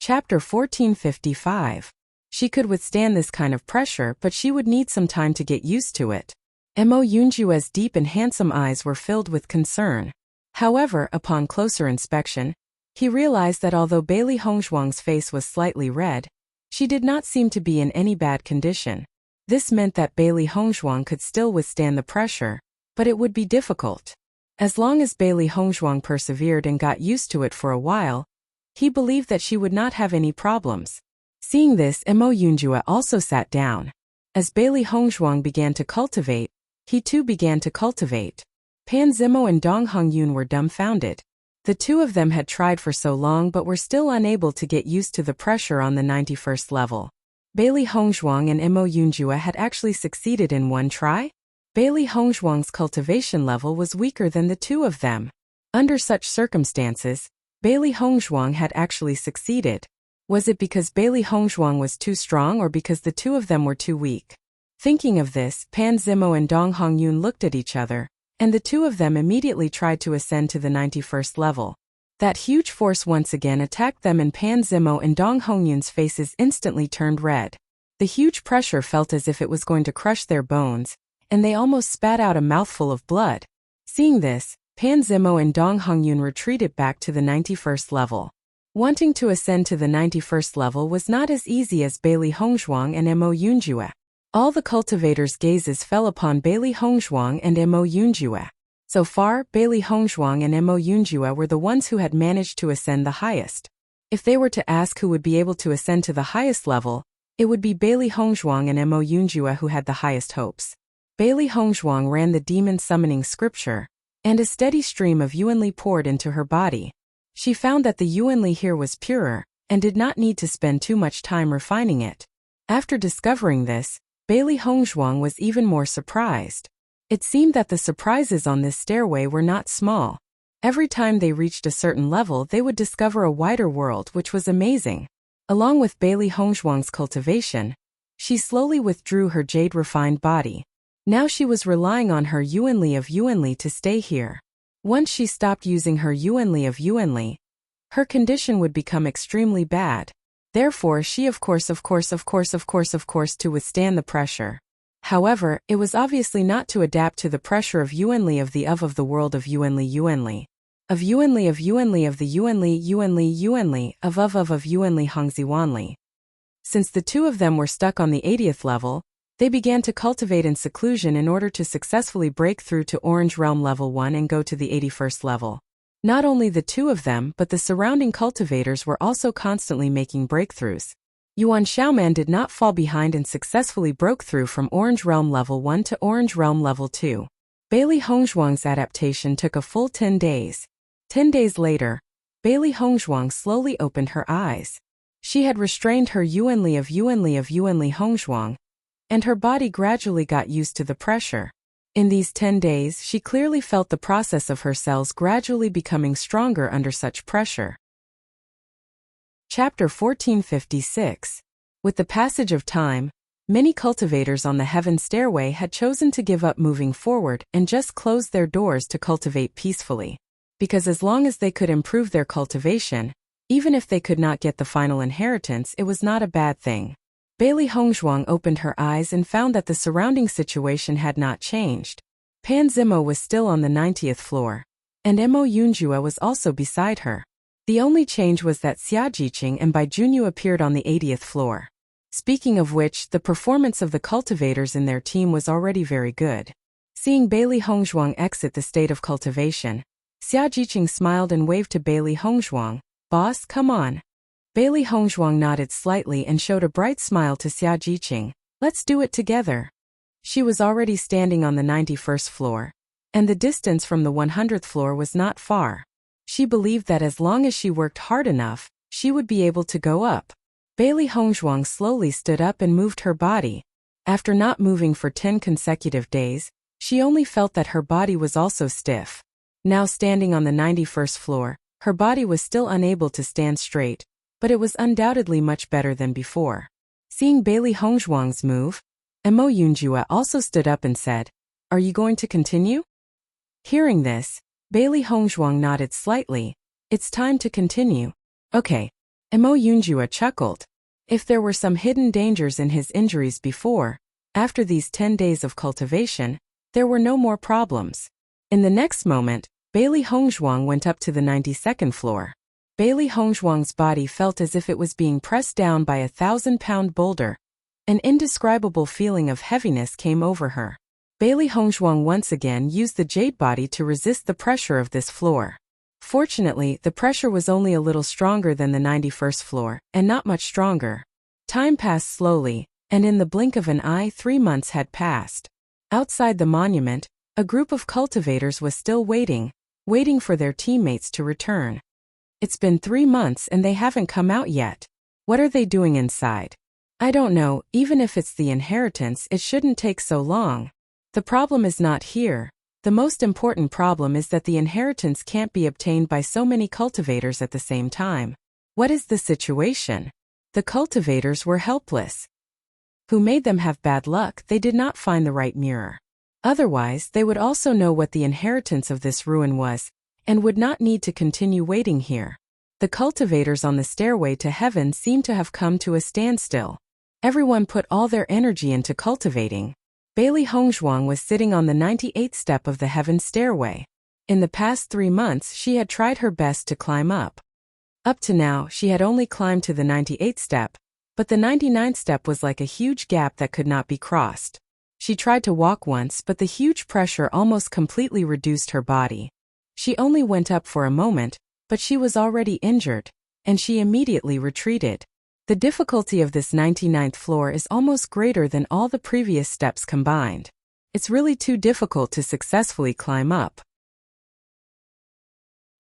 Chapter 1455. She could withstand this kind of pressure, but she would need some time to get used to it. Mo Yunjue's deep and handsome eyes were filled with concern. However, upon closer inspection, he realized that although Bailey Hongzhuang's face was slightly red, she did not seem to be in any bad condition. This meant that Bailey Hongzhuang could still withstand the pressure, but it would be difficult. As long as Bailey Hongzhuang persevered and got used to it for a while, he believed that she would not have any problems. Seeing this, Mo Yunjue also sat down. As Bailey Hongzhuang began to cultivate, he too began to cultivate. Pan Zimo and Dong Hongyun were dumbfounded. The two of them had tried for so long but were still unable to get used to the pressure on the 91st level. Bailey Hongzhuang and Mo Yunjue had actually succeeded in one try? Bailey Hongzhuang's cultivation level was weaker than the two of them. Under such circumstances, Bailey Hongzhuang had actually succeeded. Was it because Bailey Hongzhuang was too strong or because the two of them were too weak? Thinking of this, Pan Zimo and Dong Hongyun looked at each other, and the two of them immediately tried to ascend to the 91st level. That huge force once again attacked them, and Pan Zimo and Dong Hongyun's faces instantly turned red. The huge pressure felt as if it was going to crush their bones, and they almost spat out a mouthful of blood. Seeing this, Pan Zimo and Dong Hongyun retreated back to the 91st level. Wanting to ascend to the 91st level was not as easy as Bailey Hongzhuang and Mo Yunjue. All the cultivators' gazes fell upon Bailey Hongzhuang and Mo Yunjue. So far, Bailey Hongzhuang and Mo Yunjue were the ones who had managed to ascend the highest. If they were to ask who would be able to ascend to the highest level, it would be Bailey Hongzhuang and Mo Yunjue who had the highest hopes. Bailey Hongzhuang ran the demon summoning scripture, and a steady stream of Yuanli poured into her body. She found that the Yuanli here was purer, and did not need to spend too much time refining it. After discovering this, Bailey Hongzhuang was even more surprised. It seemed that the surprises on this stairway were not small. Every time they reached a certain level, they would discover a wider world, which was amazing. Along with Bailey Hongzhuang's cultivation, she slowly withdrew her jade-refined body. Now she was relying on her Yuanli of Yuanli to stay here. Once she stopped using her Yuanli of Yuanli, her condition would become extremely bad. Therefore, she of course to withstand the pressure. However, it was obviously not to adapt to the pressure of Yuanli of the world of Yuanli of Yuanli of the Yuanli of Yuanli Hongzi Wanli. Since the two of them were stuck on the 80th level, they began to cultivate in seclusion in order to successfully break through to Orange Realm level 1 and go to the 81st level. Not only the two of them, but the surrounding cultivators were also constantly making breakthroughs. Yuan Xiaoman did not fall behind and successfully broke through from Orange Realm level 1 to Orange Realm level 2. Bailey Hongzhuang's adaptation took a full 10 days. 10 days later, Bailey Hongzhuang slowly opened her eyes. She had restrained her Yuanli of Yuanli Hongzhuang, and her body gradually got used to the pressure. In these 10 days, she clearly felt the process of her cells gradually becoming stronger under such pressure. Chapter 1456. With the passage of time, many cultivators on the heaven stairway had chosen to give up moving forward and just closed their doors to cultivate peacefully. Because as long as they could improve their cultivation, even if they could not get the final inheritance, it was not a bad thing. Bailey Hongzhuang opened her eyes and found that the surrounding situation had not changed. Pan Zimo was still on the 90th floor, and Mo Yunjue was also beside her. The only change was that Xia Jiqing and Bai Junyu appeared on the 80th floor. Speaking of which, the performance of the cultivators in their team was already very good. Seeing Bailey Hongzhuang exit the state of cultivation, Xia Jiqing smiled and waved to Bailey Hongzhuang. "Boss, come on." Bailey Hongzhuang nodded slightly and showed a bright smile to Xia Jiqing. "Let's do it together." She was already standing on the 91st floor, and the distance from the 100th floor was not far. She believed that as long as she worked hard enough, she would be able to go up. Bailey Hongzhuang slowly stood up and moved her body. After not moving for 10 consecutive days, she only felt that her body was also stiff. Now standing on the 91st floor, her body was still unable to stand straight, but it was undoubtedly much better than before. Seeing Bailey Hongzhuang's move, Mo Yunjue also stood up and said, "Are you going to continue?" Hearing this, Bailey Hongzhuang nodded slightly. "It's time to continue." "Okay. Mo Yunjua chuckled. If there were some hidden dangers in his injuries before, after these 10 days of cultivation, there were no more problems. In the next moment, Bailey Hongzhuang went up to the 92nd floor. Bailey Hongzhuang's body felt as if it was being pressed down by a 1,000-pound boulder. An indescribable feeling of heaviness came over her. Bailey Hongzhuang once again used the jade body to resist the pressure of this floor. Fortunately, the pressure was only a little stronger than the 91st floor, and not much stronger. Time passed slowly, and in the blink of an eye 3 months had passed. Outside the monument, a group of cultivators was still waiting for their teammates to return. It's been 3 months and they haven't come out yet. What are they doing inside? I don't know, even if it's the inheritance, it shouldn't take so long. The problem is not here. The most important problem is that the inheritance can't be obtained by so many cultivators at the same time. What is the situation? The cultivators were helpless. Who made them have bad luck? They did not find the right mirror. Otherwise, they would also know what the inheritance of this ruin was, and would not need to continue waiting here. The cultivators on the stairway to heaven seemed to have come to a standstill. Everyone put all their energy into cultivating. Bailey Hongzhuang was sitting on the 98th step of the heaven stairway. In the past 3 months, she had tried her best to climb up. Up to now, she had only climbed to the 98th step, but the 99th step was like a huge gap that could not be crossed. She tried to walk once, but the huge pressure almost completely reduced her body. She only went up for a moment, but she was already injured, and she immediately retreated. The difficulty of this 99th floor is almost greater than all the previous steps combined. It's really too difficult to successfully climb up.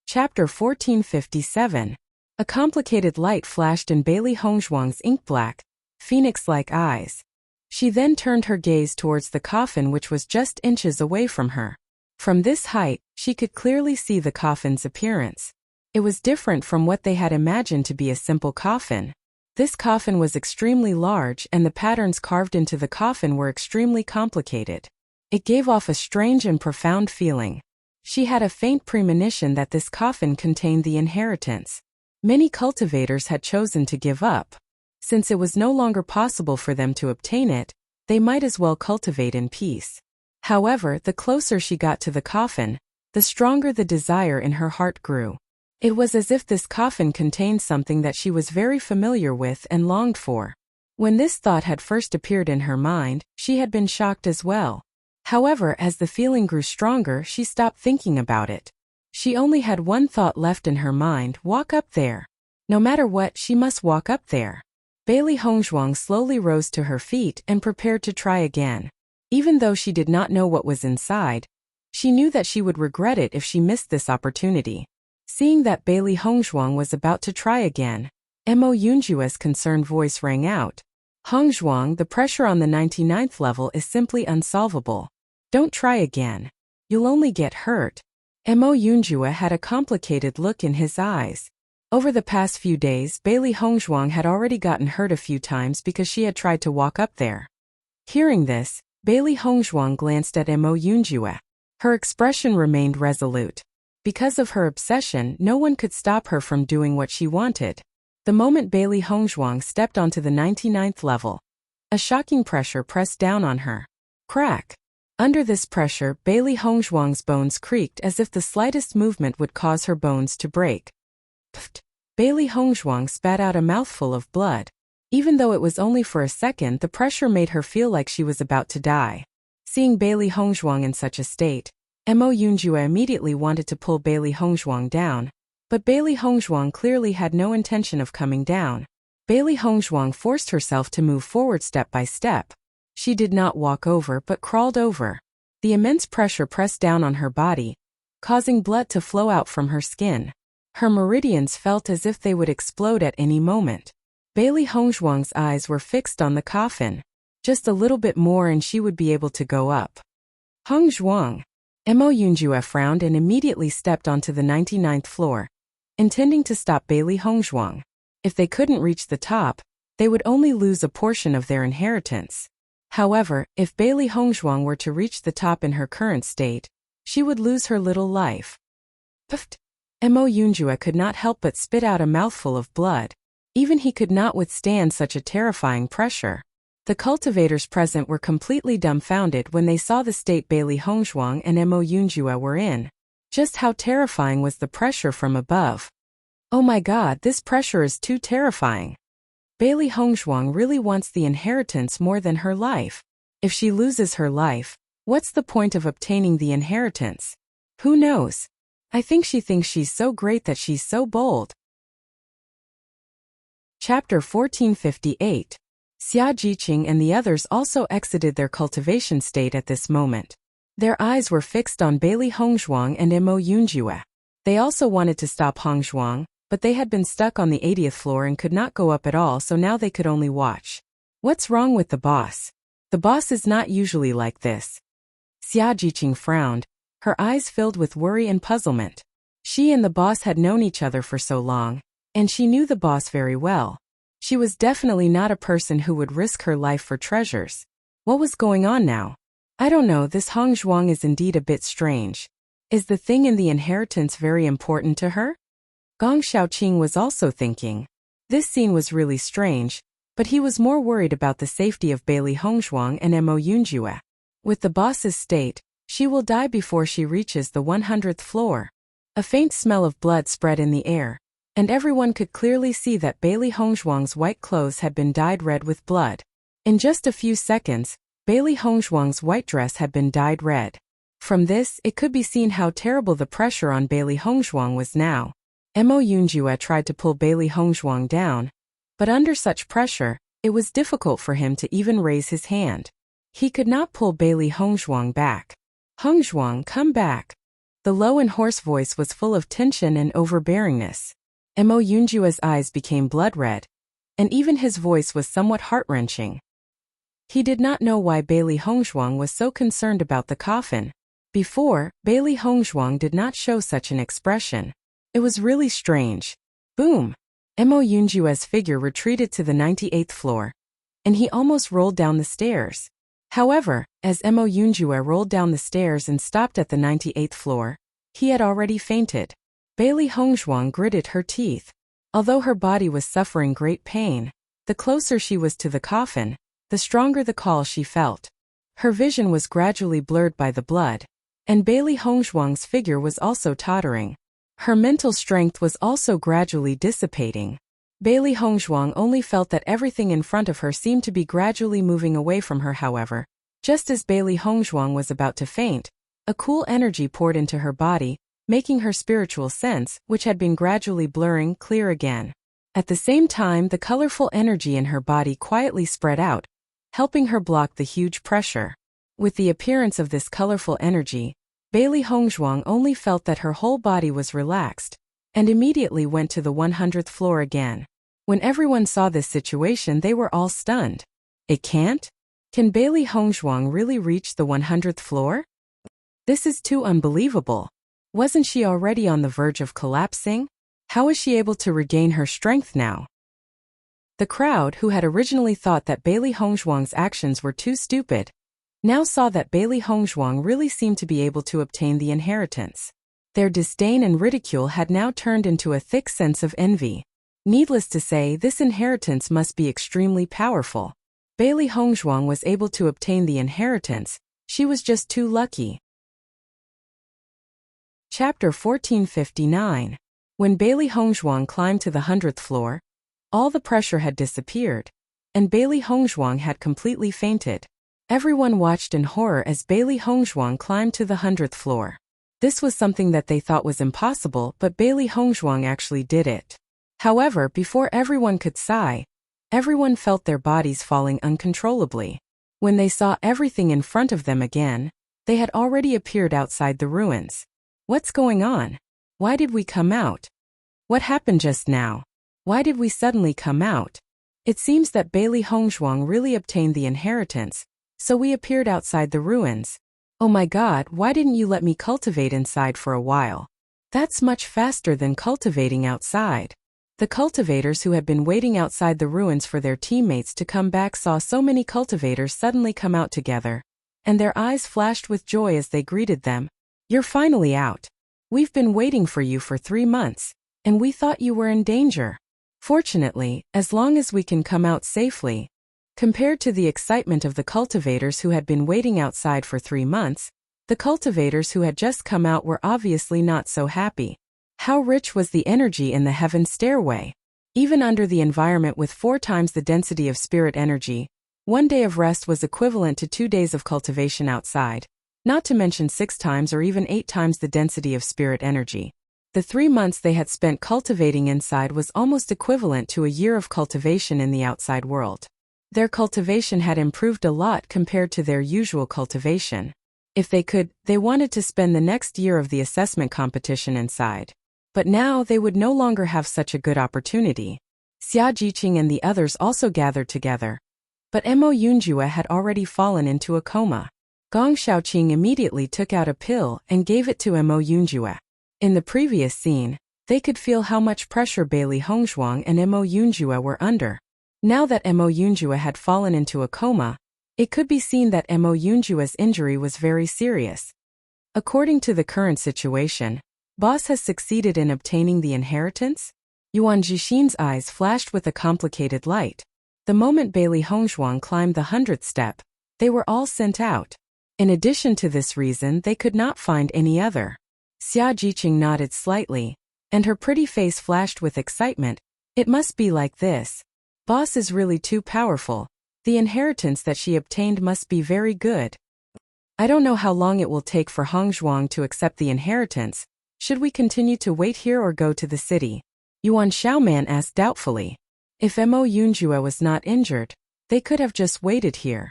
Chapter 1457. A complicated light flashed in Bailey Hongzhuang's ink-black, phoenix-like eyes. She then turned her gaze towards the coffin, which was just inches away from her. From this height, she could clearly see the coffin's appearance. It was different from what they had imagined to be a simple coffin. This coffin was extremely large, and the patterns carved into the coffin were extremely complicated. It gave off a strange and profound feeling. She had a faint premonition that this coffin contained the inheritance. Many cultivators had chosen to give up. Since it was no longer possible for them to obtain it, they might as well cultivate in peace. However, the closer she got to the coffin, the stronger the desire in her heart grew. It was as if this coffin contained something that she was very familiar with and longed for. When this thought had first appeared in her mind, she had been shocked as well. However, as the feeling grew stronger, she stopped thinking about it. She only had one thought left in her mind: walk up there. No matter what, she must walk up there. Bailey Hongzhuang slowly rose to her feet and prepared to try again. Even though she did not know what was inside, she knew that she would regret it if she missed this opportunity. Seeing that Bailey Hongzhuang was about to try again, Mo Yunjua's concerned voice rang out. Hongzhuang, the pressure on the 99th level is simply unsolvable. Don't try again. You'll only get hurt. Mo Yunjua had a complicated look in his eyes. Over the past few days, Bailey Hongzhuang had already gotten hurt a few times because she had tried to walk up there. Hearing this, Bailey Hongzhuang glanced at Mo Yunjua. Her expression remained resolute. Because of her obsession, no one could stop her from doing what she wanted. The moment Bailey Hongzhuang stepped onto the 99th level, a shocking pressure pressed down on her. Crack! Under this pressure, Bailey Hongzhuang's bones creaked as if the slightest movement would cause her bones to break. Pfft! Bailey Hongzhuang spat out a mouthful of blood. Even though it was only for a second, the pressure made her feel like she was about to die. Seeing Bailey Hongzhuang in such a state, Mo Yunjua immediately wanted to pull Bailey Hongzhuang down, but Bailey Hongzhuang clearly had no intention of coming down. Bailey Hongzhuang forced herself to move forward step by step. She did not walk over but crawled over. The immense pressure pressed down on her body, causing blood to flow out from her skin. Her meridians felt as if they would explode at any moment. Bailey Hongzhuang's eyes were fixed on the coffin. Just a little bit more and she would be able to go up. Hongzhuang. Mo Yunjua frowned and immediately stepped onto the 99th floor, intending to stop Bailey Hongzhuang. If they couldn't reach the top, they would only lose a portion of their inheritance. However, if Bailey Hongzhuang were to reach the top in her current state, she would lose her little life. Pfft! Mo Yunjua could not help but spit out a mouthful of blood. Even he could not withstand such a terrifying pressure. The cultivators present were completely dumbfounded when they saw the state Bailey Hongzhuang and Mo Yunjue were in. Just how terrifying was the pressure from above. Oh my god, this pressure is too terrifying. Bailey Hongzhuang really wants the inheritance more than her life. If she loses her life, what's the point of obtaining the inheritance? Who knows? I think she thinks she's so great that she's so bold. Chapter 1458. Xia Jiqing and the others also exited their cultivation state at this moment. Their eyes were fixed on Bailey Hongzhuang and Mo Yunjue. They also wanted to stop Hongzhuang, but they had been stuck on the 80th floor and could not go up at all, so now they could only watch. What's wrong with the boss? The boss is not usually like this. Xia Jiqing frowned, her eyes filled with worry and puzzlement. She and the boss had known each other for so long, and she knew the boss very well. She was definitely not a person who would risk her life for treasures. What was going on now? I don't know, this Hongzhuang is indeed a bit strange. Is the thing in the inheritance very important to her? Gong Xiaoqing was also thinking. This scene was really strange, but he was more worried about the safety of Bailey Hongzhuang and Mo Yunjue. With the boss's state, she will die before she reaches the 100th floor. A faint smell of blood spread in the air, and everyone could clearly see that Bailey Hongzhuang's white clothes had been dyed red with blood. In just a few seconds, Bailey Hongzhuang's white dress had been dyed red. From this, it could be seen how terrible the pressure on Bailey Hongzhuang was now. Mo Yunjue tried to pull Bailey Hongzhuang down, but under such pressure, it was difficult for him to even raise his hand. He could not pull Bailey Hongzhuang back. Hongzhuang, come back. The low and hoarse voice was full of tension and overbearingness. Mo Yunjue's eyes became blood red, and even his voice was somewhat heart-wrenching. He did not know why Bailey Hongzhuang was so concerned about the coffin. Before, Bailey Hongzhuang did not show such an expression. It was really strange. Boom! Mo Yunjue's figure retreated to the 98th floor, and he almost rolled down the stairs. However, as Mo Yunjue rolled down the stairs and stopped at the 98th floor, he had already fainted. Bailey Hongzhuang gritted her teeth. Although her body was suffering great pain, the closer she was to the coffin, the stronger the call she felt. Her vision was gradually blurred by the blood, and Bailey Hongzhuang's figure was also tottering. Her mental strength was also gradually dissipating. Bailey Hongzhuang only felt that everything in front of her seemed to be gradually moving away from her. However, just as Bailey Hongzhuang was about to faint, a cool energy poured into her body, making her spiritual sense, which had been gradually blurring, clear again. At the same time, the colorful energy in her body quietly spread out, helping her block the huge pressure. With the appearance of this colorful energy, Bailey Hongzhuang only felt that her whole body was relaxed, and immediately went to the 100th floor again. When everyone saw this situation, they were all stunned. It can't? Can Bailey Hongzhuang really reach the 100th floor? This is too unbelievable. Wasn't she already on the verge of collapsing? How is she able to regain her strength now? The crowd, who had originally thought that Bailey Hongzhuang's actions were too stupid, now saw that Bailey Hongzhuang really seemed to be able to obtain the inheritance. Their disdain and ridicule had now turned into a thick sense of envy. Needless to say, this inheritance must be extremely powerful. Bailey Hongzhuang was able to obtain the inheritance, she was just too lucky. Chapter 1459. When Bailey Hongzhuang climbed to the 100th floor, all the pressure had disappeared, and Bailey Hongzhuang had completely fainted. Everyone watched in horror as Bailey Hongzhuang climbed to the 100th floor. This was something that they thought was impossible, but Bailey Hongzhuang actually did it. However, before everyone could sigh, everyone felt their bodies falling uncontrollably. When they saw everything in front of them again, they had already appeared outside the ruins. What's going on? Why did we come out? What happened just now? Why did we suddenly come out? It seems that Bailey Hongzhuang really obtained the inheritance, so we appeared outside the ruins. Oh my god, why didn't you let me cultivate inside for a while? That's much faster than cultivating outside. The cultivators who had been waiting outside the ruins for their teammates to come back saw so many cultivators suddenly come out together, and their eyes flashed with joy as they greeted them. You're finally out. We've been waiting for you for 3 months, and we thought you were in danger. Fortunately, as long as we can come out safely. Compared to the excitement of the cultivators who had been waiting outside for 3 months, the cultivators who had just come out were obviously not so happy. How rich was the energy in the heaven stairway? Even under the environment with 4 times the density of spirit energy, 1 day of rest was equivalent to 2 days of cultivation outside, not to mention 6 times or even 8 times the density of spirit energy. The 3 months they had spent cultivating inside was almost equivalent to a year of cultivation in the outside world. Their cultivation had improved a lot compared to their usual cultivation. If they could, they wanted to spend the next year of the assessment competition inside. But now they would no longer have such a good opportunity. Xia Jiqing and the others also gathered together. But Mo Yunjue had already fallen into a coma. Gong Shaoqing immediately took out a pill and gave it to Mo Yunjue. In the previous scene, they could feel how much pressure Bailey Hongzhuang and Mo Yunjue were under. Now that Mo Yunjue had fallen into a coma, it could be seen that Mo Yunjue's injury was very serious. According to the current situation, Boss has succeeded in obtaining the inheritance? Yuan Jixin's eyes flashed with a complicated light. The moment Bailey Hongzhuang climbed the 100th step, they were all sent out. In addition to this reason, they could not find any other. Xia Jiqing nodded slightly, and her pretty face flashed with excitement. It must be like this. Boss is really too powerful. The inheritance that she obtained must be very good. I don't know how long it will take for Hongzhuang to accept the inheritance. Should we continue to wait here or go to the city? Yuan Xiaoman asked doubtfully. If Mo Yunjue was not injured, they could have just waited here.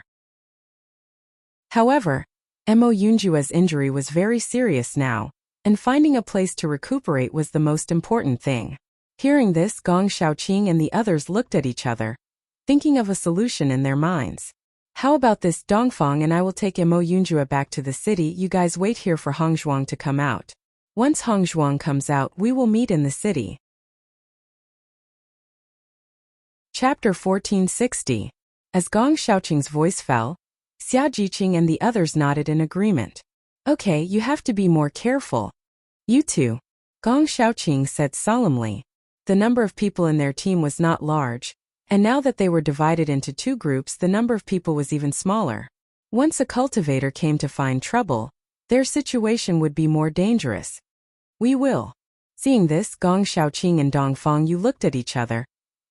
However, Mo Yunjue's injury was very serious now, and finding a place to recuperate was the most important thing. Hearing this, Gong Shaoqing and the others looked at each other, thinking of a solution in their minds. How about this, Dongfang and I will take Mo Yunjue back to the city, you guys wait here for Hongzhuang to come out. Once Hongzhuang comes out, we will meet in the city. Chapter 1460. As Gong Shaoqing's voice fell, Xia Jiqing and the others nodded in agreement. Okay, you have to be more careful. You too, Gong Shaoqing said solemnly. The number of people in their team was not large, and now that they were divided into 2 groups, the number of people was even smaller. Once a cultivator came to find trouble, their situation would be more dangerous. We will. Seeing this, Gong Shaoqing and Dongfang Yu looked at each other,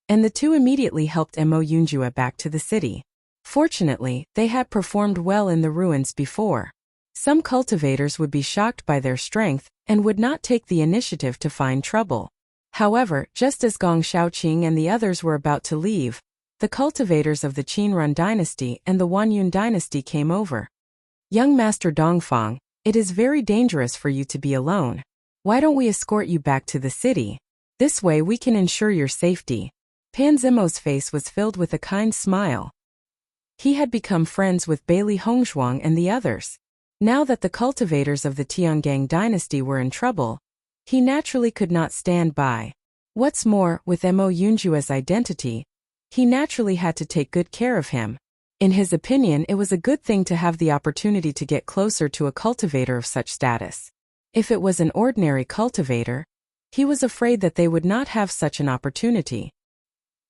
and the 2 immediately helped Mo Yunjue back to the city. Fortunately, they had performed well in the ruins before. Some cultivators would be shocked by their strength and would not take the initiative to find trouble. However, just as Gong Shaoqing and the others were about to leave, the cultivators of the Qinrun dynasty and the Wanyun dynasty came over. Young Master Dongfang, it is very dangerous for you to be alone. Why don't we escort you back to the city? This way we can ensure your safety. Pan Zimo's face was filled with a kind smile. He had become friends with Bailey Hongzhuang and the others. Now that the cultivators of the Tiangang dynasty were in trouble, he naturally could not stand by. What's more, with Mo Yunjue's identity, he naturally had to take good care of him. In his opinion, it was a good thing to have the opportunity to get closer to a cultivator of such status. If it was an ordinary cultivator, he was afraid that they would not have such an opportunity.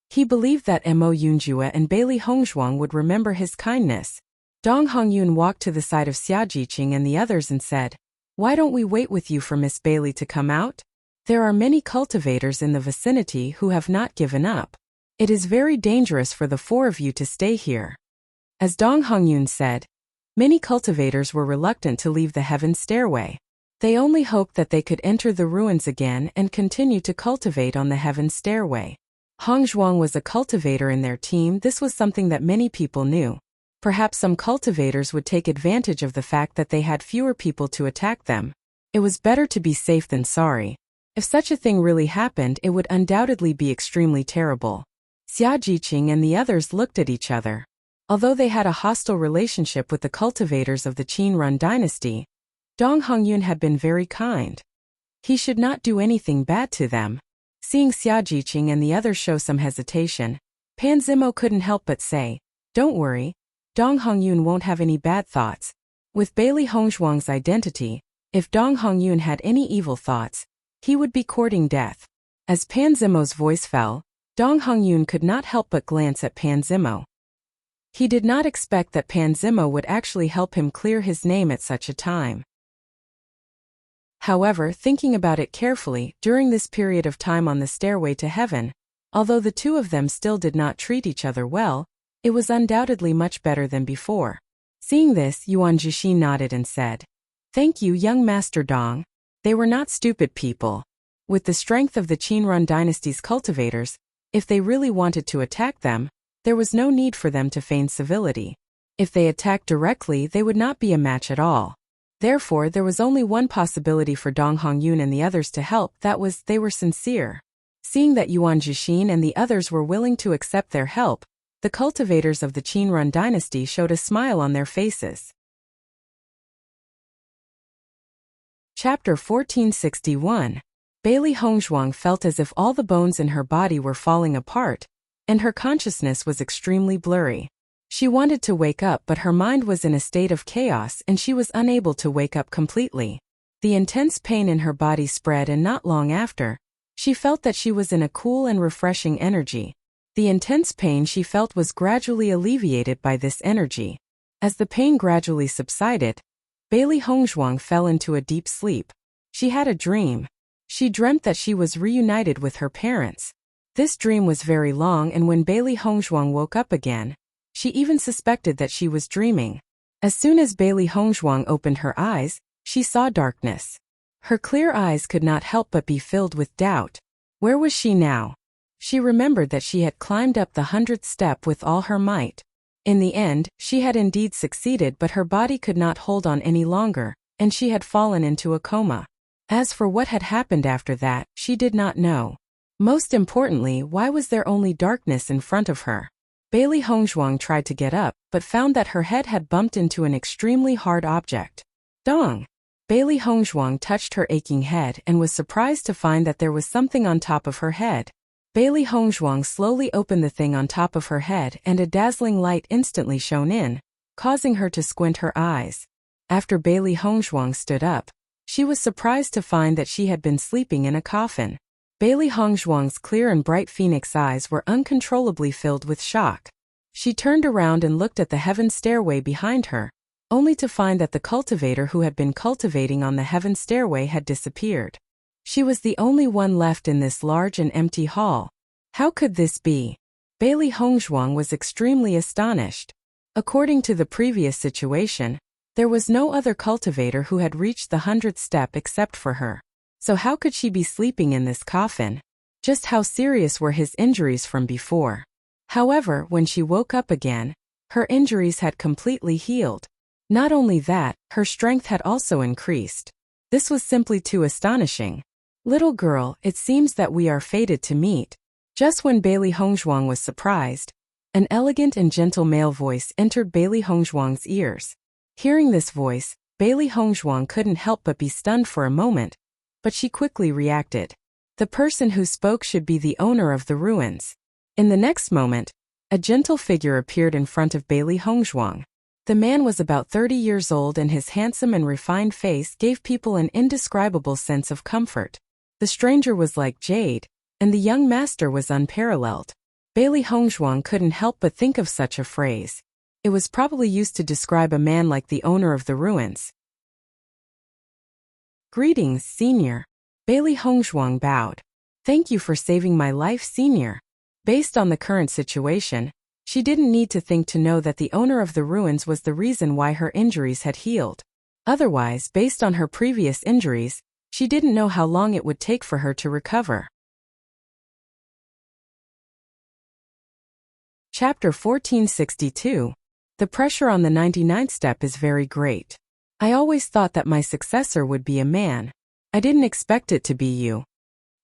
He believed that Mo Yunjue and Bailey Hongzhuang would remember his kindness. Dong Hongyun walked to the side of Xia Jiqing and the others and said, "Why don't we wait with you for Miss Bailey to come out? There are many cultivators in the vicinity who have not given up. It is very dangerous for the 4 of you to stay here." As Dong Hongyun said, many cultivators were reluctant to leave the heaven stairway. They only hoped that they could enter the ruins again and continue to cultivate on the heaven stairway. Hongzhuang was a cultivator in their team. This was something that many people knew. Perhaps some cultivators would take advantage of the fact that they had fewer people to attack them. It was better to be safe than sorry. If such a thing really happened, it would undoubtedly be extremely terrible. Xia Jiqing and the others looked at each other. Although they had a hostile relationship with the cultivators of the Qinrun dynasty, Dong Hongyun had been very kind. He should not do anything bad to them. Seeing Xia Jiqing and the others show some hesitation, Pan Zimo couldn't help but say, "Don't worry, Dong Hongyun won't have any bad thoughts." With Bailey Hongzhuang's identity, if Dong Hongyun had any evil thoughts, he would be courting death. As Pan Zimo's voice fell, Dong Hongyun could not help but glance at Pan Zimo. He did not expect that Pan Zimo would actually help him clear his name at such a time. However, thinking about it carefully, during this period of time on the stairway to heaven, although the two of them still did not treat each other well, it was undoubtedly much better than before. Seeing this, Yuan Jixi nodded and said, "Thank you, young Master Dong. They were not stupid people. With the strength of the Qinrun dynasty's cultivators, if they really wanted to attack them, there was no need for them to feign civility. If they attacked directly, they would not be a match at all. Therefore, there was only one possibility for Dong Hongyun and the others to help, that was, they were sincere." Seeing that Yuan Jixin and the others were willing to accept their help, the cultivators of the Qinrun dynasty showed a smile on their faces. Chapter 1461. Bailey Hongzhuang felt as if all the bones in her body were falling apart, and her consciousness was extremely blurry. She wanted to wake up, but her mind was in a state of chaos and she was unable to wake up completely. The intense pain in her body spread, and not long after, she felt that she was in a cool and refreshing energy. The intense pain she felt was gradually alleviated by this energy. As the pain gradually subsided, Bailey Hongzhuang fell into a deep sleep. She had a dream. She dreamt that she was reunited with her parents. This dream was very long, and when Bailey Hongzhuang woke up again, she even suspected that she was dreaming. As soon as Bailey Hongzhuang opened her eyes, she saw darkness. Her clear eyes could not help but be filled with doubt. Where was she now? She remembered that she had climbed up the 100th step with all her might. In the end, she had indeed succeeded, but her body could not hold on any longer, and she had fallen into a coma. As for what had happened after that, she did not know. Most importantly, why was there only darkness in front of her? Bailey Hongzhuang tried to get up, but found that her head had bumped into an extremely hard object. Dong! Bailey Hongzhuang touched her aching head and was surprised to find that there was something on top of her head. Bailey Hongzhuang slowly opened the thing on top of her head, and a dazzling light instantly shone in, causing her to squint her eyes. After Bailey Hongzhuang stood up, she was surprised to find that she had been sleeping in a coffin. Bailey Hongzhuang's clear and bright phoenix eyes were uncontrollably filled with shock. She turned around and looked at the heaven stairway behind her, only to find that the cultivator who had been cultivating on the heaven stairway had disappeared. She was the only one left in this large and empty hall. How could this be? Bailey Hongzhuang was extremely astonished. According to the previous situation, there was no other cultivator who had reached the 100th step except for her. So how could she be sleeping in this coffin? Just how serious were his injuries from before? However, when she woke up again, her injuries had completely healed. Not only that, her strength had also increased. This was simply too astonishing. Little girl, it seems that we are fated to meet. Just when Bailey Hongzhuang was surprised, an elegant and gentle male voice entered Bailey Hongzhuang's ears. Hearing this voice, Bailey Hongzhuang couldn't help but be stunned for a moment, but she quickly reacted. The person who spoke should be the owner of the ruins. In the next moment, a gentle figure appeared in front of Bailey Hongzhuang. The man was about 30 years old, and his handsome and refined face gave people an indescribable sense of comfort. The stranger was like jade, and the young master was unparalleled. Bailey Hongzhuang couldn't help but think of such a phrase. It was probably used to describe a man like the owner of the ruins. Greetings, Senior. Bailey Hongzhuang bowed. Thank you for saving my life, Senior. Based on the current situation, she didn't need to think to know that the owner of the ruins was the reason why her injuries had healed. Otherwise, based on her previous injuries, she didn't know how long it would take for her to recover. Chapter 1462. The pressure on the 99th step is very great. I always thought that my successor would be a man. I didn't expect it to be you.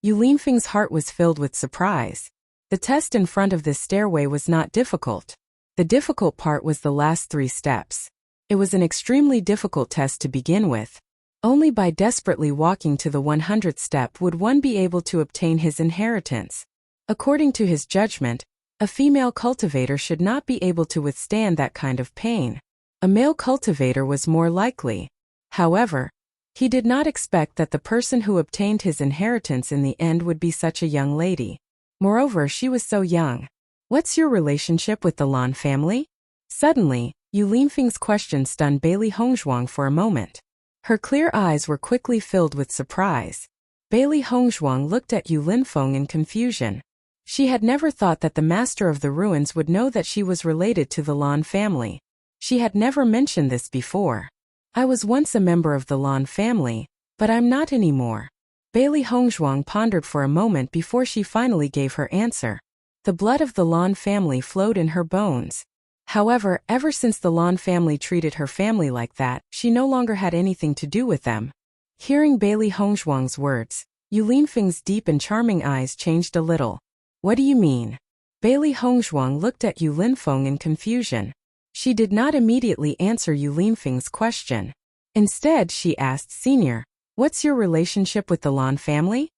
Yu Linfeng's heart was filled with surprise. The test in front of this stairway was not difficult. The difficult part was the last 3 steps. It was an extremely difficult test to begin with. Only by desperately walking to the 100th step would one be able to obtain his inheritance. According to his judgment, a female cultivator should not be able to withstand that kind of pain. A male cultivator was more likely. However, he did not expect that the person who obtained his inheritance in the end would be such a young lady. Moreover, she was so young. What's your relationship with the Lan family? Suddenly, Yu Linfeng's question stunned Bailey Hongzhuang for a moment. Her clear eyes were quickly filled with surprise. Bailey Hongzhuang looked at Yu Linfeng in confusion. She had never thought that the master of the ruins would know that she was related to the Lan family. She had never mentioned this before. I was once a member of the Lan family, but I'm not anymore. Bailey Hongzhuang pondered for a moment before she finally gave her answer. The blood of the Lan family flowed in her bones. However, ever since the Lan family treated her family like that, she no longer had anything to do with them. Hearing Bailey Hongzhuang's words, Yu Linfeng's deep and charming eyes changed a little. What do you mean? Bailey Hongzhuang looked at Yu Linfeng in confusion. She did not immediately answer Yu Linfeng's question. Instead, she asked, Senior, what's your relationship with the Lan family?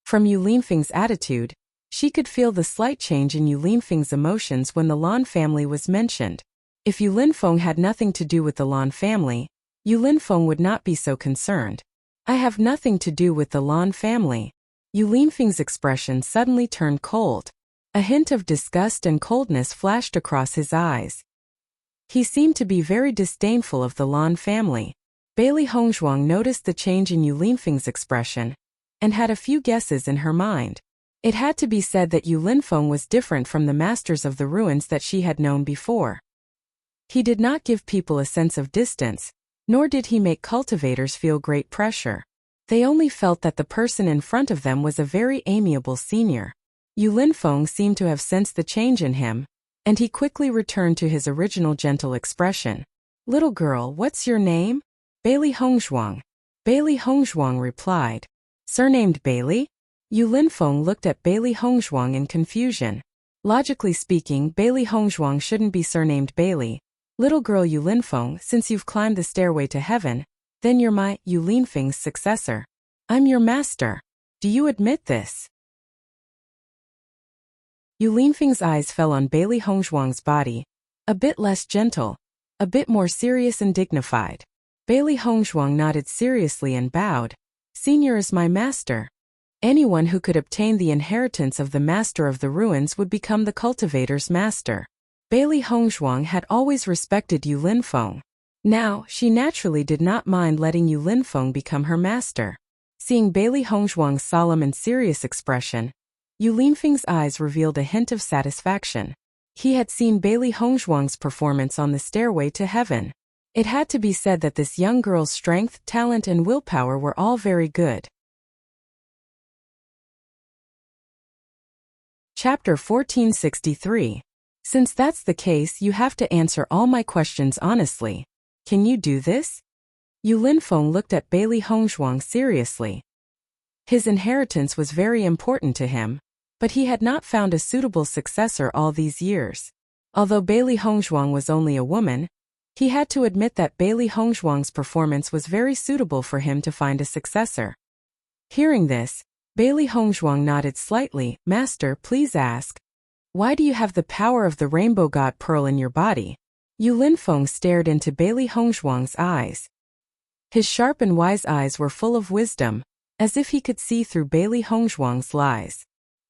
From Yu Linfeng's attitude, she could feel the slight change in Yu Linfeng's emotions when the Lan family was mentioned. If Yu Linfeng had nothing to do with the Lan family, Yu Linfeng would not be so concerned. I have nothing to do with the Lan family. Yu Linfeng's expression suddenly turned cold. A hint of disgust and coldness flashed across his eyes. He seemed to be very disdainful of the Lan family. Bailey Hongzhuang noticed the change in Yu Linfeng's expression and had a few guesses in her mind. It had to be said that Yu Linfeng was different from the masters of the ruins that she had known before. He did not give people a sense of distance, nor did he make cultivators feel great pressure. They only felt that the person in front of them was a very amiable senior. Yu Linfeng seemed to have sensed the change in him, and he quickly returned to his original gentle expression. Little girl, what's your name? Bailey Hongzhuang. Bailey Hongzhuang replied. Surnamed Bailey? Yu Linfeng looked at Bailey Hongzhuang in confusion. Logically speaking, Bailey Hongzhuang shouldn't be surnamed Bailey. Little girl Yu Linfeng, since you've climbed the stairway to heaven, then you're my Yu Linfeng's successor. I'm your master. Do you admit this? Yu Linfeng's eyes fell on Bailey Hongzhuang's body, a bit less gentle, a bit more serious and dignified. Bailey Hongzhuang nodded seriously and bowed. Senior is my master. Anyone who could obtain the inheritance of the master of the ruins would become the cultivator's master. Bailey Hongzhuang had always respected Yu Linfeng. Now, she naturally did not mind letting Yu Linfeng become her master. Seeing Bailey Hongzhuang's solemn and serious expression, Yu Linfeng's eyes revealed a hint of satisfaction. He had seen Bailey Hongzhuang's performance on the stairway to heaven. It had to be said that this young girl's strength, talent, and willpower were all very good. Chapter 1463. Since that's the case, you have to answer all my questions honestly. Can you do this? Yu Linfeng looked at Bailey Hongzhuang seriously. His inheritance was very important to him, but he had not found a suitable successor all these years. Although Bailey Hongzhuang was only a woman, he had to admit that Bailey Hongzhuang's performance was very suitable for him to find a successor. Hearing this, Bailey Hongzhuang nodded slightly. Master, please ask. Why do you have the power of the rainbow god pearl in your body? Yu Linfeng stared into Bailey Hongzhuang's eyes. His sharp and wise eyes were full of wisdom, as if he could see through Bailey Hongzhuang's lies.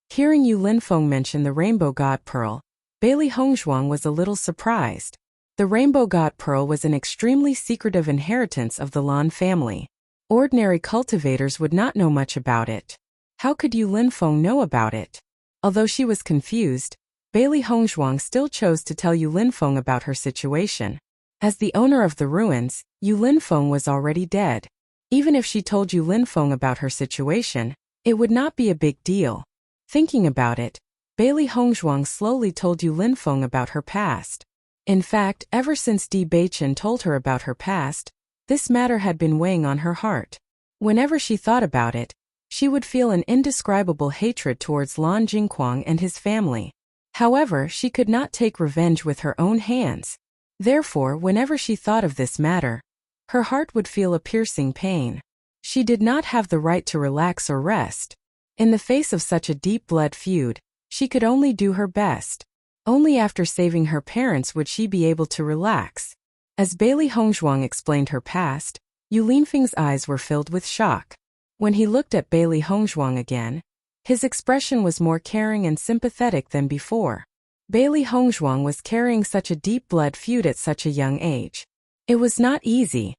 Hearing Yu Linfeng mention the rainbow god pearl, Bailey Hongzhuang was a little surprised. The rainbow god pearl was an extremely secretive inheritance of the Lan family. Ordinary cultivators would not know much about it. How could Yu Linfeng know about it? Although she was confused, Bailey Hongzhuang still chose to tell Yu Linfeng about her situation. As the owner of the ruins, Yu Linfeng was already dead. Even if she told Yu Linfeng about her situation, it would not be a big deal. Thinking about it, Bailey Hongzhuang slowly told Yu Linfeng about her past. In fact, ever since Di Beichen told her about her past, this matter had been weighing on her heart. Whenever she thought about it, she would feel an indescribable hatred towards Lan Jingquang and his family. However, she could not take revenge with her own hands. Therefore, whenever she thought of this matter, her heart would feel a piercing pain. She did not have the right to relax or rest. In the face of such a deep blood feud, she could only do her best. Only after saving her parents would she be able to relax. As Bailey Hongzhuang explained her past, Yu Linfeng's eyes were filled with shock. When he looked at Bailey Hongzhuang again, His expression was more caring and sympathetic than before. Bailey Hongzhuang was carrying such a deep blood feud at such a young age. It was not easy.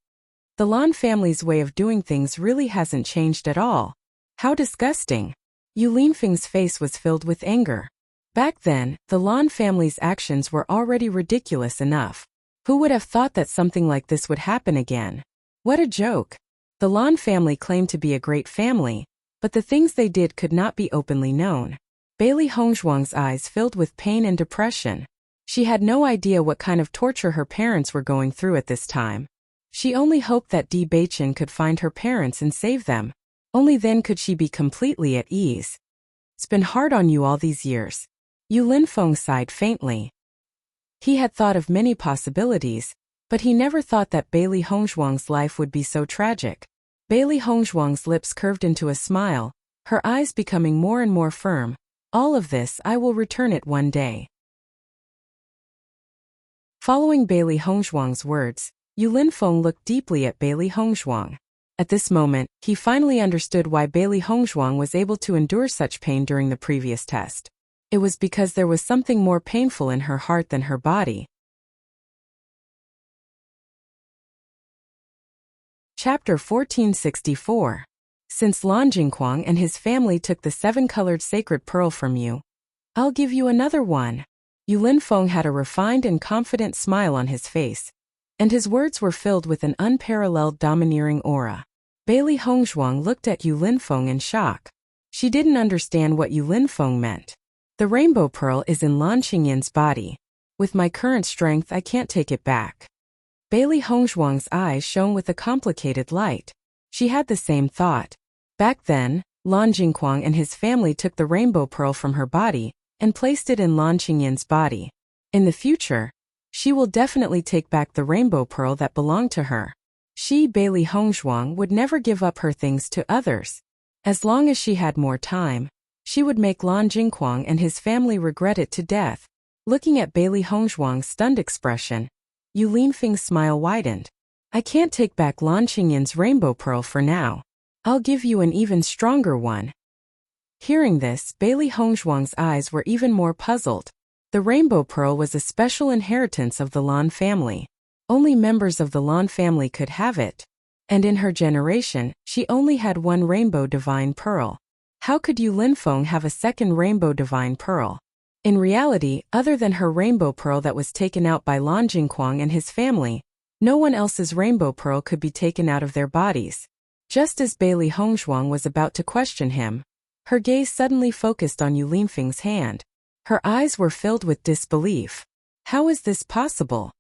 The Lan family's way of doing things really hasn't changed at all. How disgusting. Yu Linfeng's face was filled with anger. Back then, the Lan family's actions were already ridiculous enough. Who would have thought that something like this would happen again? What a joke. The Lan family claimed to be a great family, but the things they did could not be openly known. Bailey Hongzhuang's eyes filled with pain and depression. She had no idea what kind of torture her parents were going through at this time. She only hoped that Di Beichen could find her parents and save them. Only then could she be completely at ease. It's been hard on you all these years. Yu Linfeng sighed faintly. He had thought of many possibilities, but he never thought that Bailey Hongzhuang's life would be so tragic. Bailey Hongzhuang's lips curved into a smile, her eyes becoming more and more firm. All of this I will return it one day. Following Bailey Hongzhuang's words, Yu Linfeng looked deeply at Bailey Hongzhuang. At this moment, he finally understood why Bailey Hongzhuang was able to endure such pain during the previous test. It was because there was something more painful in her heart than her body. Chapter 1464. Since Lan Jingquang and his family took the 7-colored sacred pearl from you, I'll give you another one. Yu Linfeng had a refined and confident smile on his face, and his words were filled with an unparalleled domineering aura. Bailey Hongzhuang looked at Yu Linfeng in shock. She didn't understand what Yu Linfeng meant. The rainbow pearl is in Lan Qingyin's body. With my current strength I can't take it back. Bailey Hongzhuang's eyes shone with a complicated light. She had the same thought. Back then, Lan Jingquang and his family took the rainbow pearl from her body and placed it in Lan Qingyin's body. In the future, she will definitely take back the rainbow pearl that belonged to her. She, Bailey Hongzhuang, would never give up her things to others. As long as she had more time, she would make Lan Jingquang and his family regret it to death. Looking at Bailey Hongzhuang's stunned expression, Yu Linfeng's smile widened. I can't take back Lan Qingyin's rainbow pearl for now. I'll give you an even stronger one. Hearing this, Bailey Hongzhuang's eyes were even more puzzled. The rainbow pearl was a special inheritance of the Lan family. Only members of the Lan family could have it. And in her generation, she only had one rainbow divine pearl. How could Yu Linfeng have a second rainbow divine pearl? In reality, other than her rainbow pearl that was taken out by Lan Jingquang and his family, no one else's rainbow pearl could be taken out of their bodies. Just as Bailey Hongzhuang was about to question him, her gaze suddenly focused on Yu Linfeng's hand. Her eyes were filled with disbelief. How is this possible?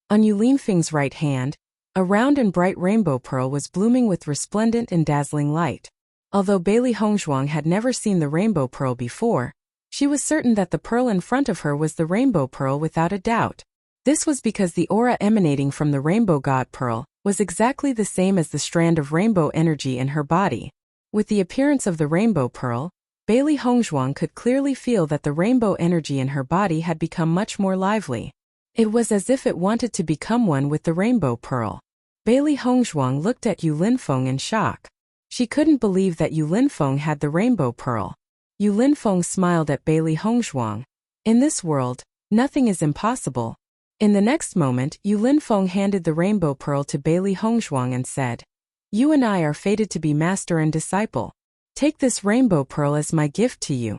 On Yu Linfeng's right hand, a round and bright rainbow pearl was blooming with resplendent and dazzling light. Although Bailey Hongzhuang had never seen the rainbow pearl before, she was certain that the pearl in front of her was the rainbow pearl without a doubt. This was because the aura emanating from the rainbow god pearl was exactly the same as the strand of rainbow energy in her body. With the appearance of the rainbow pearl, Bailey Hongzhuang could clearly feel that the rainbow energy in her body had become much more lively. It was as if it wanted to become one with the rainbow pearl. Bailey Hongzhuang looked at Yu Linfeng in shock. She couldn't believe that Yu Linfeng had the rainbow pearl. Yu Linfeng smiled at Bailey Hongzhuang. In this world, nothing is impossible. In the next moment, Yu Linfeng handed the rainbow pearl to Bailey Hongzhuang and said, You and I are fated to be master and disciple. Take this rainbow pearl as my gift to you.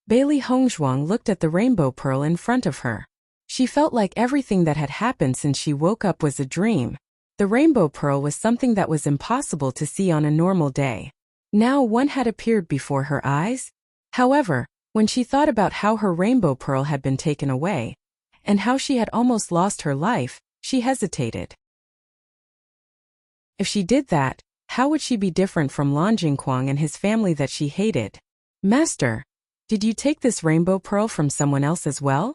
Bailey Hongzhuang looked at the rainbow pearl in front of her. She felt like everything that had happened since she woke up was a dream. The rainbow pearl was something that was impossible to see on a normal day. Now one had appeared before her eyes. However, when she thought about how her rainbow pearl had been taken away, and how she had almost lost her life, she hesitated. If she did that, how would she be different from Lan Jingquang and his family that she hated? Master, did you take this rainbow pearl from someone else as well?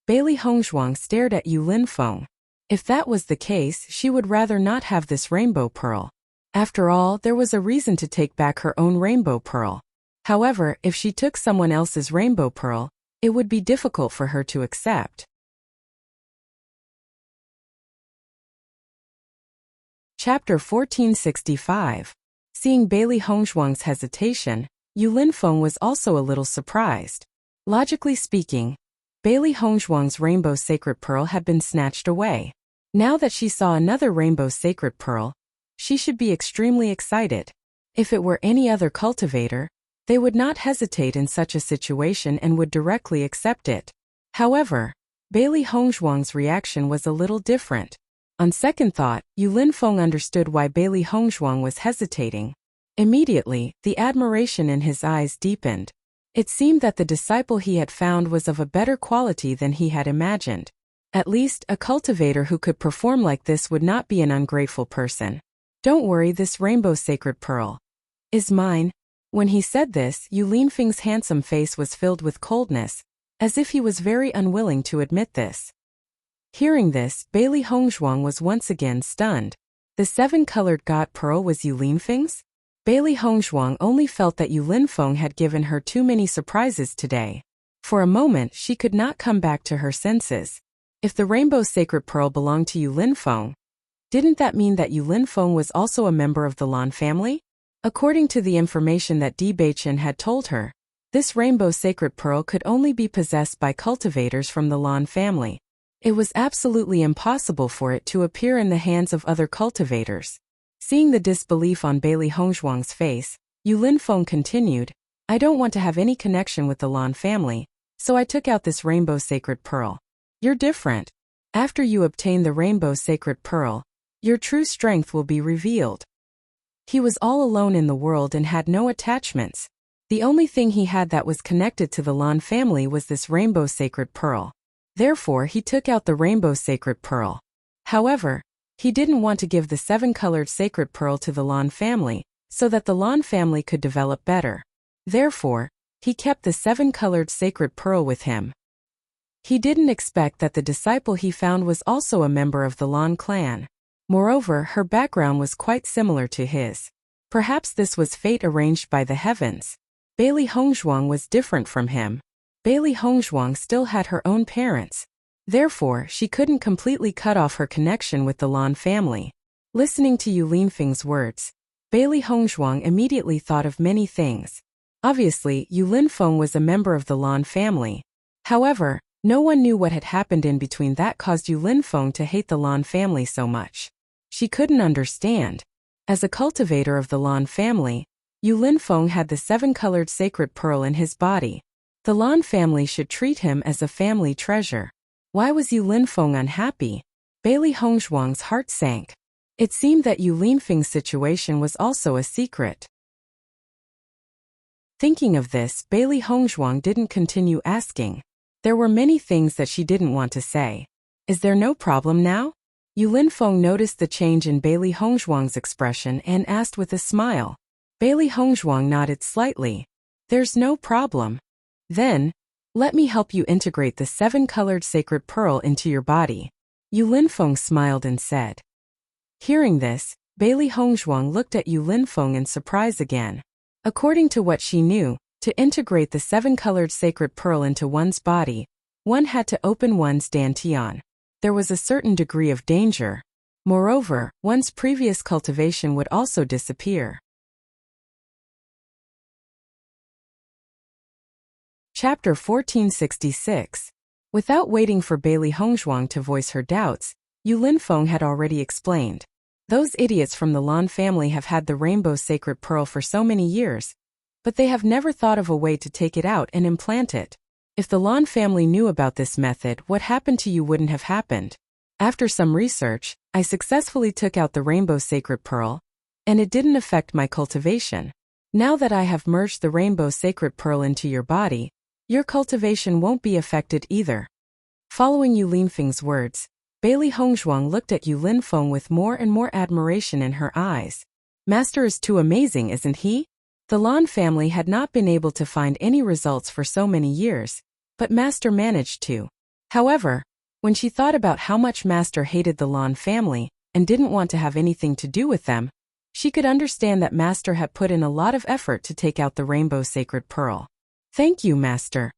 Bailey Hongzhuang stared at Yu Linfeng. If that was the case, she would rather not have this rainbow pearl. After all, there was a reason to take back her own rainbow pearl. However, if she took someone else's rainbow pearl, it would be difficult for her to accept. Chapter 1465. Seeing Bailey Hongzhuang's hesitation, Yu Linfeng was also a little surprised. Logically speaking, Bailey Hongzhuang's rainbow sacred pearl had been snatched away. Now that she saw another rainbow sacred pearl, she should be extremely excited. If it were any other cultivator, they would not hesitate in such a situation and would directly accept it. However, Bailey Hongzhuang's reaction was a little different. On second thought, Yu Linfeng understood why Bailey Hongzhuang was hesitating. Immediately, the admiration in his eyes deepened. It seemed that the disciple he had found was of a better quality than he had imagined. At least, a cultivator who could perform like this would not be an ungrateful person. Don't worry, this rainbow sacred pearl is mine. When he said this, Yu Linfeng's handsome face was filled with coldness, as if he was very unwilling to admit this. Hearing this, Bailey Hongzhuang was once again stunned. The seven-colored god pearl was Yu Linfeng's? Bailey Hongzhuang only felt that Yu Linfeng had given her too many surprises today. For a moment, she could not come back to her senses. If the rainbow sacred pearl belonged to Yu Linfeng, didn't that mean that Yu Linfeng was also a member of the Lan family? According to the information that Di Beichen had told her, this rainbow sacred pearl could only be possessed by cultivators from the Lan family. It was absolutely impossible for it to appear in the hands of other cultivators. Seeing the disbelief on Bailey Hongzhuang's face, Yu Linfeng continued, I don't want to have any connection with the Lan family, so I took out this rainbow sacred pearl. You're different. After you obtain the rainbow sacred pearl, your true strength will be revealed. He was all alone in the world and had no attachments. The only thing he had that was connected to the Lan family was this rainbow sacred pearl. Therefore, he took out the rainbow sacred pearl. However, he didn't want to give the seven-colored sacred pearl to the Lan family, so that the Lan family could develop better. Therefore, he kept the seven-colored sacred pearl with him. He didn't expect that the disciple he found was also a member of the Lan clan. Moreover, her background was quite similar to his. Perhaps this was fate arranged by the heavens. Bailey Hongzhuang was different from him. Bailey Hongzhuang still had her own parents. Therefore, she couldn't completely cut off her connection with the Lan family. Listening to Yu Linfeng's words, Bailey Hongzhuang immediately thought of many things. Obviously, Yu Linfeng was a member of the Lan family. However, no one knew what had happened in between that caused Yu Linfeng to hate the Lan family so much. She couldn't understand. As a cultivator of the Lan family, Yu Linfeng had the seven-colored sacred pearl in his body. The Lan family should treat him as a family treasure. Why was Yu Linfeng unhappy? Bailey Hongzhuang's heart sank. It seemed that Yu Linfeng's situation was also a secret. Thinking of this, Bailey Hongzhuang didn't continue asking. There were many things that she didn't want to say. Is there no problem now? Yu Linfeng noticed the change in Bailey Hongzhuang's expression and asked with a smile. Bailey Hongzhuang nodded slightly. There's no problem. Then, let me help you integrate the seven-colored sacred pearl into your body. Yu Linfeng smiled and said. Hearing this, Bailey Hongzhuang looked at Yu Linfeng in surprise again. According to what she knew, to integrate the seven-colored sacred pearl into one's body, one had to open one's dantian. There was a certain degree of danger. Moreover, one's previous cultivation would also disappear. Chapter 1466. Without waiting for Bailey Hongzhuang to voice her doubts, Yu Linfeng had already explained. Those idiots from the Lan family have had the rainbow sacred pearl for so many years, but they have never thought of a way to take it out and implant it. If the Lan family knew about this method, what happened to you wouldn't have happened. After some research, I successfully took out the rainbow sacred pearl, and it didn't affect my cultivation. Now that I have merged the rainbow sacred pearl into your body, your cultivation won't be affected either. Following Yu Linfeng's words, Bailey Hongzhuang looked at Yu Linfeng with more and more admiration in her eyes. Master is too amazing, isn't he? The Lan family had not been able to find any results for so many years, but Master managed to. However, when she thought about how much Master hated the Lan family and didn't want to have anything to do with them, she could understand that Master had put in a lot of effort to take out the rainbow sacred pearl. Thank you, Master.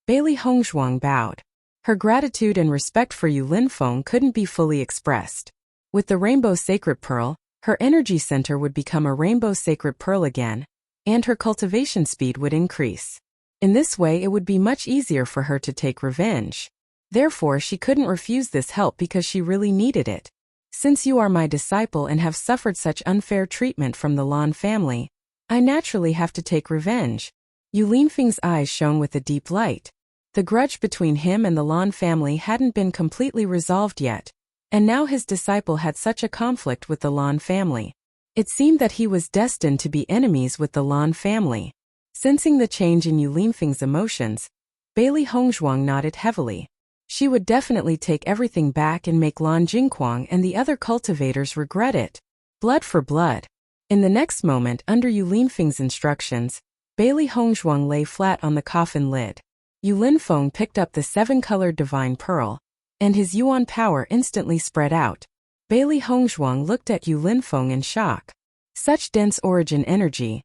Bailey Hongzhuang bowed. Her gratitude and respect for Yu Linfeng couldn't be fully expressed. With the rainbow sacred pearl, her energy center would become a rainbow sacred pearl again, and her cultivation speed would increase. In this way, it would be much easier for her to take revenge. Therefore, she couldn't refuse this help because she really needed it. Since you are my disciple and have suffered such unfair treatment from the Lan family, I naturally have to take revenge. Yu Linfeng's eyes shone with a deep light. The grudge between him and the Lan family hadn't been completely resolved yet, and now his disciple had such a conflict with the Lan family. It seemed that he was destined to be enemies with the Lan family. Sensing the change in Yu Linfeng's emotions, Bailey Hongzhuang nodded heavily. She would definitely take everything back and make Lan Jingquang and the other cultivators regret it. Blood for blood. In the next moment, under Yu Linfeng's instructions, Bailey Hongzhuang lay flat on the coffin lid. Yu Linfeng picked up the 7-colored divine pearl, and his yuan power instantly spread out. Bailey Hongzhuang looked at Yu Linfeng in shock. Such dense origin energy.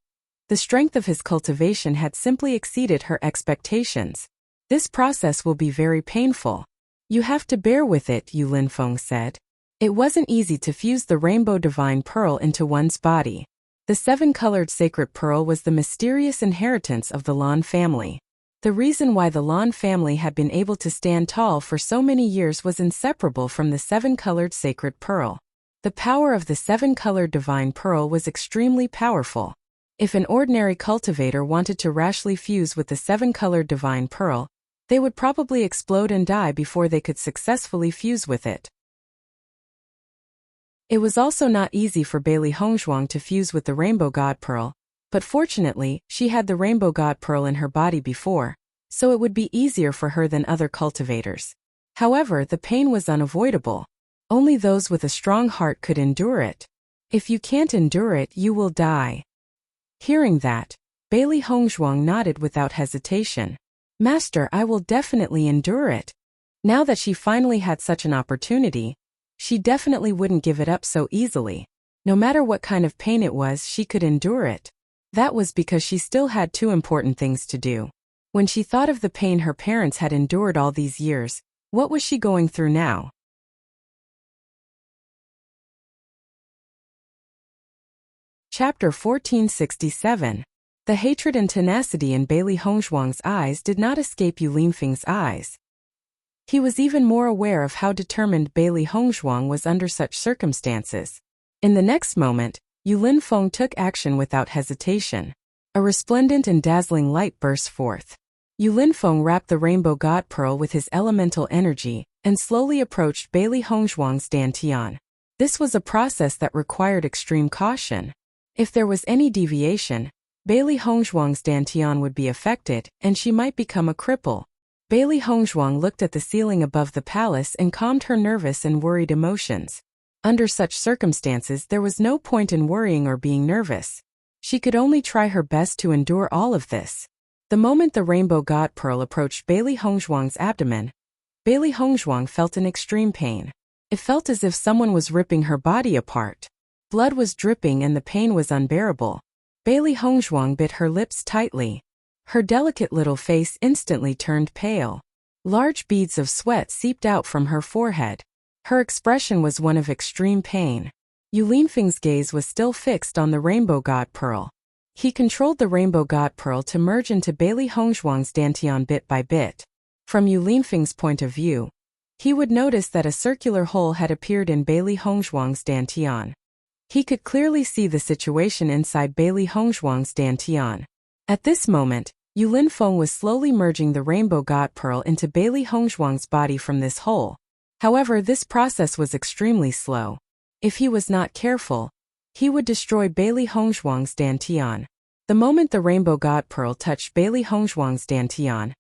The strength of his cultivation had simply exceeded her expectations. This process will be very painful. You have to bear with it, Yu Linfeng said. It wasn't easy to fuse the rainbow divine pearl into one's body. The 7-colored sacred pearl was the mysterious inheritance of the Lan family. The reason why the Lan family had been able to stand tall for so many years was inseparable from the 7-colored sacred pearl. The power of the 7-colored divine pearl was extremely powerful. If an ordinary cultivator wanted to rashly fuse with the 7-colored divine pearl, they would probably explode and die before they could successfully fuse with it. It was also not easy for Bailey Hongzhuang to fuse with the Rainbow God Pearl, but fortunately, she had the Rainbow God Pearl in her body before, so it would be easier for her than other cultivators. However, the pain was unavoidable. Only those with a strong heart could endure it. If you can't endure it, you will die. Hearing that, Bailey Hongzhuang nodded without hesitation. Master, I will definitely endure it. Now that she finally had such an opportunity, she definitely wouldn't give it up so easily. No matter what kind of pain it was, she could endure it. That was because she still had 2 important things to do. When she thought of the pain her parents had endured all these years, what was she going through now? Chapter 1467. The hatred and tenacity in Bailey Hongzhuang's eyes did not escape Yu Linfeng's eyes. He was even more aware of how determined Bailey Hongzhuang was under such circumstances. In the next moment, Yu Linfeng took action without hesitation. A resplendent and dazzling light burst forth. Yu Linfeng wrapped the Rainbow God Pearl with his elemental energy and slowly approached Bailey Hongzhuang's dantian. This was a process that required extreme caution. If there was any deviation, Bailey Hongzhuang's dantian would be affected, and she might become a cripple. Bailey Hongzhuang looked at the ceiling above the palace and calmed her nervous and worried emotions. Under such circumstances, there was no point in worrying or being nervous. She could only try her best to endure all of this. The moment the Rainbow God Pearl approached Bailey Hongzhuang's abdomen, Bailey Hongzhuang felt an extreme pain. It felt as if someone was ripping her body apart. Blood was dripping and the pain was unbearable. Bailey Hongzhuang bit her lips tightly. Her delicate little face instantly turned pale. Large beads of sweat seeped out from her forehead. Her expression was one of extreme pain. Yu Linfeng's gaze was still fixed on the Rainbow God Pearl. He controlled the Rainbow God Pearl to merge into Bailey Hongzhuang's dantian bit by bit. From Yu Linfeng's point of view, he would notice that a circular hole had appeared in Bailey Hongzhuang's dantian. He could clearly see the situation inside Bailey Hongzhuang's dantian. At this moment, Yu Linfeng was slowly merging the Rainbow God Pearl into Bailey Hongzhuang's body from this hole. However, this process was extremely slow. If he was not careful, he would destroy Bailey Hongzhuang's dantian. The moment the Rainbow God Pearl touched Bailey Hongzhuang's dantian,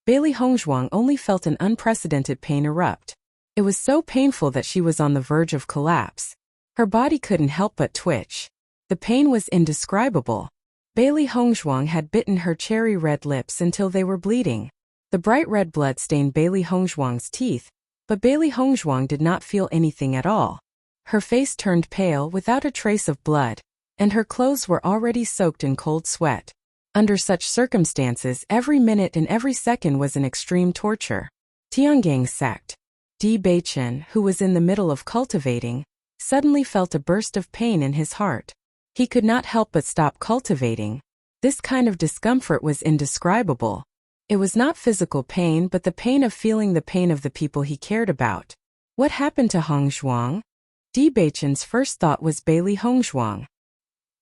Bailey Hongzhuang only felt an unprecedented pain erupt. It was so painful that she was on the verge of collapse. Her body couldn't help but twitch. The pain was indescribable. Bailey Hongzhuang had bitten her cherry red lips until they were bleeding. The bright red blood stained Bailey Hongzhuang's teeth, but Bailey Hongzhuang did not feel anything at all. Her face turned pale without a trace of blood, and her clothes were already soaked in cold sweat. Under such circumstances, every minute and every second was an extreme torture. Tiangang sect. Di Beichen, who was in the middle of cultivating, suddenly felt a burst of pain in his heart. He could not help but stop cultivating. This kind of discomfort was indescribable. It was not physical pain but the pain of feeling the pain of the people he cared about. What happened to Hong Zhuang? Di Beichen's first thought was Bailey Hong Zhuang.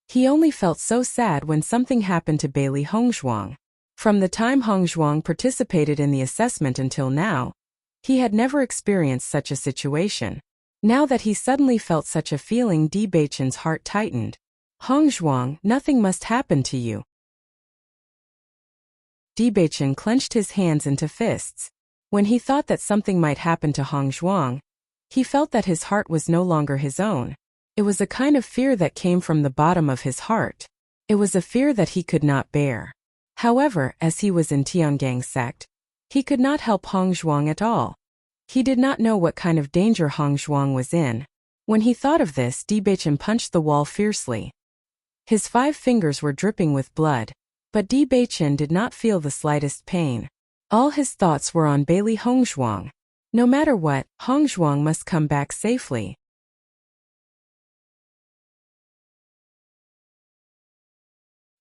He only felt so sad when something happened to Bailey Hong Zhuang. From the time Hong Zhuang participated in the assessment until now, he had never experienced such a situation. Now that he suddenly felt such a feeling, Di Beichen's heart tightened. Hong Zhuang, nothing must happen to you. Di Beichen clenched his hands into fists. When he thought that something might happen to Hong Zhuang, he felt that his heart was no longer his own. It was a kind of fear that came from the bottom of his heart. It was a fear that he could not bear. However, as he was in Tiangang sect, he could not help Hong Zhuang at all. He did not know what kind of danger Hong Zhuang was in. When he thought of this, Di Beichen punched the wall fiercely. His 5 fingers were dripping with blood. But Di Beichen did not feel the slightest pain. All his thoughts were on Bailey Hong Zhuang. No matter what, Hong Zhuang must come back safely.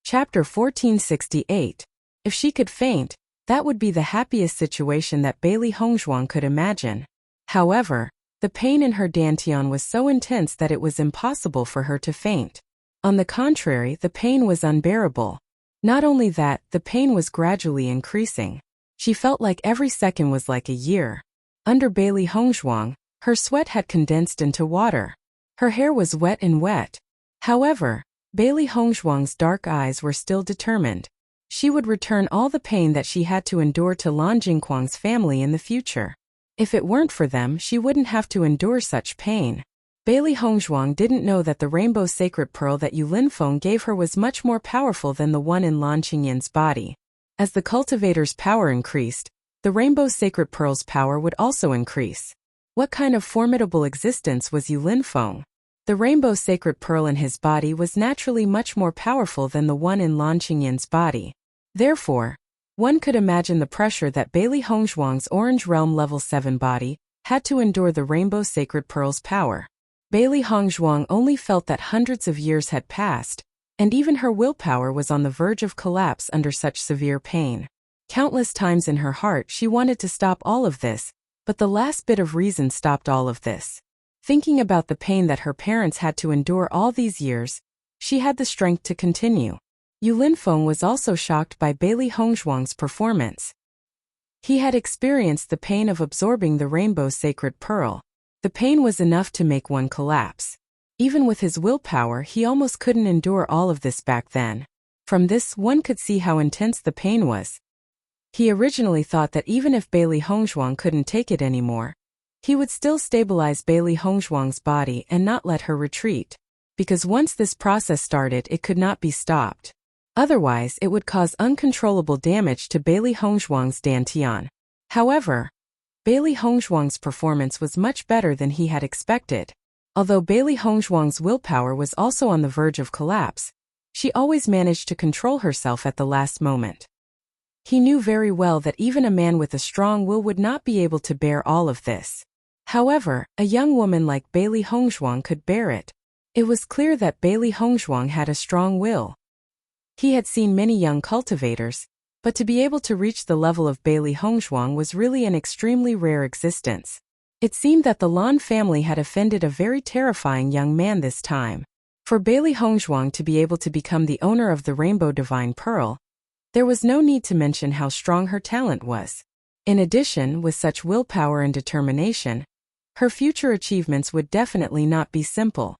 Chapter 1468. If she could faint, that would be the happiest situation that Bailey Hong Zhuang could imagine. However, the pain in her dantian was so intense that it was impossible for her to faint. On the contrary, the pain was unbearable. Not only that, the pain was gradually increasing. She felt like every second was like a year. Under Bailey Hong Zhuang, her sweat had condensed into water. Her hair was wet and wet. However, Bailey Hong Zhuang's dark eyes were still determined. She would return all the pain that she had to endure to Lan Jingquang's family in the future. If it weren't for them, she wouldn't have to endure such pain. Bailey Hong Zhuang didn't know that the rainbow sacred pearl that Yu Linfeng gave her was much more powerful than the one in Lan Qingyin's body. As the cultivator's power increased, the rainbow sacred pearl's power would also increase. What kind of formidable existence was Yu Linfeng? The rainbow sacred pearl in his body was naturally much more powerful than the one in Lan Qingyin's body. Therefore, one could imagine the pressure that Bailey Hong Zhuang's Orange Realm Level 7 body had to endure the rainbow sacred pearl's power. Bailey Hong Zhuang only felt that hundreds of years had passed, and even her willpower was on the verge of collapse under such severe pain. Countless times in her heart she wanted to stop all of this, but the last bit of reason stopped all of this. Thinking about the pain that her parents had to endure all these years, she had the strength to continue. Yu Linfeng was also shocked by Bailey Hong Zhuang's performance. He had experienced the pain of absorbing the rainbow sacred pearl. The pain was enough to make one collapse. Even with his willpower, he almost couldn't endure all of this back then. From this, one could see how intense the pain was. He originally thought that even if Bailey Hong Zhuang couldn't take it anymore, he would still stabilize Bailey Hong Zhuang's body and not let her retreat. Because once this process started, it could not be stopped. Otherwise, it would cause uncontrollable damage to Bailey Hong Zhuang's dantian. However, Bailey Hong Zhuang's performance was much better than he had expected. Although Bailey Hong Zhuang's willpower was also on the verge of collapse, she always managed to control herself at the last moment. He knew very well that even a man with a strong will would not be able to bear all of this. However, a young woman like Bailey Hong Zhuang could bear it. It was clear that Bailey Hong Zhuang had a strong will. He had seen many young cultivators, but to be able to reach the level of Bailey Hong Zhuang was really an extremely rare existence. It seemed that the Lan family had offended a very terrifying young man this time. For Bailey Hong Zhuang to be able to become the owner of the Rainbow Divine Pearl, there was no need to mention how strong her talent was. In addition, with such willpower and determination, her future achievements would definitely not be simple.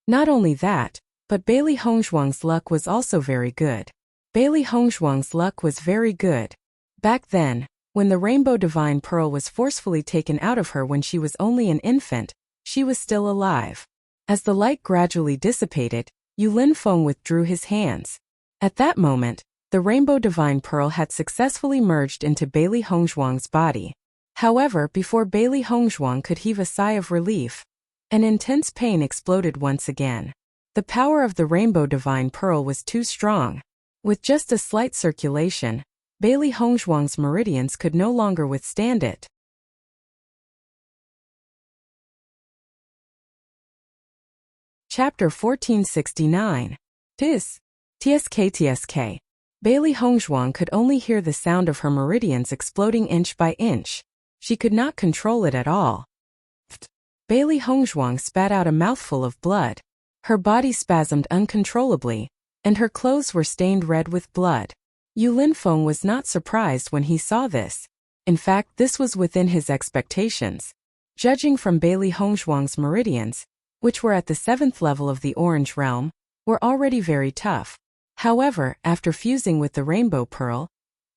Not only that, but Bailey Hong Zhuang's luck was also very good. Bailey Hong Zhuang's luck was very good. Back then, when the Rainbow Divine Pearl was forcefully taken out of her when she was only an infant, she was still alive. As the light gradually dissipated, Yu Linfeng withdrew his hands. At that moment, the Rainbow Divine Pearl had successfully merged into Bailey Hong Zhuang's body. However, before Bailey Hong Zhuang could heave a sigh of relief, an intense pain exploded once again. The power of the Rainbow Divine Pearl was too strong. With just a slight circulation, Bailey Hong Zhuang's meridians could no longer withstand it. Chapter 1469. Tis. Tsk. Bailey Hongzhuang could only hear the sound of her meridians exploding inch by inch. She could not control it at all. Bailey Hongzhuang spat out a mouthful of blood. Her body spasmed uncontrollably, and her clothes were stained red with blood. Yu Linfeng was not surprised when he saw this. In fact, this was within his expectations. Judging from Bailey Hongzhuang's meridians, which were at the 7th level of the Orange Realm, were already very tough. However, after fusing with the Rainbow Pearl,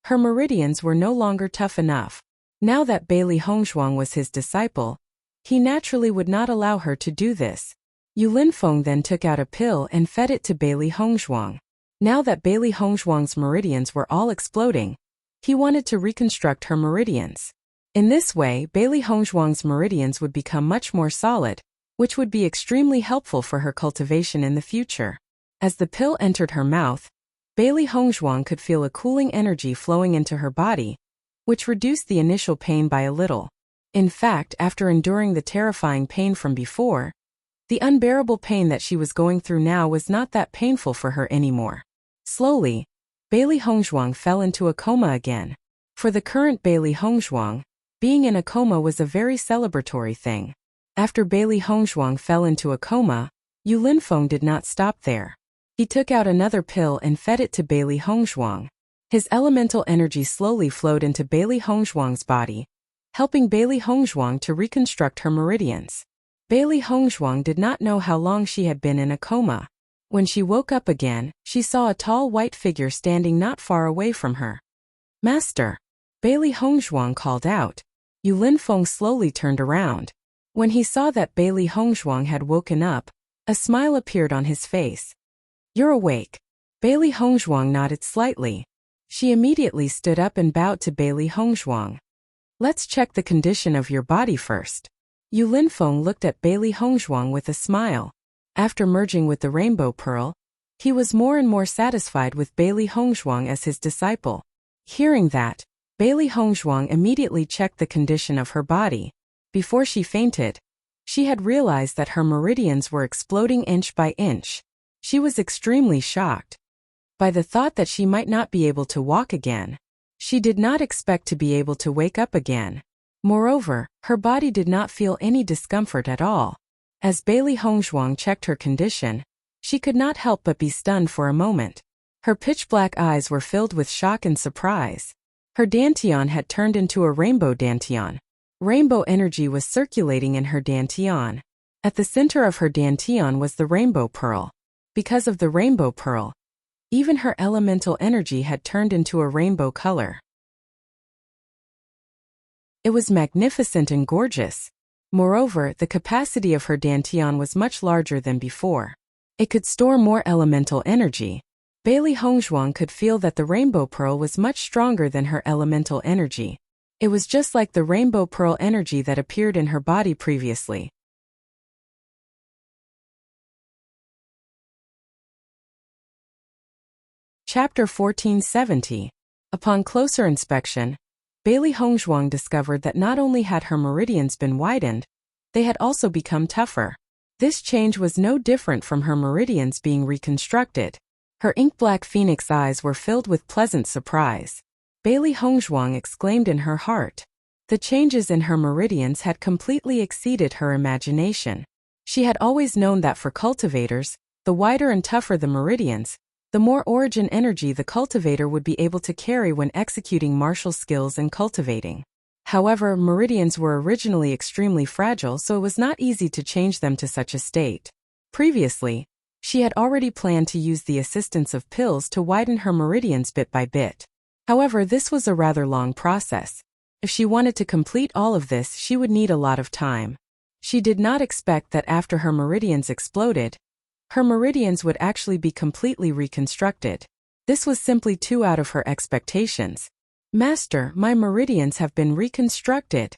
her meridians were no longer tough enough. Now that Bailey Hongzhuang was his disciple, he naturally would not allow her to do this. Yu Linfeng then took out a pill and fed it to Bailey Hongzhuang. Now that Bailey Hongzhuang's meridians were all exploding, he wanted to reconstruct her meridians. In this way, Bailey Hongzhuang's meridians would become much more solid, which would be extremely helpful for her cultivation in the future. As the pill entered her mouth, Bailey Hongzhuang could feel a cooling energy flowing into her body, which reduced the initial pain by a little. In fact, after enduring the terrifying pain from before, the unbearable pain that she was going through now was not that painful for her anymore. Slowly, Bailey Hongzhuang fell into a coma again. For the current Bailey Hongzhuang, being in a coma was a very celebratory thing. After Bailey Hongzhuang fell into a coma, Yu Linfeng did not stop there. He took out another pill and fed it to Bailey Hongzhuang. His elemental energy slowly flowed into Bailey Hongzhuang's body, helping Bailey Hongzhuang to reconstruct her meridians. Bailey Hongzhuang did not know how long she had been in a coma. When she woke up again, she saw a tall white figure standing not far away from her. "Master!" Bailey Hongzhuang called out. Yu Linfeng slowly turned around. When he saw that Bailey Hongzhuang had woken up, a smile appeared on his face. "You're awake." Bailey Hongzhuang nodded slightly. She immediately stood up and bowed to Bailey Hongzhuang. "Let's check the condition of your body first." Yu Linfeng looked at Bailey Hongzhuang with a smile. After merging with the Rainbow Pearl, he was more and more satisfied with Bailey Hongzhuang as his disciple. Hearing that, Bailey Hongzhuang immediately checked the condition of her body. Before she fainted, she had realized that her meridians were exploding inch by inch. She was extremely shocked by the thought that she might not be able to walk again. She did not expect to be able to wake up again. Moreover, her body did not feel any discomfort at all. As Bailey Hongzhuang checked her condition, she could not help but be stunned for a moment. Her pitch-black eyes were filled with shock and surprise. Her dantian had turned into a rainbow dantian. Rainbow energy was circulating in her dantian. At the center of her dantian was the Rainbow Pearl. Because of the Rainbow Pearl, even her elemental energy had turned into a rainbow color. It was magnificent and gorgeous. Moreover, the capacity of her dantian was much larger than before. It could store more elemental energy. Bailey Hongzhuang could feel that the Rainbow Pearl was much stronger than her elemental energy. It was just like the Rainbow Pearl energy that appeared in her body previously. Chapter 1470. Upon closer inspection, Bailey Hongzhuang discovered that not only had her meridians been widened, they had also become tougher. This change was no different from her meridians being reconstructed. Her ink-black phoenix eyes were filled with pleasant surprise. Bailey Hongzhuang exclaimed in her heart. The changes in her meridians had completely exceeded her imagination. She had always known that for cultivators, the wider and tougher the meridians, the more origin energy the cultivator would be able to carry when executing martial skills and cultivating. However, meridians were originally extremely fragile, so it was not easy to change them to such a state. Previously, she had already planned to use the assistance of pills to widen her meridians bit by bit. However, this was a rather long process. If she wanted to complete all of this, she would need a lot of time. She did not expect that after her meridians exploded, her meridians would actually be completely reconstructed. This was simply too out of her expectations. "Master, my meridians have been reconstructed."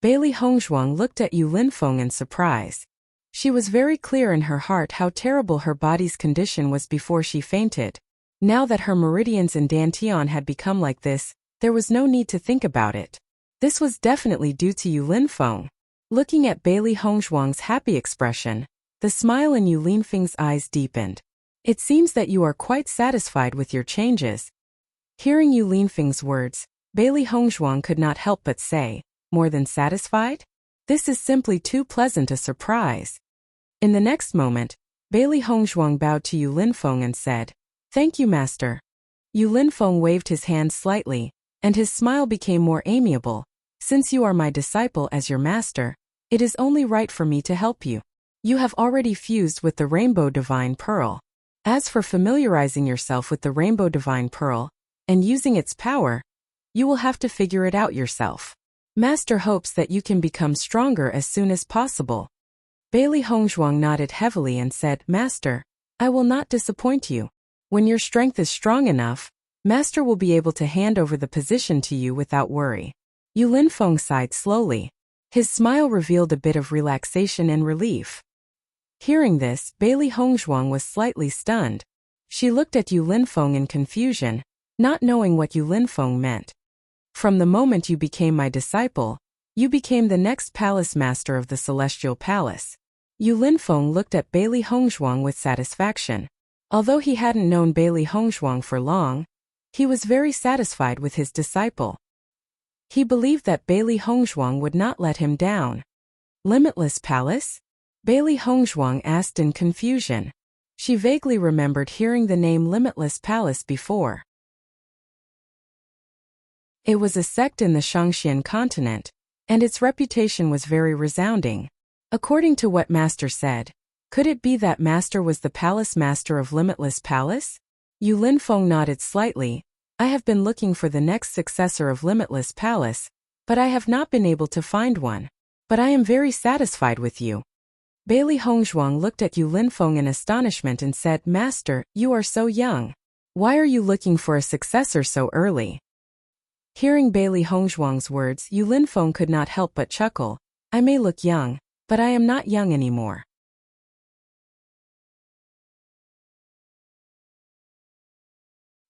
Bailey Hongzhuang looked at Yu Linfeng in surprise. She was very clear in her heart how terrible her body's condition was before she fainted. Now that her meridians and dantian had become like this, there was no need to think about it. This was definitely due to Yu Linfeng. Looking at Bailey Hongzhuang's happy expression, the smile in Yu Linfeng's eyes deepened. It seems that you are quite satisfied with your changes. Hearing Yu Linfeng's words, Bailey Hongzhuang could not help but say, more than satisfied? This is simply too pleasant a surprise. In the next moment, Bailey Hongzhuang bowed to Yu Linfeng and said, "Thank you, master." Yu Linfeng waved his hand slightly, and his smile became more amiable. "Since you are my disciple as your master, it is only right for me to help you. You have already fused with the Rainbow Divine Pearl. As for familiarizing yourself with the Rainbow Divine Pearl, and using its power, you will have to figure it out yourself. Master hopes that you can become stronger as soon as possible." Bailey Hongzhuang nodded heavily and said, "Master, I will not disappoint you. When your strength is strong enough, Master will be able to hand over the position to you without worry." Yu Linfeng sighed slowly. His smile revealed a bit of relaxation and relief. Hearing this, Bailey Hongzhuang was slightly stunned. She looked at Yu Linfeng in confusion, not knowing what Yu Linfeng meant. "From the moment you became my disciple, you became the next palace master of the Celestial Palace." Yu Linfeng looked at Bailey Hongzhuang with satisfaction. Although he hadn't known Bailey Hongzhuang for long, he was very satisfied with his disciple. He believed that Bailey Hongzhuang would not let him down. "Limitless Palace?" Bailey Hongzhuang asked in confusion. She vaguely remembered hearing the name Limitless Palace before. It was a sect in the Shangxian continent, and its reputation was very resounding. According to what Master said, could it be that Master was the palace master of Limitless Palace? Yu Linfeng nodded slightly. "I have been looking for the next successor of Limitless Palace, but I have not been able to find one. But I am very satisfied with you." Bailey Hongzhuang looked at Yu Linfeng in astonishment and said, "Master, you are so young. Why are you looking for a successor so early?" Hearing Bailey Hongzhuang's words, Yu Linfeng could not help but chuckle. "I may look young, but I am not young anymore."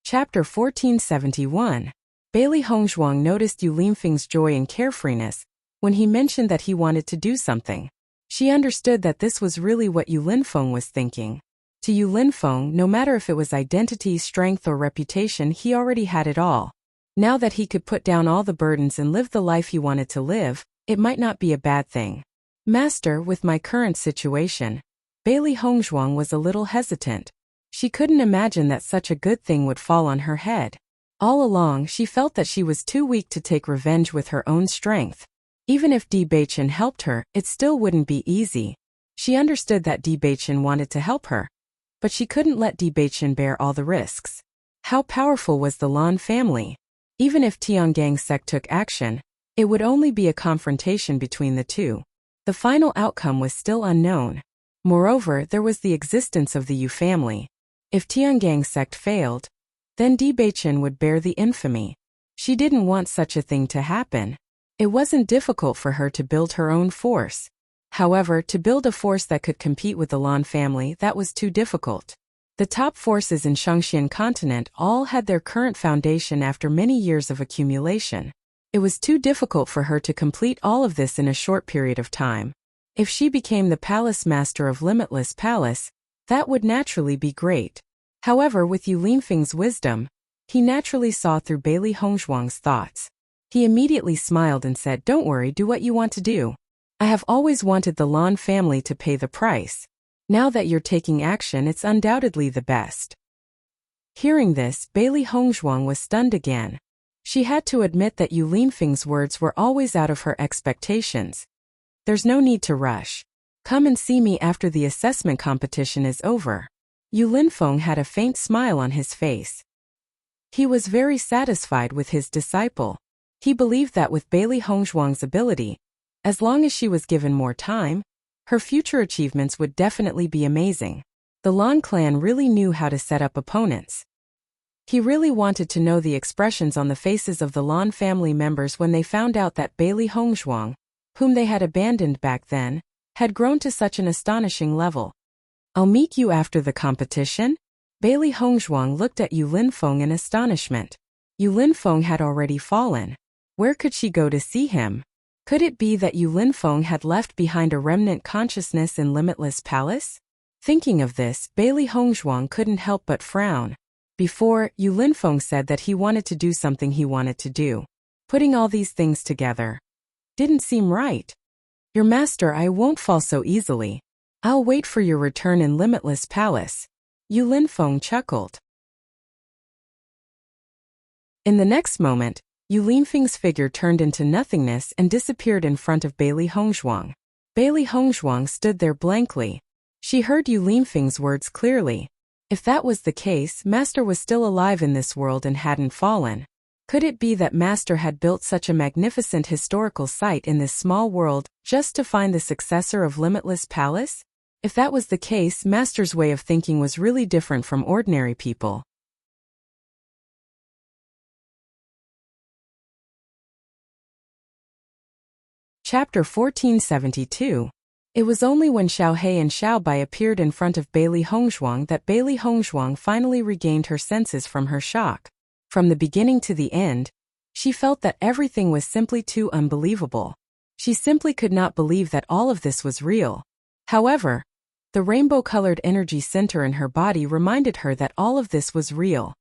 Chapter 1471. Bailey Hongzhuang noticed Yu Linfeng's joy and carefreeness when he mentioned that he wanted to do something. She understood that this was really what Yu Linfeng was thinking. To Yu Linfeng, no matter if it was identity, strength, or reputation, he already had it all. Now that he could put down all the burdens and live the life he wanted to live, it might not be a bad thing. "Master, with my current situation," Bailey Hongzhuang was a little hesitant. She couldn't imagine that such a good thing would fall on her head. All along, she felt that she was too weak to take revenge with her own strength. Even if Di Beichen helped her, it still wouldn't be easy. She understood that Di Beichen wanted to help her, but she couldn't let Di Beichen bear all the risks. How powerful was the Lan family? Even if Tiangang sect took action, it would only be a confrontation between the two. The final outcome was still unknown. Moreover, there was the existence of the Yu family. If Tiangang sect failed, then Di Beichen would bear the infamy. She didn't want such a thing to happen. It wasn't difficult for her to build her own force. However, to build a force that could compete with the Lan family, that was too difficult. The top forces in Shangxian continent all had their current foundation after many years of accumulation. It was too difficult for her to complete all of this in a short period of time. If she became the palace master of Limitless Palace, that would naturally be great. However, with Yu Linfeng's wisdom, he naturally saw through Bailey Hongzhuang's thoughts. He immediately smiled and said, "Don't worry, do what you want to do. I have always wanted the Lan family to pay the price. Now that you're taking action, it's undoubtedly the best." Hearing this, Bailey Hongzhuang was stunned again. She had to admit that Yu Linfeng's words were always out of her expectations. "There's no need to rush. Come and see me after the assessment competition is over." Yu Linfeng had a faint smile on his face. He was very satisfied with his disciple. He believed that with Bailey Hongzhuang's ability, as long as she was given more time, her future achievements would definitely be amazing. The Lan clan really knew how to set up opponents. He really wanted to know the expressions on the faces of the Lan family members when they found out that Bailey Hongzhuang, whom they had abandoned back then, had grown to such an astonishing level. "I'll meet you after the competition?" Bailey Hongzhuang looked at Yu Linfeng in astonishment. Yu Linfeng had already fallen. Where could she go to see him? Could it be that Yu Linfeng had left behind a remnant consciousness in Limitless Palace? Thinking of this, Bailey Hongzhuang couldn't help but frown. Before, Yu Linfeng said that he wanted to do something he wanted to do. Putting all these things together didn't seem right. Your master, I won't fall so easily. I'll wait for your return in Limitless Palace. Yu Linfeng chuckled. In the next moment, Yu Linfeng's figure turned into nothingness and disappeared in front of Bailey Hongzhuang. Bailey Hongzhuang stood there blankly. She heard Yu Linfeng's words clearly. If that was the case, Master was still alive in this world and hadn't fallen. Could it be that Master had built such a magnificent historical site in this small world just to find the successor of Limitless Palace? If that was the case, Master's way of thinking was really different from ordinary people. Chapter 1472. It was only when Xiao He and Xiao Bai appeared in front of Bailey Hongzhuang that Bailey Hongzhuang finally regained her senses from her shock. From the beginning to the end, she felt that everything was simply too unbelievable. She simply could not believe that all of this was real. However, the rainbow-colored energy center in her body reminded her that all of this was real.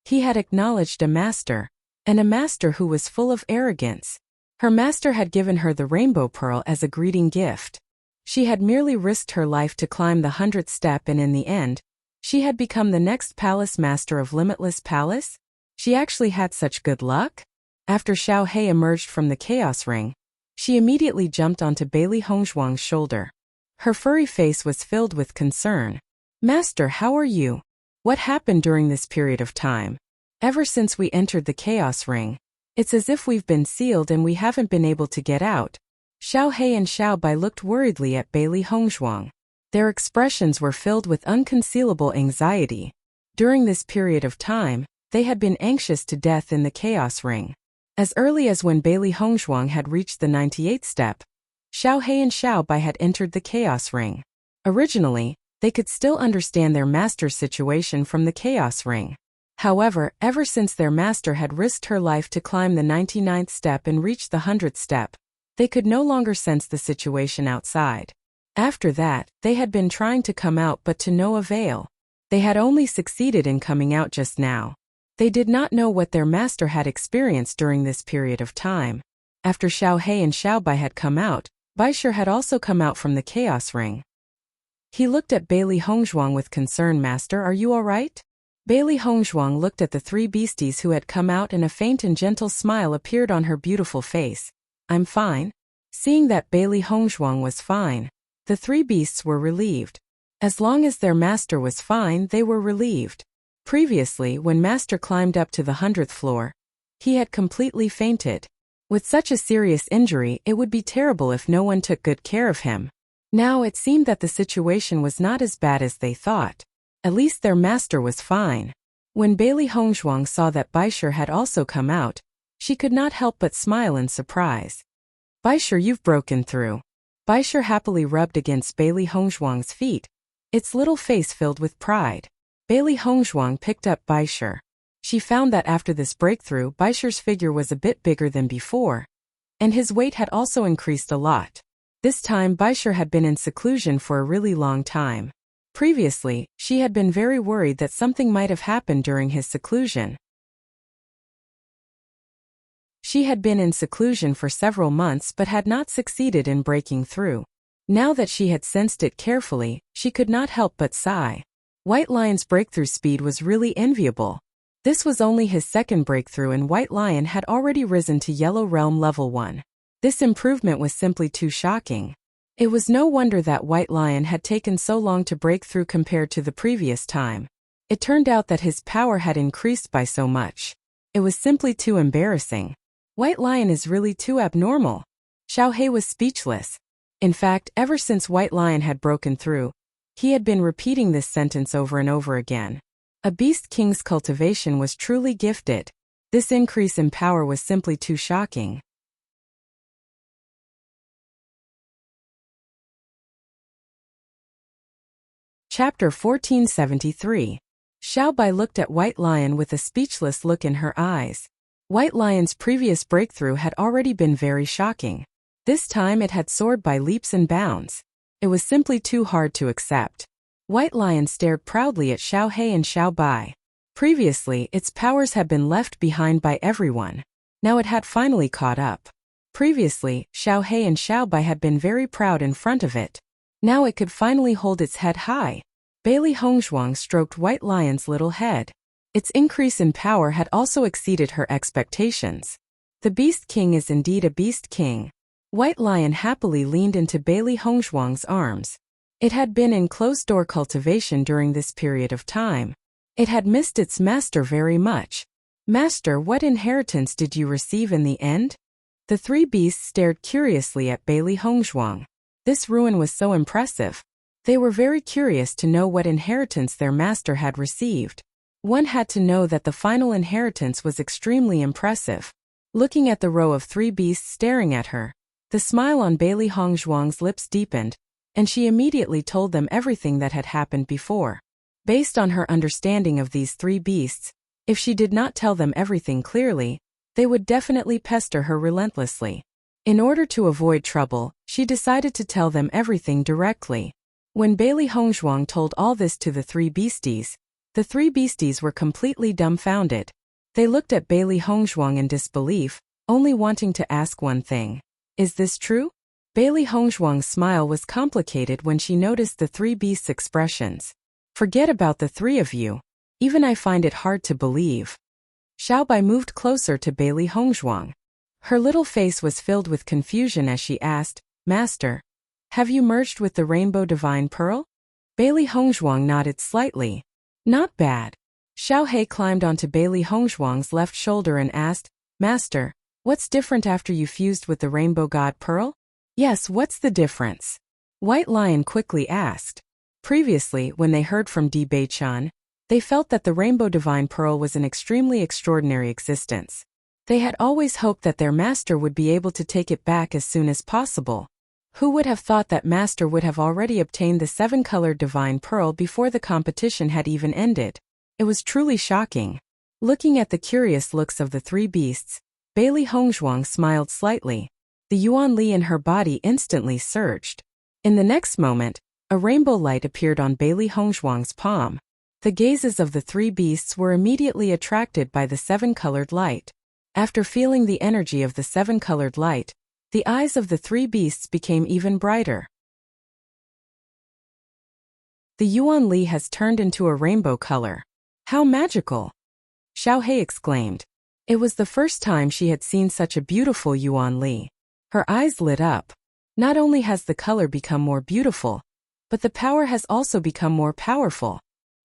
He had acknowledged a master, and a master who was full of arrogance. Her master had given her the rainbow pearl as a greeting gift. She had merely risked her life to climb the 100th step, and in the end, she had become the next palace master of Limitless Palace. She actually had such good luck? After Xiao He emerged from the chaos ring, she immediately jumped onto Bailey Hongzhuang's shoulder. Her furry face was filled with concern. Master, how are you? What happened during this period of time? Ever since we entered the chaos ring, it's as if we've been sealed and we haven't been able to get out. Xiao He and Xiao Bai looked worriedly at Bailey Hongzhuang. Their expressions were filled with unconcealable anxiety. During this period of time, they had been anxious to death in the chaos ring. As early as when Bailey Hongzhuang had reached the 98th step, Xiao He and Xiao Bai had entered the chaos ring. Originally, they could still understand their master's situation from the chaos ring. However, ever since their master had risked her life to climb the 99th step and reach the 100th step, they could no longer sense the situation outside. After that, they had been trying to come out but to no avail. They had only succeeded in coming out just now. They did not know what their master had experienced during this period of time. After Xiao He and Xiao Bai had come out, Baisher had also come out from the chaos ring. He looked at Bailey Hongzhuang with concern. Master, are you all right? Bailey Hongzhuang looked at the three beasties who had come out, and a faint and gentle smile appeared on her beautiful face. I'm fine. Seeing that Bailey Hongzhuang was fine, the three beasts were relieved. As long as their master was fine, they were relieved. Previously, when Master climbed up to the 100th floor, he had completely fainted. With such a serious injury, it would be terrible if no one took good care of him. Now it seemed that the situation was not as bad as they thought. At least their master was fine. When Bailey Hongzhuang saw that Baisher had also come out, she could not help but smile in surprise. Baisher, you've broken through. Baisher happily rubbed against Bailey Hongzhuang's feet, its little face filled with pride. Bailey Hongzhuang picked up Baisher. She found that after this breakthrough, Baisher's figure was a bit bigger than before, and his weight had also increased a lot. This time Baisher had been in seclusion for a really long time. Previously, she had been very worried that something might have happened during his seclusion. She had been in seclusion for several months but had not succeeded in breaking through. Now that she had sensed it carefully, she could not help but sigh. White Lion's breakthrough speed was really enviable. This was only his second breakthrough, and White Lion had already risen to Yellow Realm Level 1. This improvement was simply too shocking. It was no wonder that White Lion had taken so long to break through compared to the previous time. It turned out that his power had increased by so much. It was simply too embarrassing. White Lion is really too abnormal. Xiao He was speechless. In fact, ever since White Lion had broken through, he had been repeating this sentence over and over again. A Beast King's cultivation was truly gifted. This increase in power was simply too shocking. Chapter 1473. Xiao Bai looked at White Lion with a speechless look in her eyes. White Lion's previous breakthrough had already been very shocking. This time it had soared by leaps and bounds. It was simply too hard to accept. White Lion stared proudly at Xiao He and Xiao Bai. Previously, its powers had been left behind by everyone. Now it had finally caught up. Previously, Xiao He and Xiao Bai had been very proud in front of it. Now it could finally hold its head high. Bailey Hongzhuang stroked White Lion's little head. Its increase in power had also exceeded her expectations. The Beast King is indeed a Beast King. White Lion happily leaned into Bailey Hongzhuang's arms. It had been in closed-door cultivation during this period of time. It had missed its master very much. Master, what inheritance did you receive in the end? The three beasts stared curiously at Bailey Hongzhuang. This ruin was so impressive. They were very curious to know what inheritance their master had received. One had to know that the final inheritance was extremely impressive. Looking at the row of three beasts staring at her, the smile on Bailey Hongzhuang's lips deepened, and she immediately told them everything that had happened before. Based on her understanding of these three beasts, if she did not tell them everything clearly, they would definitely pester her relentlessly. In order to avoid trouble, she decided to tell them everything directly. When Bailey Hongzhuang told all this to the three beasties were completely dumbfounded. They looked at Bailey Hongzhuang in disbelief, only wanting to ask one thing. Is this true? Bailey Hongzhuang's smile was complicated when she noticed the three beasts' expressions. Forget about the three of you. Even I find it hard to believe. Xiao Bai moved closer to Bailey Hongzhuang. Her little face was filled with confusion as she asked, Master, have you merged with the Rainbow Divine Pearl? Bailey Hongzhuang nodded slightly. Not bad. Xiao He climbed onto Bailey Hongzhuang's left shoulder and asked, Master, what's different after you fused with the Rainbow God Pearl? Yes, what's the difference? White Lion quickly asked. Previously, when they heard from Di Beichan, they felt that the Rainbow Divine Pearl was an extremely extraordinary existence. They had always hoped that their master would be able to take it back as soon as possible. Who would have thought that master would have already obtained the seven-colored Divine Pearl before the competition had even ended? It was truly shocking. Looking at the curious looks of the three beasts, Bailey Hongzhuang smiled slightly. The Yuan Li in her body instantly surged. In the next moment, a rainbow light appeared on Bailey Hongzhuang's palm. The gazes of the three beasts were immediately attracted by the seven-colored light. After feeling the energy of the seven-colored light, the eyes of the three beasts became even brighter. The Yuan Li has turned into a rainbow color. How magical! Xiao He exclaimed. It was the first time she had seen such a beautiful Yuan Li. Her eyes lit up. Not only has the color become more beautiful, but the power has also become more powerful.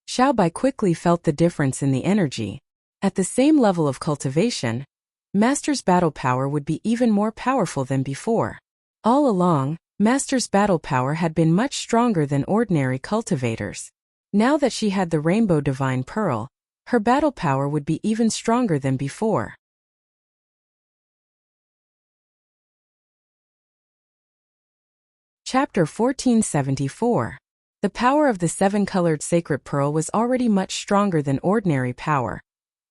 Xiao Bai quickly felt the difference in the energy. At the same level of cultivation, Master's battle power would be even more powerful than before. All along, Master's battle power had been much stronger than ordinary cultivators. Now that she had the Rainbow Divine Pearl, her battle power would be even stronger than before. Chapter 1474. The power of the seven-colored sacred pearl was already much stronger than ordinary power.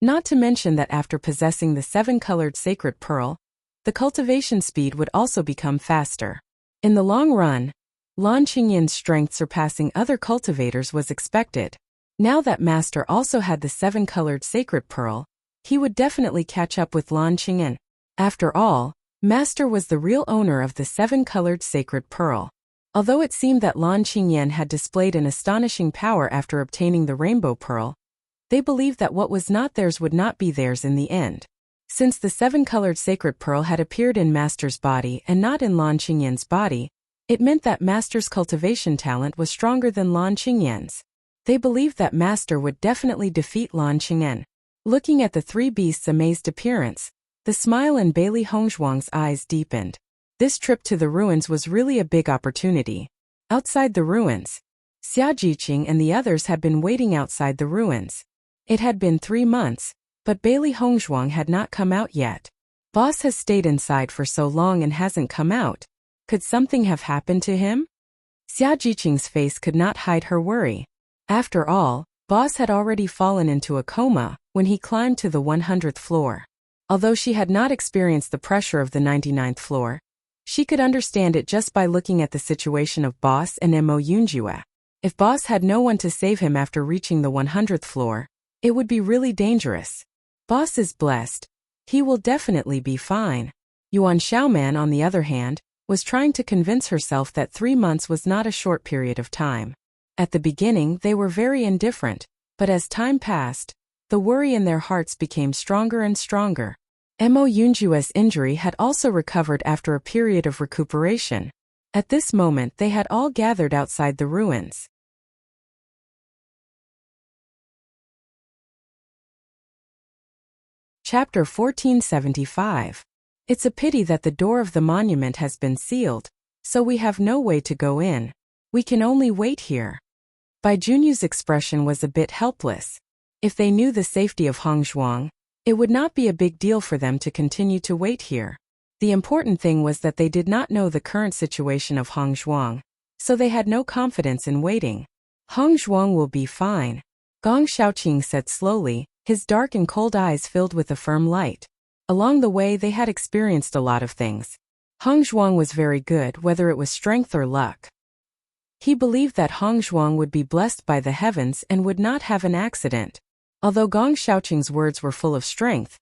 Not to mention that after possessing the seven-colored sacred pearl, the cultivation speed would also become faster. In the long run, Lan Qingyin's strength surpassing other cultivators was expected. Now that Master also had the seven-colored sacred pearl, he would definitely catch up with Lan Qingyin. After all, Master was the real owner of the seven-colored sacred pearl. Although it seemed that Lan Qingyan had displayed an astonishing power after obtaining the rainbow pearl, they believed that what was not theirs would not be theirs in the end. Since the seven-colored sacred pearl had appeared in Master's body and not in Lan Qingyan's body, it meant that Master's cultivation talent was stronger than Lan Qingyan's. They believed that Master would definitely defeat Lan Qingyan. Looking at the three beasts' amazed appearance, the smile in Bailey Hongzhuang's eyes deepened. This trip to the ruins was really a big opportunity. Outside the ruins, Xia Jiqing and the others had been waiting outside the ruins. It had been 3 months, but Bailey Hongzhuang had not come out yet. Boss has stayed inside for so long and hasn't come out. Could something have happened to him? Xia Jiqing's face could not hide her worry. After all, Boss had already fallen into a coma when he climbed to the 100th floor. Although she had not experienced the pressure of the 99th floor, she could understand it just by looking at the situation of Boss and Mo Yunjue. If boss had no one to save him after reaching the 100th floor, it would be really dangerous. Boss is blessed. He will definitely be fine. Yuan Xiaoman, on the other hand, was trying to convince herself that 3 months was not a short period of time. At the beginning, they were very indifferent, but as time passed, the worry in their hearts became stronger and stronger. Mo Yunjue's injury had also recovered after a period of recuperation. At this moment, they had all gathered outside the ruins. Chapter 1475. It's a pity that the door of the monument has been sealed, so we have no way to go in. We can only wait here. Bai Junyu's expression was a bit helpless. If they knew the safety of Hongzhuang, it would not be a big deal for them to continue to wait here. The important thing was that they did not know the current situation of Hongzhuang, so they had no confidence in waiting. Hongzhuang will be fine, Gong Xiaoqing said slowly, his dark and cold eyes filled with a firm light. Along the way they had experienced a lot of things. Hongzhuang was very good, whether it was strength or luck. He believed that Hongzhuang would be blessed by the heavens and would not have an accident. Although Gong Xiaoqing's words were full of strength,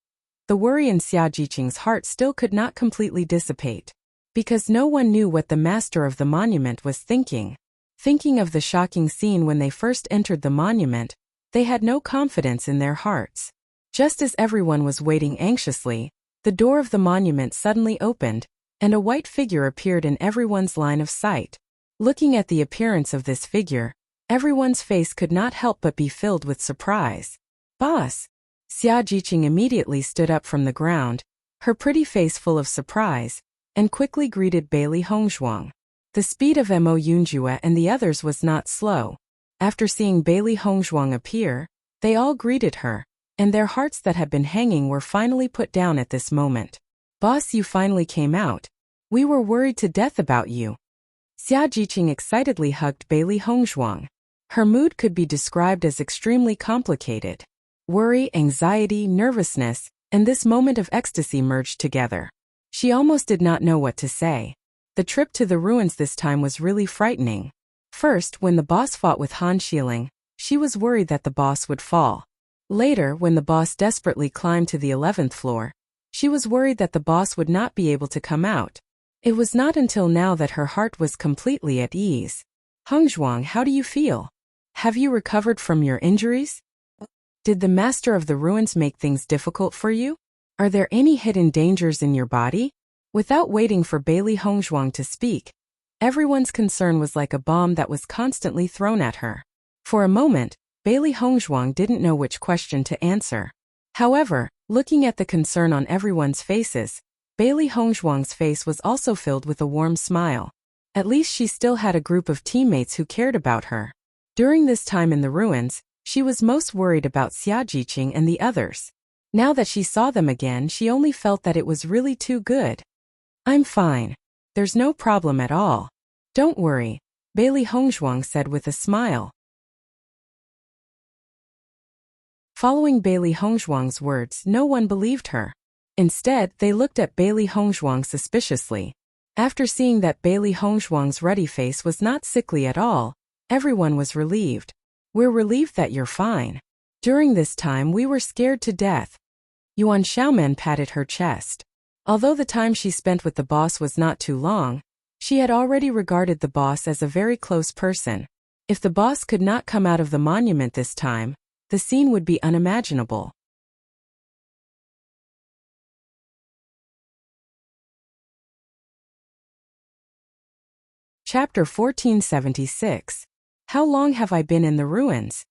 the worry in Xia Jiqing's heart still could not completely dissipate. Because no one knew what the master of the monument was thinking. Thinking of the shocking scene when they first entered the monument, they had no confidence in their hearts. Just as everyone was waiting anxiously, the door of the monument suddenly opened, and a white figure appeared in everyone's line of sight. Looking at the appearance of this figure, everyone's face could not help but be filled with surprise. Boss! Xia Jiqing immediately stood up from the ground, her pretty face full of surprise, and quickly greeted Bailey Hongzhuang. The speed of Mo Yunjue and the others was not slow. After seeing Bailey Hongzhuang appear, they all greeted her, and their hearts that had been hanging were finally put down at this moment. Boss, you finally came out. We were worried to death about you. Xia Jiqing excitedly hugged Bailey Hongzhuang. Her mood could be described as extremely complicated. Worry, anxiety, nervousness, and this moment of ecstasy merged together. She almost did not know what to say. The trip to the ruins this time was really frightening. First, when the boss fought with Han Xiling, she was worried that the boss would fall. Later, when the boss desperately climbed to the 11th floor, she was worried that the boss would not be able to come out. It was not until now that her heart was completely at ease. Hongzhuang, how do you feel? Have you recovered from your injuries? Did the master of the ruins make things difficult for you? Are there any hidden dangers in your body? Without waiting for Bailey Hongzhuang to speak, everyone's concern was like a bomb that was constantly thrown at her. For a moment, Bailey Hongzhuang didn't know which question to answer. However, looking at the concern on everyone's faces, Bailey Hongzhuang's face was also filled with a warm smile. At least she still had a group of teammates who cared about her. During this time in the ruins, she was most worried about Xia Jiqing and the others. Now that she saw them again, she only felt that it was really too good. I'm fine. There's no problem at all. Don't worry, Bailey Hongzhuang said with a smile. Following Bailey Hongzhuang's words, no one believed her. Instead, they looked at Bailey Hongzhuang suspiciously. After seeing that Bailey Hongzhuang's ruddy face was not sickly at all, everyone was relieved. We're relieved that you're fine. During this time we were scared to death. Yuan Xiaoman patted her chest. Although the time she spent with the boss was not too long, she had already regarded the boss as a very close person. If the boss could not come out of the monument this time, the scene would be unimaginable. Chapter 1476. How long have I been in the ruins?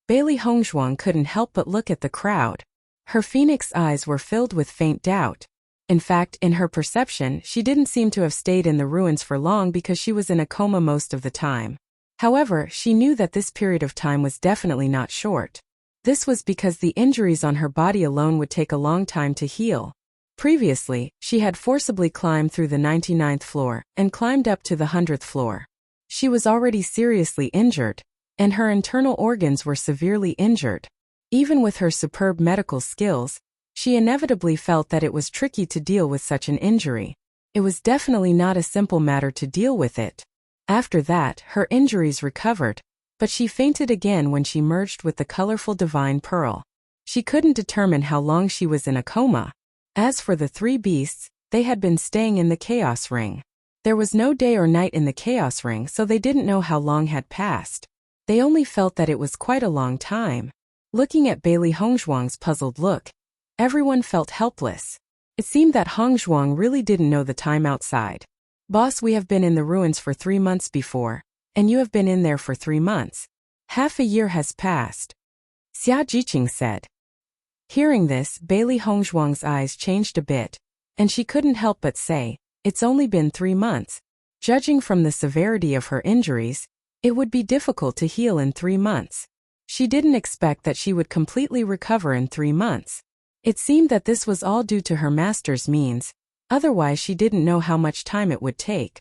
Bailey Hongzhuang couldn't help but look at the crowd. Her phoenix eyes were filled with faint doubt. In fact, in her perception, she didn't seem to have stayed in the ruins for long because she was in a coma most of the time. However, she knew that this period of time was definitely not short. This was because the injuries on her body alone would take a long time to heal. Previously, she had forcibly climbed through the 99th floor and climbed up to the 100th floor. She was already seriously injured, and her internal organs were severely injured. Even with her superb medical skills, she inevitably felt that it was tricky to deal with such an injury. It was definitely not a simple matter to deal with it. After that, her injuries recovered, but she fainted again when she merged with the colorful divine pearl. She couldn't determine how long she was in a coma. As for the three beasts, they had been staying in the chaos ring. There was no day or night in the chaos ring, so they didn't know how long had passed. They only felt that it was quite a long time. Looking at Bailey Hongzhuang's puzzled look, everyone felt helpless. It seemed that Hongzhuang really didn't know the time outside. Boss, we have been in the ruins for 3 months before, and you have been in there for 3 months. Half a year has passed, Xia Jiqing said. Hearing this, Bailey Hongzhuang's eyes changed a bit, and she couldn't help but say, it's only been 3 months. Judging from the severity of her injuries, it would be difficult to heal in 3 months. She didn't expect that she would completely recover in 3 months. It seemed that this was all due to her master's means, otherwise she didn't know how much time it would take.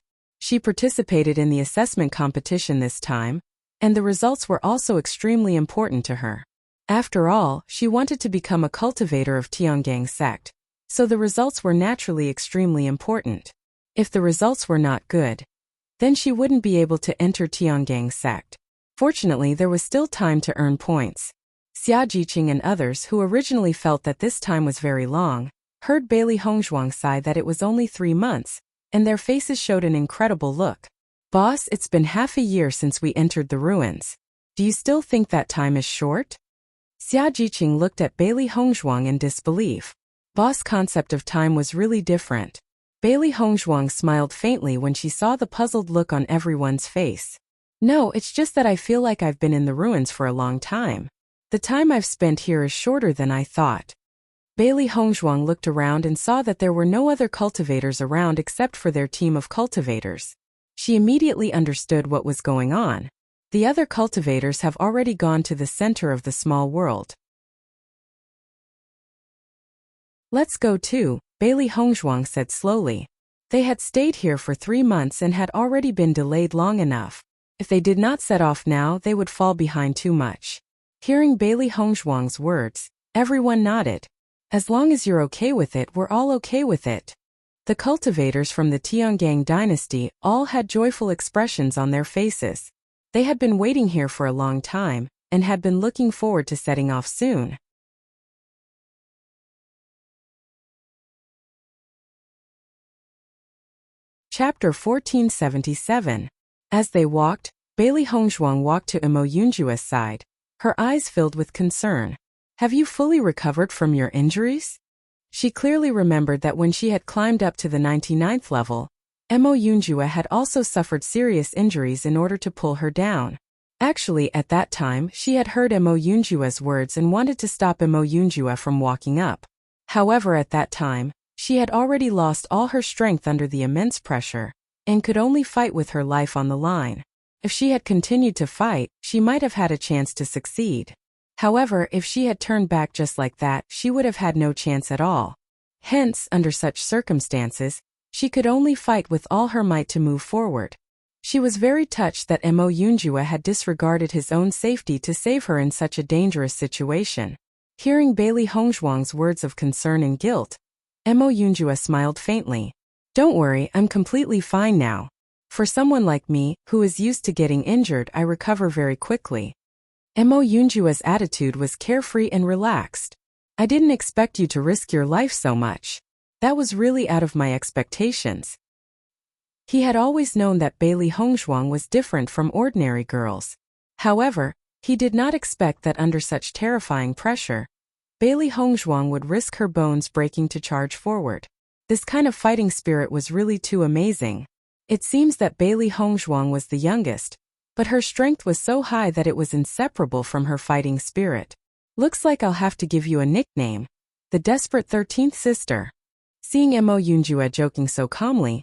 She participated in the assessment competition this time, and the results were also extremely important to her. After all, she wanted to become a cultivator of Tiangang sect, so the results were naturally extremely important. If the results were not good, then she wouldn't be able to enter Tiangang sect. Fortunately, there was still time to earn points. Xia Jiqing and others who originally felt that this time was very long, heard Bailey Hongzhuang sigh that it was only 3 months, and their faces showed an incredible look. Boss, it's been half a year since we entered the ruins. Do you still think that time is short? Xia Jiqing looked at Bailey Hongzhuang in disbelief. Boss' concept of time was really different. Bailey Hongzhuang smiled faintly when she saw the puzzled look on everyone's face. No, it's just that I feel like I've been in the ruins for a long time. The time I've spent here is shorter than I thought. Bailey Hongzhuang looked around and saw that there were no other cultivators around except for their team of cultivators. She immediately understood what was going on. The other cultivators have already gone to the center of the small world. Let's go too, Bailey Hongzhuang said slowly. They had stayed here for 3 months and had already been delayed long enough. If they did not set off now, they would fall behind too much. Hearing Bailey Hongzhuang's words, everyone nodded. As long as you're okay with it, we're all okay with it. The cultivators from the Tiangang dynasty all had joyful expressions on their faces. They had been waiting here for a long time, and had been looking forward to setting off soon. Chapter 1477. As they walked, Bailey Hongzhuang walked to Imo Yunjua's side, her eyes filled with concern. Have you fully recovered from your injuries? She clearly remembered that when she had climbed up to the 99th level, Imo Yunjua had also suffered serious injuries in order to pull her down. Actually, at that time, she had heard Imo Yunjua's words and wanted to stop Imo Yunjua from walking up. However, at that time, she had already lost all her strength under the immense pressure, and could only fight with her life on the line. If she had continued to fight, she might have had a chance to succeed. However, if she had turned back just like that, she would have had no chance at all. Hence, under such circumstances, she could only fight with all her might to move forward. She was very touched that Imo Yunjua had disregarded his own safety to save her in such a dangerous situation. Hearing Bailey Hongzhuang's words of concern and guilt, Imo Yunjua smiled faintly. Don't worry, I'm completely fine now. For someone like me, who is used to getting injured, I recover very quickly. Imo Yunjua's attitude was carefree and relaxed. I didn't expect you to risk your life so much. That was really out of my expectations. He had always known that Bailey Hongzhuang was different from ordinary girls. However, he did not expect that under such terrifying pressure, Bailey Hongzhuang would risk her bones breaking to charge forward. This kind of fighting spirit was really too amazing. It seems that Bailey Hongzhuang was the youngest, but her strength was so high that it was inseparable from her fighting spirit. Looks like I'll have to give you a nickname. The desperate 13th sister. Seeing Imo Yunjua joking so calmly,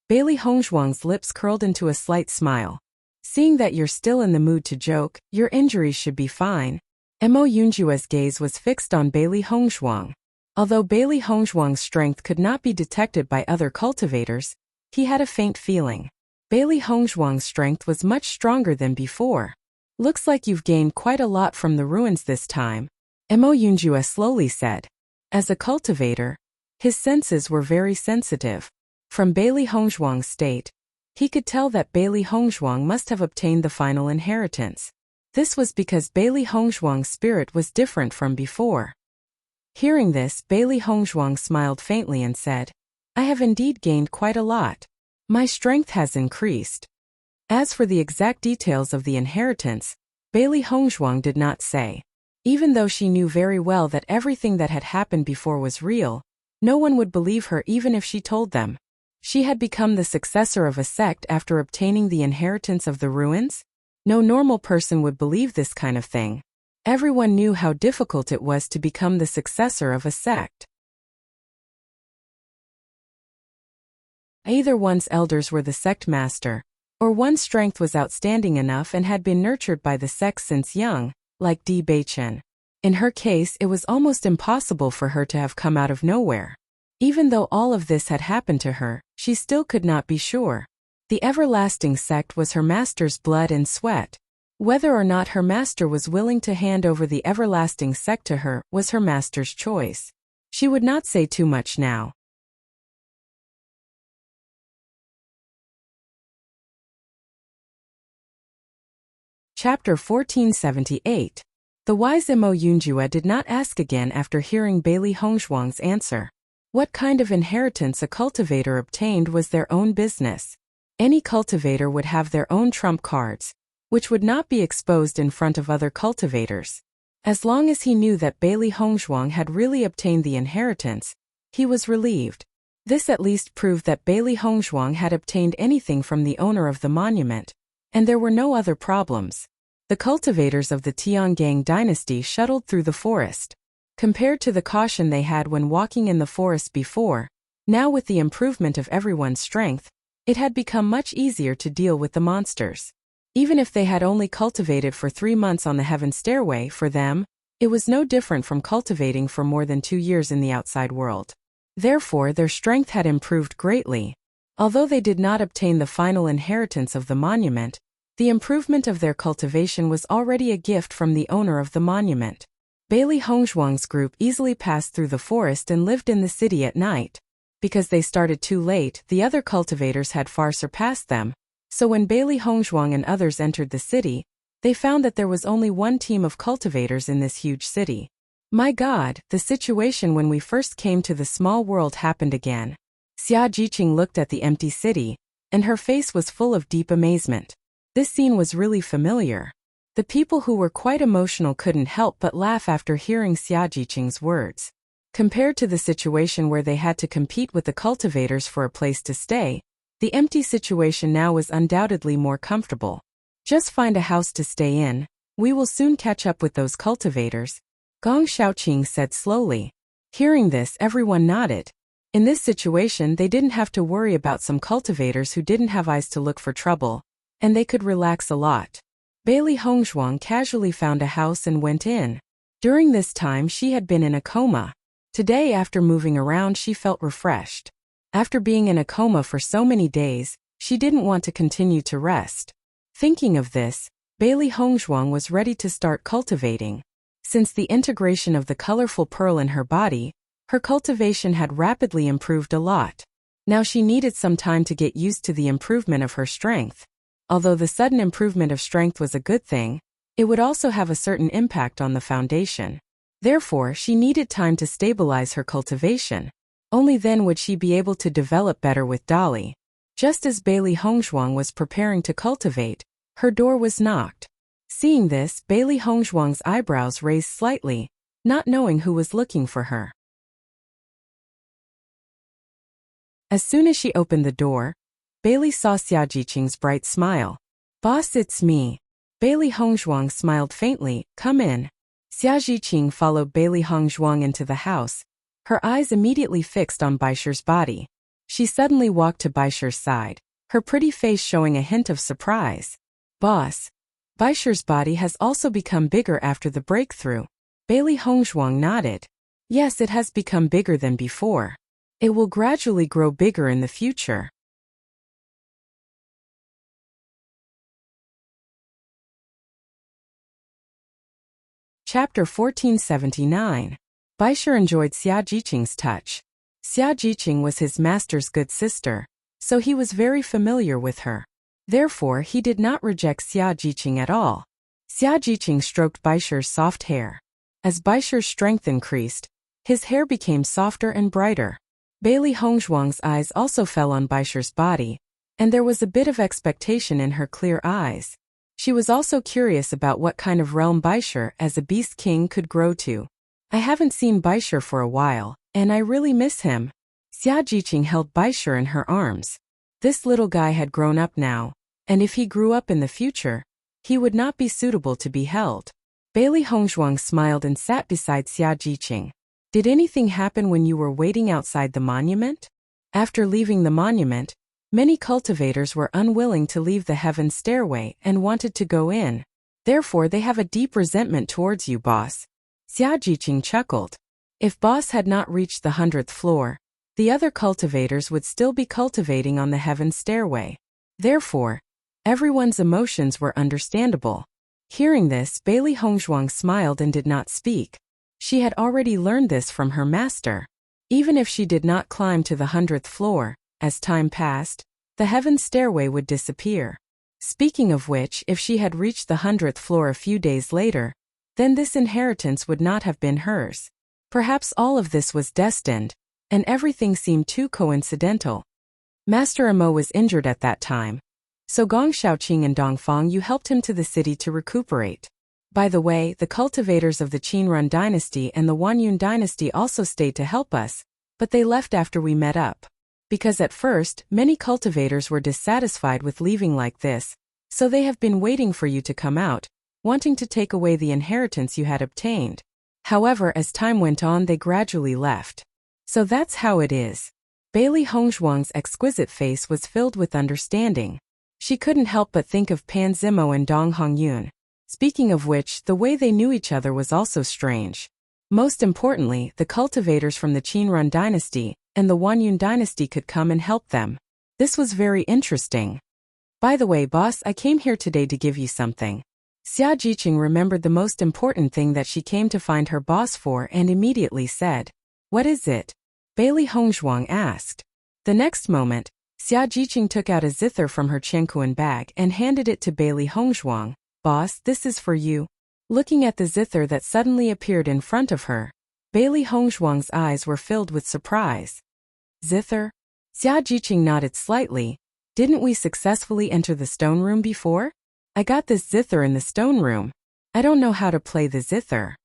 Bailey Hongzhuang's lips curled into a slight smile. Seeing that you're still in the mood to joke, your injuries should be fine. Imo Yunjua's gaze was fixed on Bailey Hongzhuang. Although Bailey Hongzhuang's strength could not be detected by other cultivators, he had a faint feeling. Bailey Hongzhuang's strength was much stronger than before. Looks like you've gained quite a lot from the ruins this time, Imo Yunjua slowly said. As a cultivator, his senses were very sensitive. From Bailey Hongzhuang's state, he could tell that Bailey Hongzhuang must have obtained the final inheritance. This was because Bailey Hongzhuang's spirit was different from before. Hearing this, Bailey Hongzhuang smiled faintly and said, I have indeed gained quite a lot. My strength has increased. As for the exact details of the inheritance, Bailey Hongzhuang did not say. Even though she knew very well that everything that had happened before was real, no one would believe her even if she told them. She had become the successor of a sect after obtaining the inheritance of the ruins? No normal person would believe this kind of thing. Everyone knew how difficult it was to become the successor of a sect. Either one's elders were the sect master, or one's strength was outstanding enough and had been nurtured by the sect since young, like Di Beichen. In her case, it was almost impossible for her to have come out of nowhere. Even though all of this had happened to her, she still could not be sure. The everlasting sect was her master's blood and sweat. Whether or not her master was willing to hand over the everlasting sect to her was her master's choice. She would not say too much now. Chapter 1478. The wise Mo Yunjue did not ask again after hearing Bailey Hongzhuang's answer. What kind of inheritance a cultivator obtained was their own business. Any cultivator would have their own trump cards, which would not be exposed in front of other cultivators. As long as he knew that Bailey Hongzhuang had really obtained the inheritance, he was relieved. This at least proved that Bailey Hongzhuang had obtained anything from the owner of the monument, and there were no other problems. The cultivators of the Tiangang dynasty shuttled through the forest. Compared to the caution they had when walking in the forest before, now with the improvement of everyone's strength, it had become much easier to deal with the monsters. Even if they had only cultivated for 3 months on the heaven stairway, for them, it was no different from cultivating for more than 2 years in the outside world. Therefore, their strength had improved greatly. Although they did not obtain the final inheritance of the monument, the improvement of their cultivation was already a gift from the owner of the monument. Bailey Hongzhuang's group easily passed through the forest and lived in the city at night. Because they started too late, the other cultivators had far surpassed them, so when Bailey Hongzhuang and others entered the city, they found that there was only one team of cultivators in this huge city. My God, the situation when we first came to the small world happened again. Xia Jiqing looked at the empty city, and her face was full of deep amazement. This scene was really familiar. The people who were quite emotional couldn't help but laugh after hearing Xia Jiqing's words. Compared to the situation where they had to compete with the cultivators for a place to stay, the empty situation now was undoubtedly more comfortable. Just find a house to stay in. We will soon catch up with those cultivators, Gong Xiaoqing said slowly. Hearing this, everyone nodded. In this situation, they didn't have to worry about some cultivators who didn't have eyes to look for trouble, and they could relax a lot. Bailey Hongzhuang casually found a house and went in. During this time, she had been in a coma. Today, after moving around, she felt refreshed. After being in a coma for so many days, she didn't want to continue to rest. Thinking of this, Bailey Hongzhuang was ready to start cultivating. Since the integration of the colorful pearl in her body, her cultivation had rapidly improved a lot. Now she needed some time to get used to the improvement of her strength. Although the sudden improvement of strength was a good thing, it would also have a certain impact on the foundation. Therefore, she needed time to stabilize her cultivation. Only then would she be able to develop better with Dolly. Just as Bailey Hongzhuang was preparing to cultivate, her door was knocked. Seeing this, Bailey Hongzhuang's eyebrows raised slightly, not knowing who was looking for her. As soon as she opened the door, Bailey saw Xia Jiqing's bright smile. Boss, it's me. Bailey Hongzhuang smiled faintly. Come in. Xia Jiqing followed Bailey Hongzhuang into the house, her eyes immediately fixed on Baisher's body. She suddenly walked to Baisher's side, her pretty face showing a hint of surprise. Boss. Baisher's body has also become bigger after the breakthrough. Bailey Hongzhuang nodded. Yes, it has become bigger than before. It will gradually grow bigger in the future. Chapter 1479. Baisher enjoyed Xia Jiqing's touch. Xia Jiqing was his master's good sister, so he was very familiar with her. Therefore, he did not reject Xia Jiqing at all. Xia Jiqing stroked Baisher's soft hair. As Baisher's strength increased, his hair became softer and brighter. Bailey Hongzhuang's eyes also fell on Baisher's body, and there was a bit of expectation in her clear eyes. She was also curious about what kind of realm Baisher as a beast king could grow to. I haven't seen Baisher for a while, and I really miss him. Xia Jiqing held Baisher in her arms. This little guy had grown up now, and if he grew up in the future, he would not be suitable to be held. Bailey Hongzhuang smiled and sat beside Xia Jiqing. Did anything happen when you were waiting outside the monument? After leaving the monument, many cultivators were unwilling to leave the heaven stairway and wanted to go in. Therefore they have a deep resentment towards you, boss. Xia Jiqing chuckled. If boss had not reached the 100th floor, the other cultivators would still be cultivating on the heaven stairway. Therefore, everyone's emotions were understandable. Hearing this, Bailey Hongzhuang smiled and did not speak. She had already learned this from her master. Even if she did not climb to the 100th floor, as time passed, the heaven stairway would disappear. Speaking of which, if she had reached the 100th floor a few days later, then this inheritance would not have been hers. Perhaps all of this was destined, and everything seemed too coincidental. Master Amo was injured at that time, so Gong Shaoqing and Dongfang Yu helped him to the city to recuperate. By the way, the cultivators of the Qinrun dynasty and the Wanyun dynasty also stayed to help us, but they left after we met up. Because at first, many cultivators were dissatisfied with leaving like this, so they have been waiting for you to come out, wanting to take away the inheritance you had obtained. However, as time went on, they gradually left. So that's how it is. Bailey Hongzhuang's exquisite face was filled with understanding. She couldn't help but think of Pan Zimo and Dong Hongyun. Speaking of which, the way they knew each other was also strange. Most importantly, the cultivators from the Qinrun dynasty and the Wanyun dynasty could come and help them. This was very interesting. By the way, boss, I came here today to give you something. Xia Jiqing remembered the most important thing that she came to find her boss for and immediately said, "What is it?" Bailey Hongzhuang asked. The next moment, Xia Jiqing took out a zither from her Qianquan bag and handed it to Bailey Hongzhuang. "Boss, this is for you." Looking at the zither that suddenly appeared in front of her, Bailey Hongzhuang's eyes were filled with surprise. Zither? Xia Jiqing nodded slightly. Didn't we successfully enter the stone room before? I got this zither in the stone room. I don't know how to play the zither.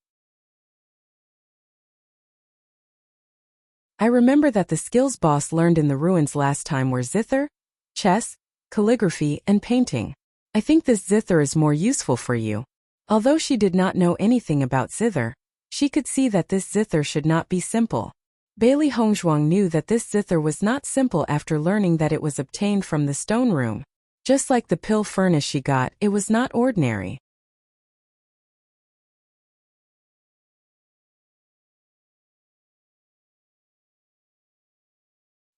I remember that the skills boss learned in the ruins last time were zither, chess, calligraphy, and painting. I think this zither is more useful for you. Although she did not know anything about zither, she could see that this zither should not be simple. Bailey Hongzhuang knew that this zither was not simple after learning that it was obtained from the stone room. Just like the pill furnace she got, it was not ordinary.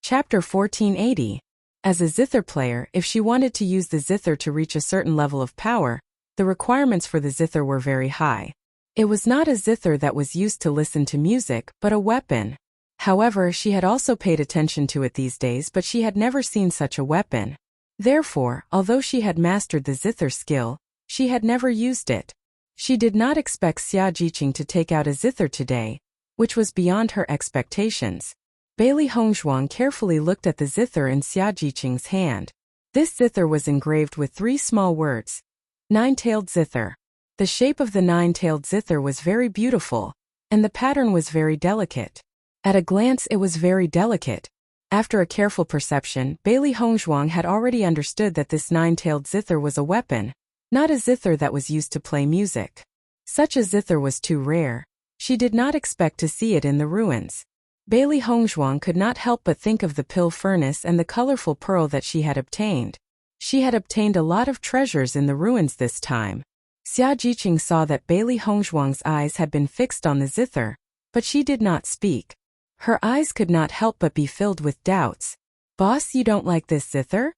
Chapter 1480. As a zither player, if she wanted to use the zither to reach a certain level of power, the requirements for the zither were very high. It was not a zither that was used to listen to music, but a weapon. However, she had also paid attention to it these days, but she had never seen such a weapon. Therefore, although she had mastered the zither skill, she had never used it. She did not expect Xia Jiqing to take out a zither today, which was beyond her expectations. Bailey Hongzhuang carefully looked at the zither in Xia Jiqing's hand. This zither was engraved with 3 small words. Nine-tailed zither. The shape of the nine-tailed zither was very beautiful, and the pattern was very delicate. At a glance it was very delicate. After a careful perception, Bailey Hongzhuang had already understood that this nine-tailed zither was a weapon, not a zither that was used to play music. Such a zither was too rare. She did not expect to see it in the ruins. Bailey Hongzhuang could not help but think of the pill furnace and the colorful pearl that she had obtained. She had obtained a lot of treasures in the ruins this time. Xia Jiqing saw that Bailey Hongzhuang's eyes had been fixed on the zither, but she did not speak. Her eyes could not help but be filled with doubts. "Boss, you don't like this zither?"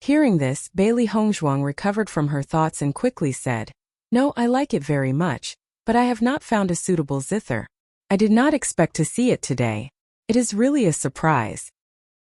Hearing this, Bailey Hongzhuang recovered from her thoughts and quickly said, "No, I like it very much, but I have not found a suitable zither. I did not expect to see it today. It is really a surprise."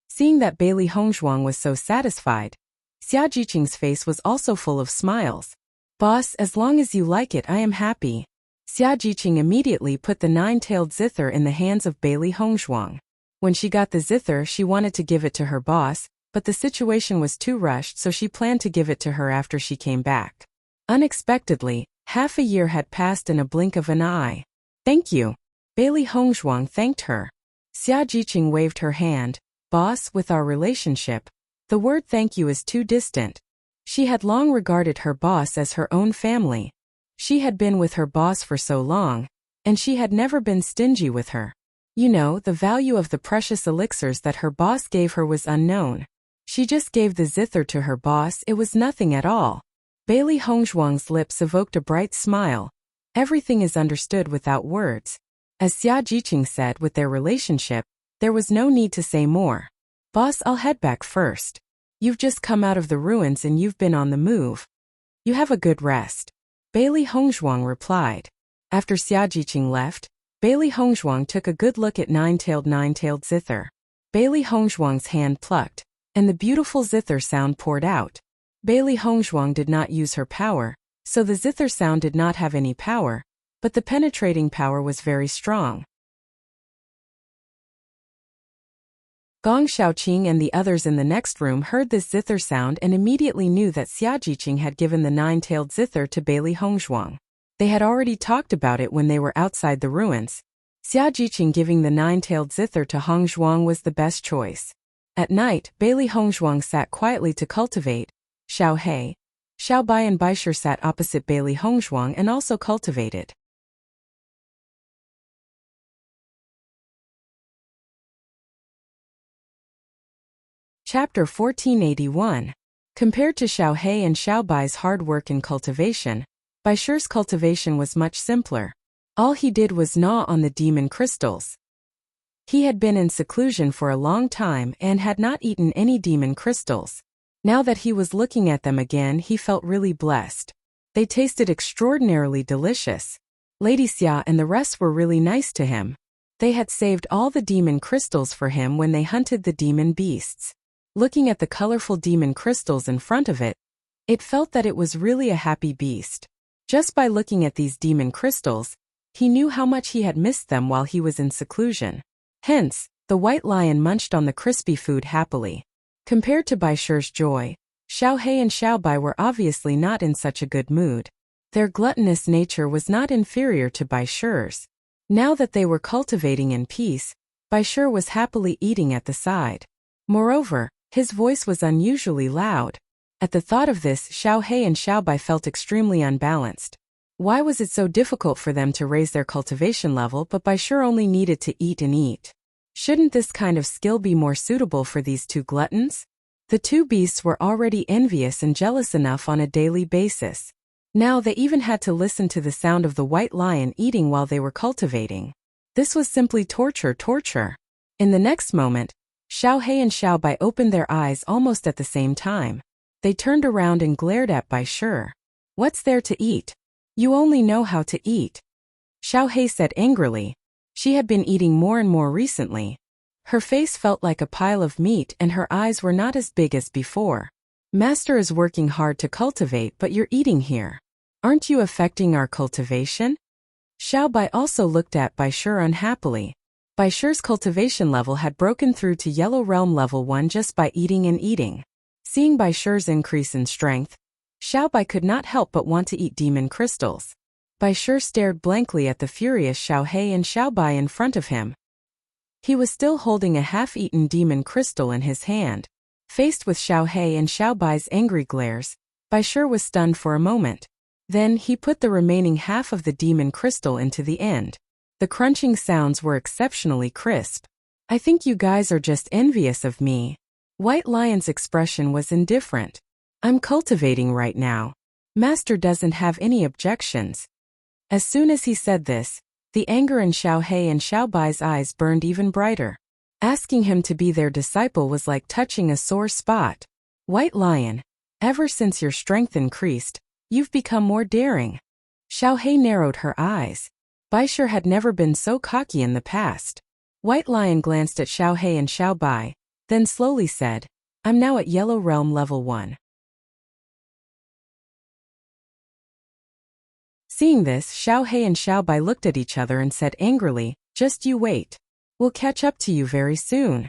Seeing that Bailey Hongzhuang was so satisfied, Xia Jiqing's face was also full of smiles. Boss, as long as you like it, I am happy. Xia Jiqing immediately put the nine-tailed zither in the hands of Bailey Hongzhuang. When she got the zither, she wanted to give it to her boss, but the situation was too rushed, so she planned to give it to her after she came back. Unexpectedly, half a year had passed in a blink of an eye. Thank you. Bailey Hongzhuang thanked her. Xia Jiqing waved her hand. Boss, with our relationship, the word thank you is too distant. She had long regarded her boss as her own family. She had been with her boss for so long, and she had never been stingy with her. You know, the value of the precious elixirs that her boss gave her was unknown. She just gave the zither to her boss, it was nothing at all. Bailey Hongzhuang's lips evoked a bright smile. Everything is understood without words. As Xia Jiqing said, with their relationship, there was no need to say more. Boss, I'll head back first. You've just come out of the ruins and you've been on the move. You have a good rest. Bailey Hongzhuang replied. After Xia Jiqing left, Bailey Hongzhuang took a good look at nine-tailed zither. Bailey Hongzhuang's hand plucked, and the beautiful zither sound poured out. Bailey Hongzhuang did not use her power, so the zither sound did not have any power, but the penetrating power was very strong. Gong Shaoqing and the others in the next room heard this zither sound and immediately knew that Xia Jiqing had given the nine-tailed zither to Bailey Hongzhuang. They had already talked about it when they were outside the ruins. Xia Jiqing giving the nine-tailed zither to Hongzhuang was the best choice. At night, Bailey Hongzhuang sat quietly to cultivate. Xiao He, Xiao Bai and Baishir sat opposite Bailey Hongzhuang and also cultivated. Chapter 1481. Compared to Xiao He and Xiao Bai's hard work in cultivation, Baishir's cultivation was much simpler. All he did was gnaw on the demon crystals. He had been in seclusion for a long time and had not eaten any demon crystals. Now that he was looking at them again, he felt really blessed. They tasted extraordinarily delicious. Lady Xia and the rest were really nice to him. They had saved all the demon crystals for him when they hunted the demon beasts. Looking at the colorful demon crystals in front of it, it felt that it was really a happy beast. Just by looking at these demon crystals, he knew how much he had missed them while he was in seclusion. Hence, the white lion munched on the crispy food happily. Compared to Baishir's joy, Xiao He and Xiao Bai were obviously not in such a good mood. Their gluttonous nature was not inferior to Baishir's. Now that they were cultivating in peace, Baishir was happily eating at the side. Moreover, his voice was unusually loud. At the thought of this, Xiao He and Xiao Bai felt extremely unbalanced. Why was it so difficult for them to raise their cultivation level, but Baishir only needed to eat and eat? Shouldn't this kind of skill be more suitable for these two gluttons? The two beasts were already envious and jealous enough on a daily basis. Now they even had to listen to the sound of the white lion eating while they were cultivating. This was simply torture. In the next moment, Xiao He and Xiao Bai opened their eyes almost at the same time. They turned around and glared at Baishir. What's there to eat? You only know how to eat. Xiao He said angrily. She had been eating more and more recently. Her face felt like a pile of meat and her eyes were not as big as before. Master is working hard to cultivate, but you're eating here. Aren't you affecting our cultivation? Xiao Bai also looked at Baishir unhappily. Baishir's cultivation level had broken through to Yellow Realm level 1 just by eating and eating. Seeing Baishir's increase in strength, Xiao Bai could not help but want to eat demon crystals. Baishir stared blankly at the furious Xiao He and Xiao Bai in front of him. He was still holding a half-eaten demon crystal in his hand. Faced with Xiao He and Xiao Bai's angry glares, Baishir was stunned for a moment. Then he put the remaining half of the demon crystal into the end. The crunching sounds were exceptionally crisp. I think you guys are just envious of me. White Lion's expression was indifferent. I'm cultivating right now. Master doesn't have any objections. As soon as he said this, the anger in Xiao He and Xiao Bai's eyes burned even brighter. Asking him to be their disciple was like touching a sore spot. White Lion, ever since your strength increased, you've become more daring. Xiao He narrowed her eyes. Baishir had never been so cocky in the past. White Lion glanced at Xiao He and Xiao Bai, then slowly said, I'm now at Yellow Realm level 1. Seeing this, Xiao He and Xiao Bai looked at each other and said angrily, "Just you wait. We'll catch up to you very soon."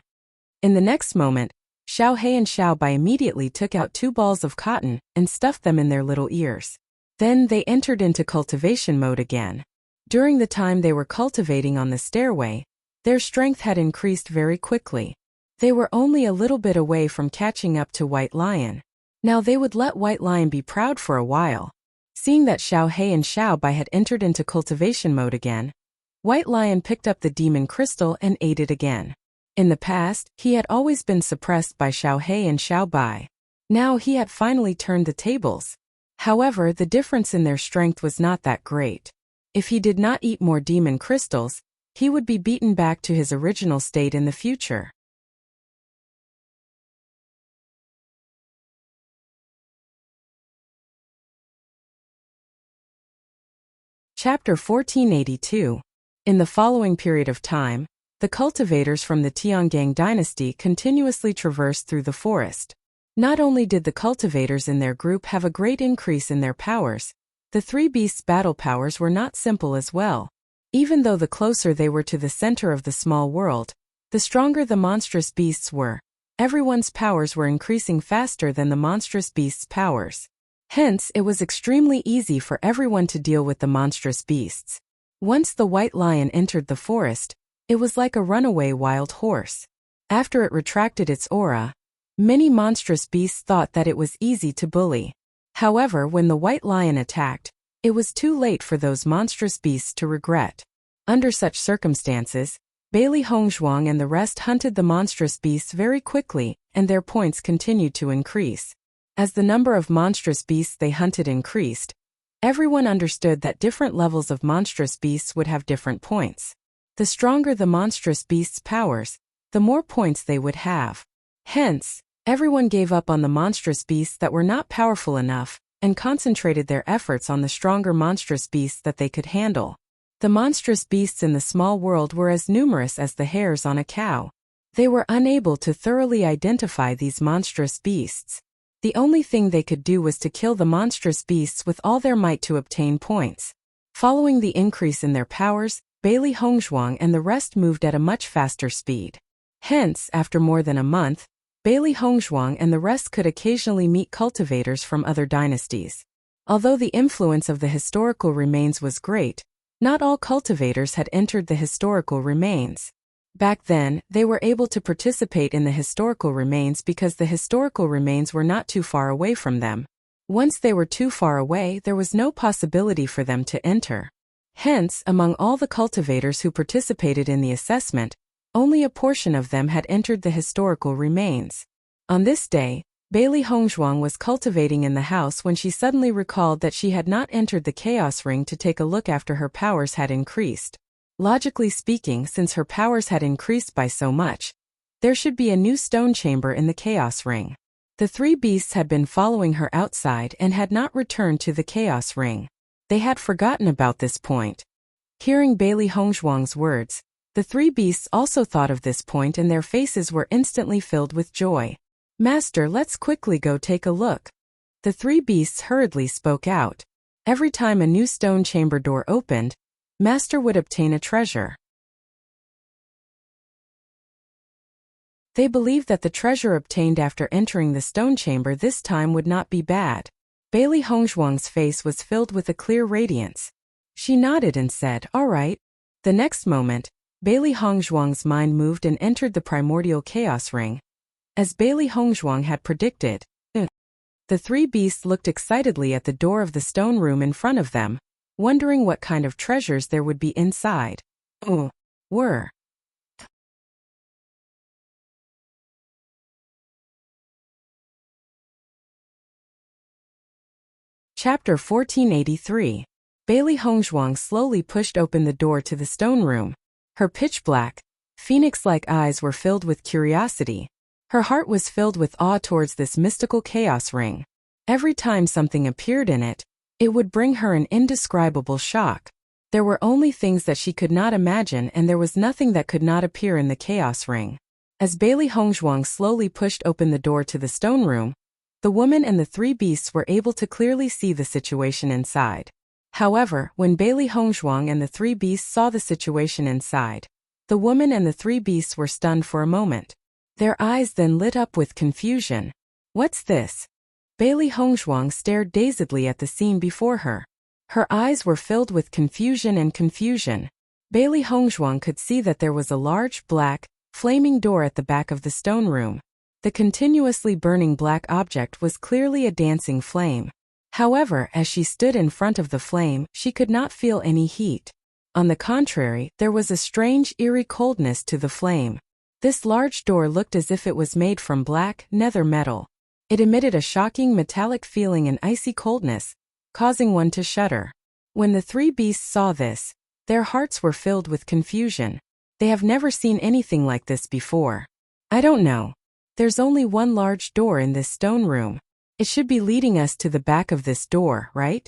In the next moment, Xiao He and Xiao Bai immediately took out 2 balls of cotton and stuffed them in their little ears. Then they entered into cultivation mode again. During the time they were cultivating on the stairway, their strength had increased very quickly. They were only a little bit away from catching up to White Lion. Now they would let White Lion be proud for a while. Seeing that Xiao He and Xiao Bai had entered into cultivation mode again, White Lion picked up the demon crystal and ate it again. In the past, he had always been suppressed by Xiao He and Xiao Bai. Now he had finally turned the tables. However, the difference in their strength was not that great. If he did not eat more demon crystals, he would be beaten back to his original state in the future. Chapter 1482. In the following period of time, the cultivators from the Tiangang dynasty continuously traversed through the forest. Not only did the cultivators in their group have a great increase in their powers, the 3 beasts' battle powers were not simple as well. Even though the closer they were to the center of the small world, the stronger the monstrous beasts were. Everyone's powers were increasing faster than the monstrous beasts' powers. Hence, it was extremely easy for everyone to deal with the monstrous beasts. Once the White Lion entered the forest, it was like a runaway wild horse. After it retracted its aura, many monstrous beasts thought that it was easy to bully. However, when the White Lion attacked, it was too late for those monstrous beasts to regret. Under such circumstances, Bailey Hongzhuang and the rest hunted the monstrous beasts very quickly, and their points continued to increase. As the number of monstrous beasts they hunted increased, everyone understood that different levels of monstrous beasts would have different points. The stronger the monstrous beasts' powers, the more points they would have. Hence, everyone gave up on the monstrous beasts that were not powerful enough, and concentrated their efforts on the stronger monstrous beasts that they could handle. The monstrous beasts in the small world were as numerous as the hairs on a cow. They were unable to thoroughly identify these monstrous beasts. The only thing they could do was to kill the monstrous beasts with all their might to obtain points. Following the increase in their powers, Bailey Hongzhuang and the rest moved at a much faster speed. Hence, after more than a month, Bailey Hongzhuang and the rest could occasionally meet cultivators from other dynasties. Although the influence of the historical remains was great, not all cultivators had entered the historical remains. Back then, they were able to participate in the historical remains because the historical remains were not too far away from them. Once they were too far away, there was no possibility for them to enter. Hence, among all the cultivators who participated in the assessment, only a portion of them had entered the historical remains. On this day, Bailey Hongzhuang was cultivating in the house when she suddenly recalled that she had not entered the chaos ring to take a look after her powers had increased. Logically speaking, since her powers had increased by so much, there should be a new stone chamber in the chaos ring. The 3 beasts had been following her outside and had not returned to the chaos ring. They had forgotten about this point. Hearing Bailey Hongzhuang's words, the 3 beasts also thought of this point and their faces were instantly filled with joy. "Master, let's quickly go take a look." The 3 beasts hurriedly spoke out. Every time a new stone chamber door opened, Master would obtain a treasure. They believed that the treasure obtained after entering the stone chamber this time would not be bad. Bailey Hongzhuang's face was filled with a clear radiance. She nodded and said, "All right." The next moment, Bailey Hongzhuang's mind moved and entered the primordial chaos ring. As Bailey Hongzhuang had predicted, the 3 beasts looked excitedly at the door of the stone room in front of them, wondering what kind of treasures there would be inside. Were. Chapter 1483. Bailey Hongzhuang slowly pushed open the door to the stone room. Her pitch-black, phoenix-like eyes were filled with curiosity. Her heart was filled with awe towards this mystical chaos ring. Every time something appeared in it, it would bring her an indescribable shock. There were only things that she could not imagine and there was nothing that could not appear in the chaos ring. As Bailey Hongzhuang slowly pushed open the door to the stone room, the woman and the 3 beasts were able to clearly see the situation inside. However, when Bailey Hongzhuang and the three beasts saw the situation inside, the woman and the three beasts were stunned for a moment. Their eyes then lit up with confusion. What's this? Bailey Hongzhuang stared dazedly at the scene before her. Her eyes were filled with confusion and confusion. Bailey Hongzhuang could see that there was a large, black, flaming door at the back of the stone room. The continuously burning black object was clearly a dancing flame. However, as she stood in front of the flame, she could not feel any heat. On the contrary, there was a strange, eerie coldness to the flame. This large door looked as if it was made from black, nether metal. It emitted a shocking metallic feeling and icy coldness, causing one to shudder. When the three beasts saw this, their hearts were filled with confusion. They have never seen anything like this before. I don't know. There's only one large door in this stone room. It should be leading us to the back of this door, right?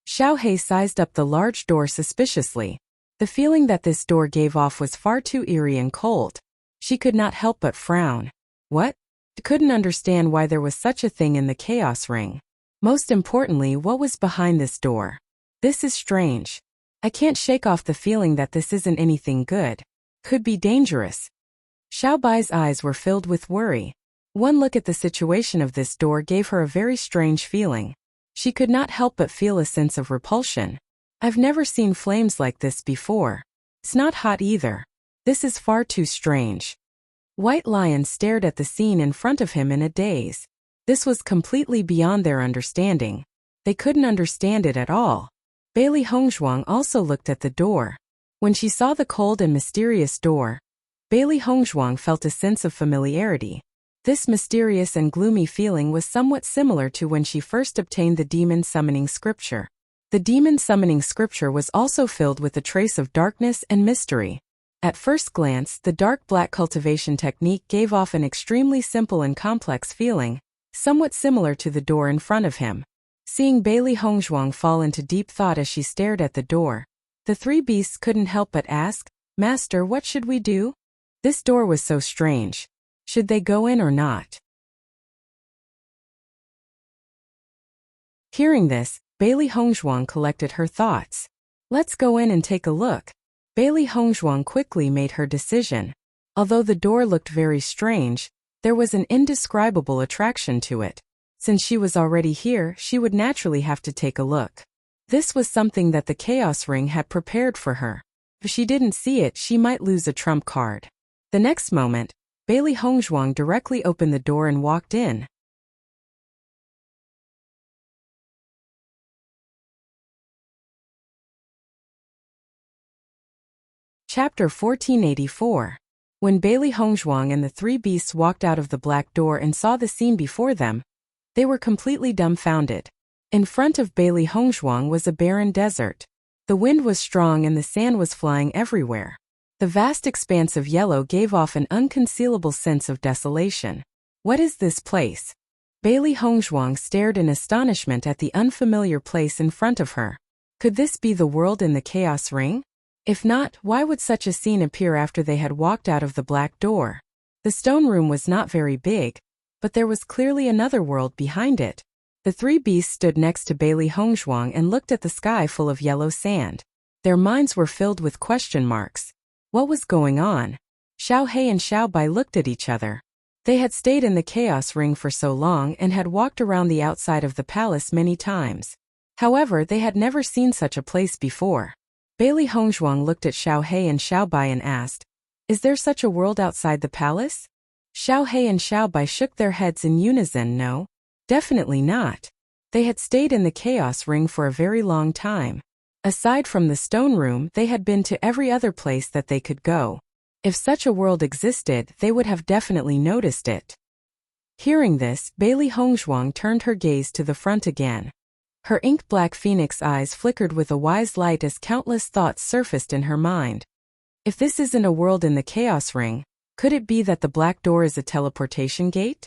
Xiao He sized up the large door suspiciously. The feeling that this door gave off was far too eerie and cold. She could not help but frown. What? Couldn't understand why there was such a thing in the chaos ring. Most importantly, what was behind this door? This is strange. I can't shake off the feeling that this isn't anything good. Could be dangerous. Xiao Bai's eyes were filled with worry. One look at the situation of this door gave her a very strange feeling. She could not help but feel a sense of repulsion. I've never seen flames like this before. It's not hot either. This is far too strange. White Lion stared at the scene in front of him in a daze. This was completely beyond their understanding. They couldn't understand it at all. Bailey Hongzhuang also looked at the door. When she saw the cold and mysterious door, Bailey Hongzhuang felt a sense of familiarity. This mysterious and gloomy feeling was somewhat similar to when she first obtained the demon summoning scripture. The demon summoning scripture was also filled with a trace of darkness and mystery. At first glance, the dark black cultivation technique gave off an extremely simple and complex feeling, somewhat similar to the door in front of him. Seeing Bailey Hongzhuang fall into deep thought as she stared at the door, the three beasts couldn't help but ask, "Master, what should we do?" This door was so strange. Should they go in or not? Hearing this, Bailey Hongzhuang collected her thoughts. Let's go in and take a look. Bailey Hongzhuang quickly made her decision. Although the door looked very strange, there was an indescribable attraction to it. Since she was already here, she would naturally have to take a look. This was something that the Chaos Ring had prepared for her. If she didn't see it, she might lose a trump card. The next moment, Bailey Hongzhuang directly opened the door and walked in. Chapter 1484. When Bailey Hongzhuang and the three beasts walked out of the black door and saw the scene before them, they were completely dumbfounded. In front of Bailey Hongzhuang was a barren desert. The wind was strong and the sand was flying everywhere. The vast expanse of yellow gave off an unconcealable sense of desolation. What is this place? Bailey Hongzhuang stared in astonishment at the unfamiliar place in front of her. Could this be the world in the Chaos Ring? If not, why would such a scene appear after they had walked out of the black door? The stone room was not very big, but there was clearly another world behind it. The three beasts stood next to Bailey Hongzhuang and looked at the sky full of yellow sand. Their minds were filled with question marks. What was going on? Xiao He and Xiao Bai looked at each other. They had stayed in the Chaos Ring for so long and had walked around the outside of the palace many times. However, they had never seen such a place before. Bailey Hongzhuang looked at Xiao He and Xiao Bai and asked, "Is there such a world outside the palace?" Xiao He and Xiao Bai shook their heads in unison. No, definitely not. They had stayed in the Chaos Ring for a very long time. Aside from the stone room, they had been to every other place that they could go. If such a world existed, they would have definitely noticed it. Hearing this, Bailey Hongzhuang turned her gaze to the front again. Her ink-black phoenix eyes flickered with a wise light as countless thoughts surfaced in her mind. If this isn't a world in the Chaos Ring, could it be that the black door is a teleportation gate?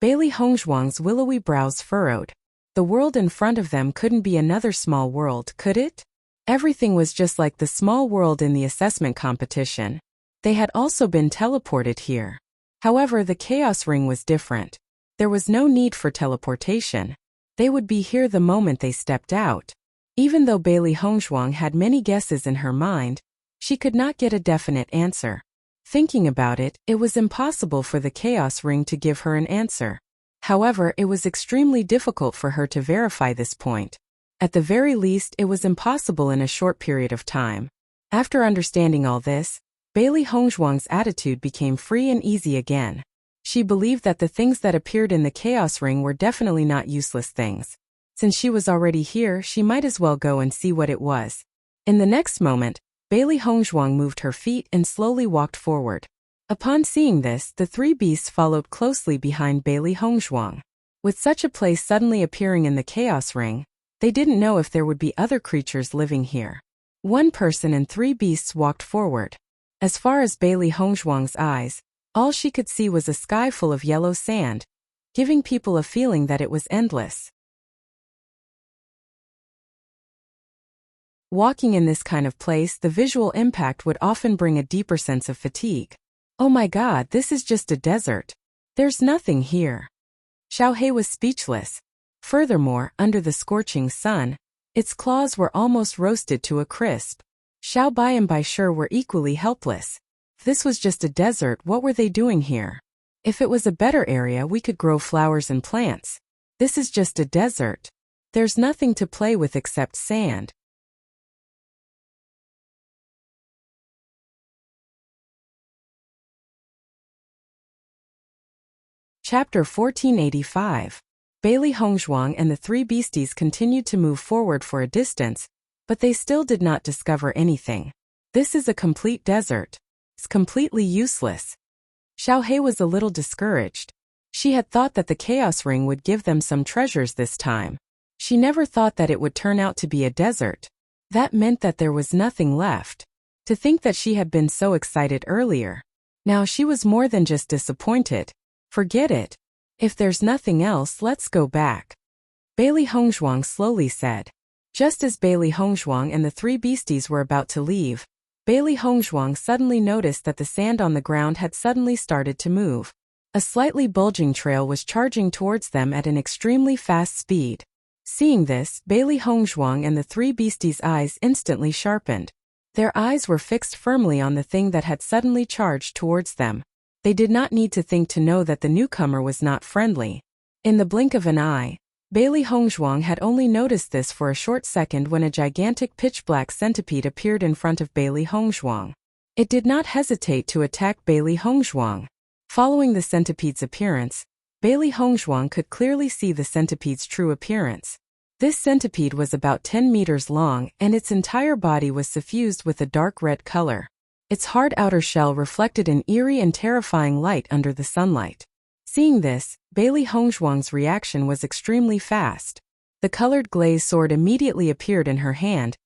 Bailey Hongzhuang's willowy brows furrowed. The world in front of them couldn't be another small world, could it? Everything was just like the small world in the assessment competition. They had also been teleported here. However, the Chaos Ring was different. There was no need for teleportation. They would be here the moment they stepped out. Even though Bailey Hongzhuang had many guesses in her mind, she could not get a definite answer. Thinking about it, it was impossible for the chaos ring to give her an answer. However, it was extremely difficult for her to verify this point. At the very least, it was impossible in a short period of time. After understanding all this, Bailey Hongzhuang's attitude became free and easy again. She believed that the things that appeared in the chaos ring were definitely not useless things. Since she was already here, she might as well go and see what it was. In the next moment, Bailey Hongzhuang moved her feet and slowly walked forward. Upon seeing this, the three beasts followed closely behind Bailey Hongzhuang. With such a place suddenly appearing in the chaos ring, they didn't know if there would be other creatures living here. One person and three beasts walked forward. As far as Bailey Hongzhuang's eyes, all she could see was a sky full of yellow sand, giving people a feeling that it was endless. Walking in this kind of place, the visual impact would often bring a deeper sense of fatigue. Oh my God, this is just a desert. There's nothing here. Xiaohei was speechless. Furthermore, under the scorching sun, its claws were almost roasted to a crisp. Xiao Bai and Bai Shi were equally helpless. If this was just a desert, what were they doing here? If it was a better area, we could grow flowers and plants. This is just a desert. There's nothing to play with except sand. Chapter 1485. Bailey Hongzhuang and the three beasties continued to move forward for a distance, but they still did not discover anything. This is a complete desert. It's completely useless. Xiaohei was a little discouraged. She had thought that the chaos ring would give them some treasures this time. She never thought that it would turn out to be a desert. That meant that there was nothing left. To think that she had been so excited earlier. Now she was more than just disappointed. Forget it. If there's nothing else, let's go back. Bailey Hongzhuang slowly said. Just as Bailey Hongzhuang and the three beasties were about to leave, Bailey Hongzhuang suddenly noticed that the sand on the ground had suddenly started to move. A slightly bulging trail was charging towards them at an extremely fast speed. Seeing this, Bailey Hongzhuang and the three beasties' eyes instantly sharpened. Their eyes were fixed firmly on the thing that had suddenly charged towards them. They did not need to think to know that the newcomer was not friendly. In the blink of an eye, Bailey Hongzhuang had only noticed this for a short second when a gigantic pitch-black centipede appeared in front of Bailey Hongzhuang. It did not hesitate to attack Bailey Hongzhuang. Following the centipede's appearance, Bailey Hongzhuang could clearly see the centipede's true appearance. This centipede was about 10 meters long and its entire body was suffused with a dark red color. Its hard outer shell reflected an eerie and terrifying light under the sunlight. Seeing this, Bailey Hongzhuang's reaction was extremely fast. The colored glazed sword immediately appeared in her hand,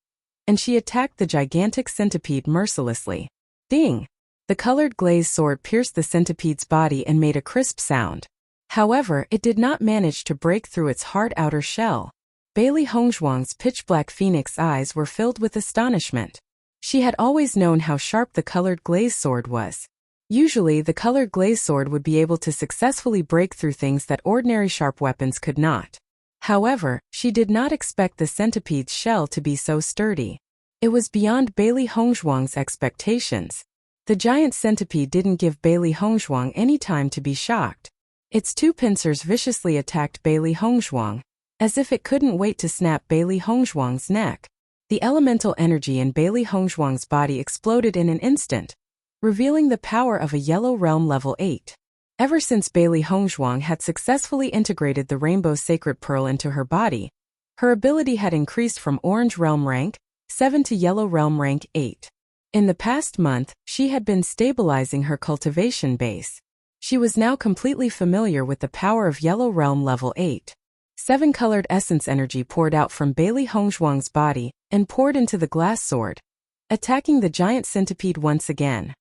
and she attacked the gigantic centipede mercilessly. Ding! The colored glazed sword pierced the centipede's body and made a crisp sound. However, it did not manage to break through its hard outer shell. Bailey Hongzhuang's pitch-black phoenix eyes were filled with astonishment. She had always known how sharp the colored glazed sword was. Usually, the colored glazed sword would be able to successfully break through things that ordinary sharp weapons could not. However, she did not expect the centipede's shell to be so sturdy. It was beyond Bailey Hongzhuang's expectations. The giant centipede didn't give Bailey Hongzhuang any time to be shocked. Its two pincers viciously attacked Bailey Hongzhuang, as if it couldn't wait to snap Bailey Hongzhuang's neck. The elemental energy in Bailey Hongzhuang's body exploded in an instant, revealing the power of a Yellow Realm Level 8. Ever since Bailey Hongzhuang had successfully integrated the Rainbow Sacred Pearl into her body, her ability had increased from Orange Realm Rank 7 to Yellow Realm Rank 8. In the past month, she had been stabilizing her cultivation base. She was now completely familiar with the power of Yellow Realm Level 8. 7 colored essence energy poured out from Bailey Hongzhuang's body and poured into the glass sword, attacking the giant centipede once again.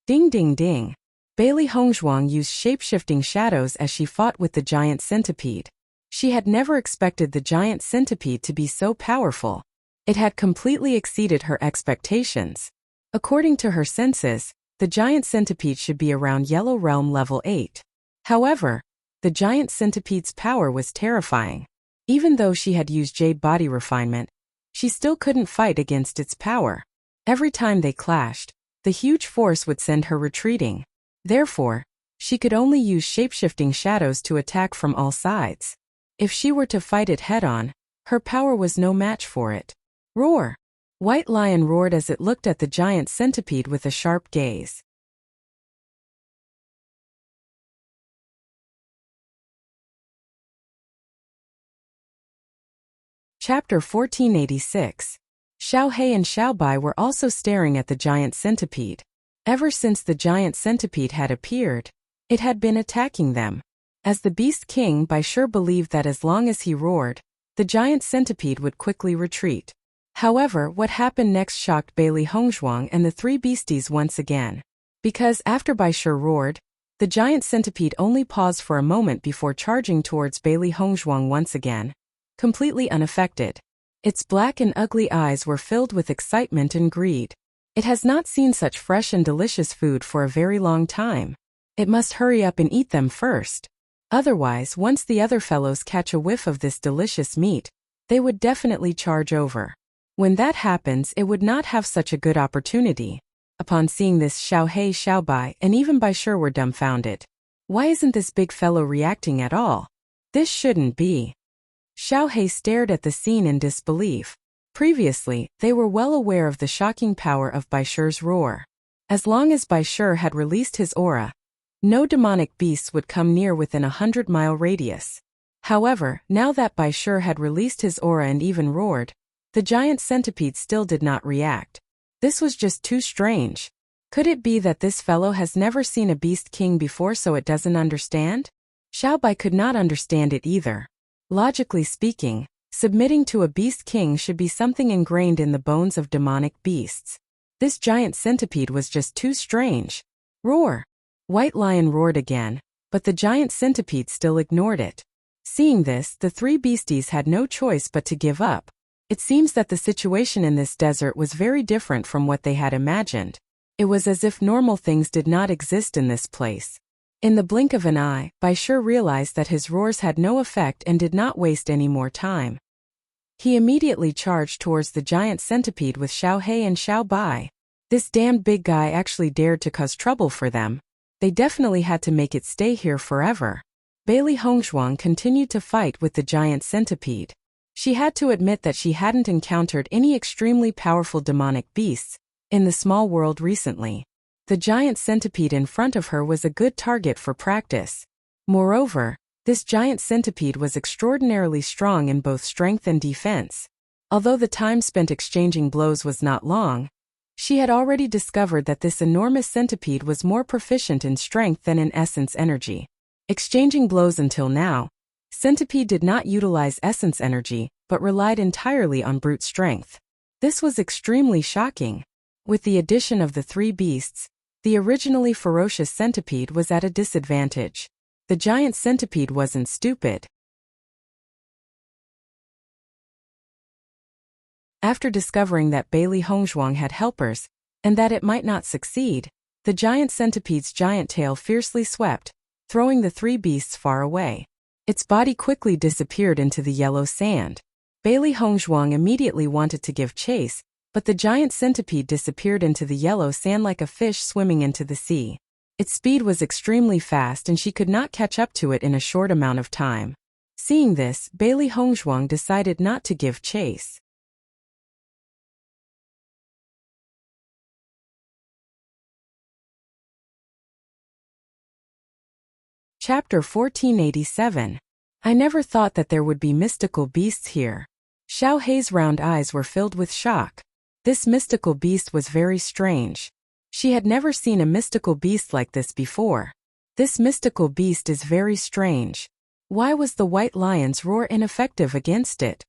Ding ding ding. Bailey Hongzhuang used shape-shifting shadows as she fought with the giant centipede. She had never expected the giant centipede to be so powerful. It had completely exceeded her expectations. According to her senses, the giant centipede should be around Yellow Realm Level 8. However, The giant centipede's power was terrifying. Even though she had used jade body refinement, she still couldn't fight against its power. Every time they clashed, the huge force would send her retreating. Therefore, she could only use shapeshifting shadows to attack from all sides. If she were to fight it head-on, her power was no match for it. Roar! White Lion roared as it looked at the giant centipede with a sharp gaze. Chapter 1486. Xiao He and Xiao Bai were also staring at the giant centipede. Ever since the giant centipede had appeared, it had been attacking them. As the Beast King, Bai Shi believed that as long as he roared, the giant centipede would quickly retreat. However, what happened next shocked Bailey Hongzhuang and the three beasties once again. Because after Bai Shi roared, the giant centipede only paused for a moment before charging towards Bailey Hongzhuang once again, completely unaffected. Its black and ugly eyes were filled with excitement and greed. It has not seen such fresh and delicious food for a very long time. It must hurry up and eat them first. Otherwise, once the other fellows catch a whiff of this delicious meat, they would definitely charge over. When that happens, it would not have such a good opportunity. Upon seeing this, Xiao He, Xiao Bai, and even Bai Shi were dumbfounded. Why isn't this big fellow reacting at all? This shouldn't be. Xiao He stared at the scene in disbelief. Previously, they were well aware of the shocking power of Bai Shi's roar. As long as Bai Shi had released his aura, no demonic beasts would come near within a 100-mile radius. However, now that Bai Shi had released his aura and even roared, the giant centipede still did not react. This was just too strange. Could it be that this fellow has never seen a Beast King before, so it doesn't understand? Xiao Bai could not understand it either. Logically speaking, submitting to a Beast King should be something ingrained in the bones of demonic beasts. This giant centipede was just too strange. Roar! White Lion roared again, but the giant centipede still ignored it. Seeing this, the three beasties had no choice but to give up. It seems that the situation in this desert was very different from what they had imagined. It was as if normal things did not exist in this place. In the blink of an eye, Bai Shi realized that his roars had no effect and did not waste any more time. He immediately charged towards the giant centipede with Xiao He and Xiao Bai. This damned big guy actually dared to cause trouble for them. They definitely had to make it stay here forever. Bailey Hongzhuang continued to fight with the giant centipede. She had to admit that she hadn't encountered any extremely powerful demonic beasts in the small world recently. The giant centipede in front of her was a good target for practice. Moreover, this giant centipede was extraordinarily strong in both strength and defense. Although the time spent exchanging blows was not long, she had already discovered that this enormous centipede was more proficient in strength than in essence energy. Exchanging blows until now, Centipede did not utilize essence energy, but relied entirely on brute strength. This was extremely shocking. With the addition of the three beasts, the originally ferocious centipede was at a disadvantage. The giant centipede wasn't stupid. After discovering that Bailey Hongzhuang had helpers, and that it might not succeed, the giant centipede's giant tail fiercely swept, throwing the three beasts far away. Its body quickly disappeared into the yellow sand. Bailey Hongzhuang immediately wanted to give chase, but the giant centipede disappeared into the yellow sand like a fish swimming into the sea. Its speed was extremely fast and she could not catch up to it in a short amount of time. Seeing this, Bailey Hongzhuang decided not to give chase. Chapter 1487. I never thought that there would be mystical beasts here. Xiao Hei's round eyes were filled with shock. This mystical beast was very strange. She had never seen a mystical beast like this before. This mystical beast is very strange. Why was the white lion's roar ineffective against it?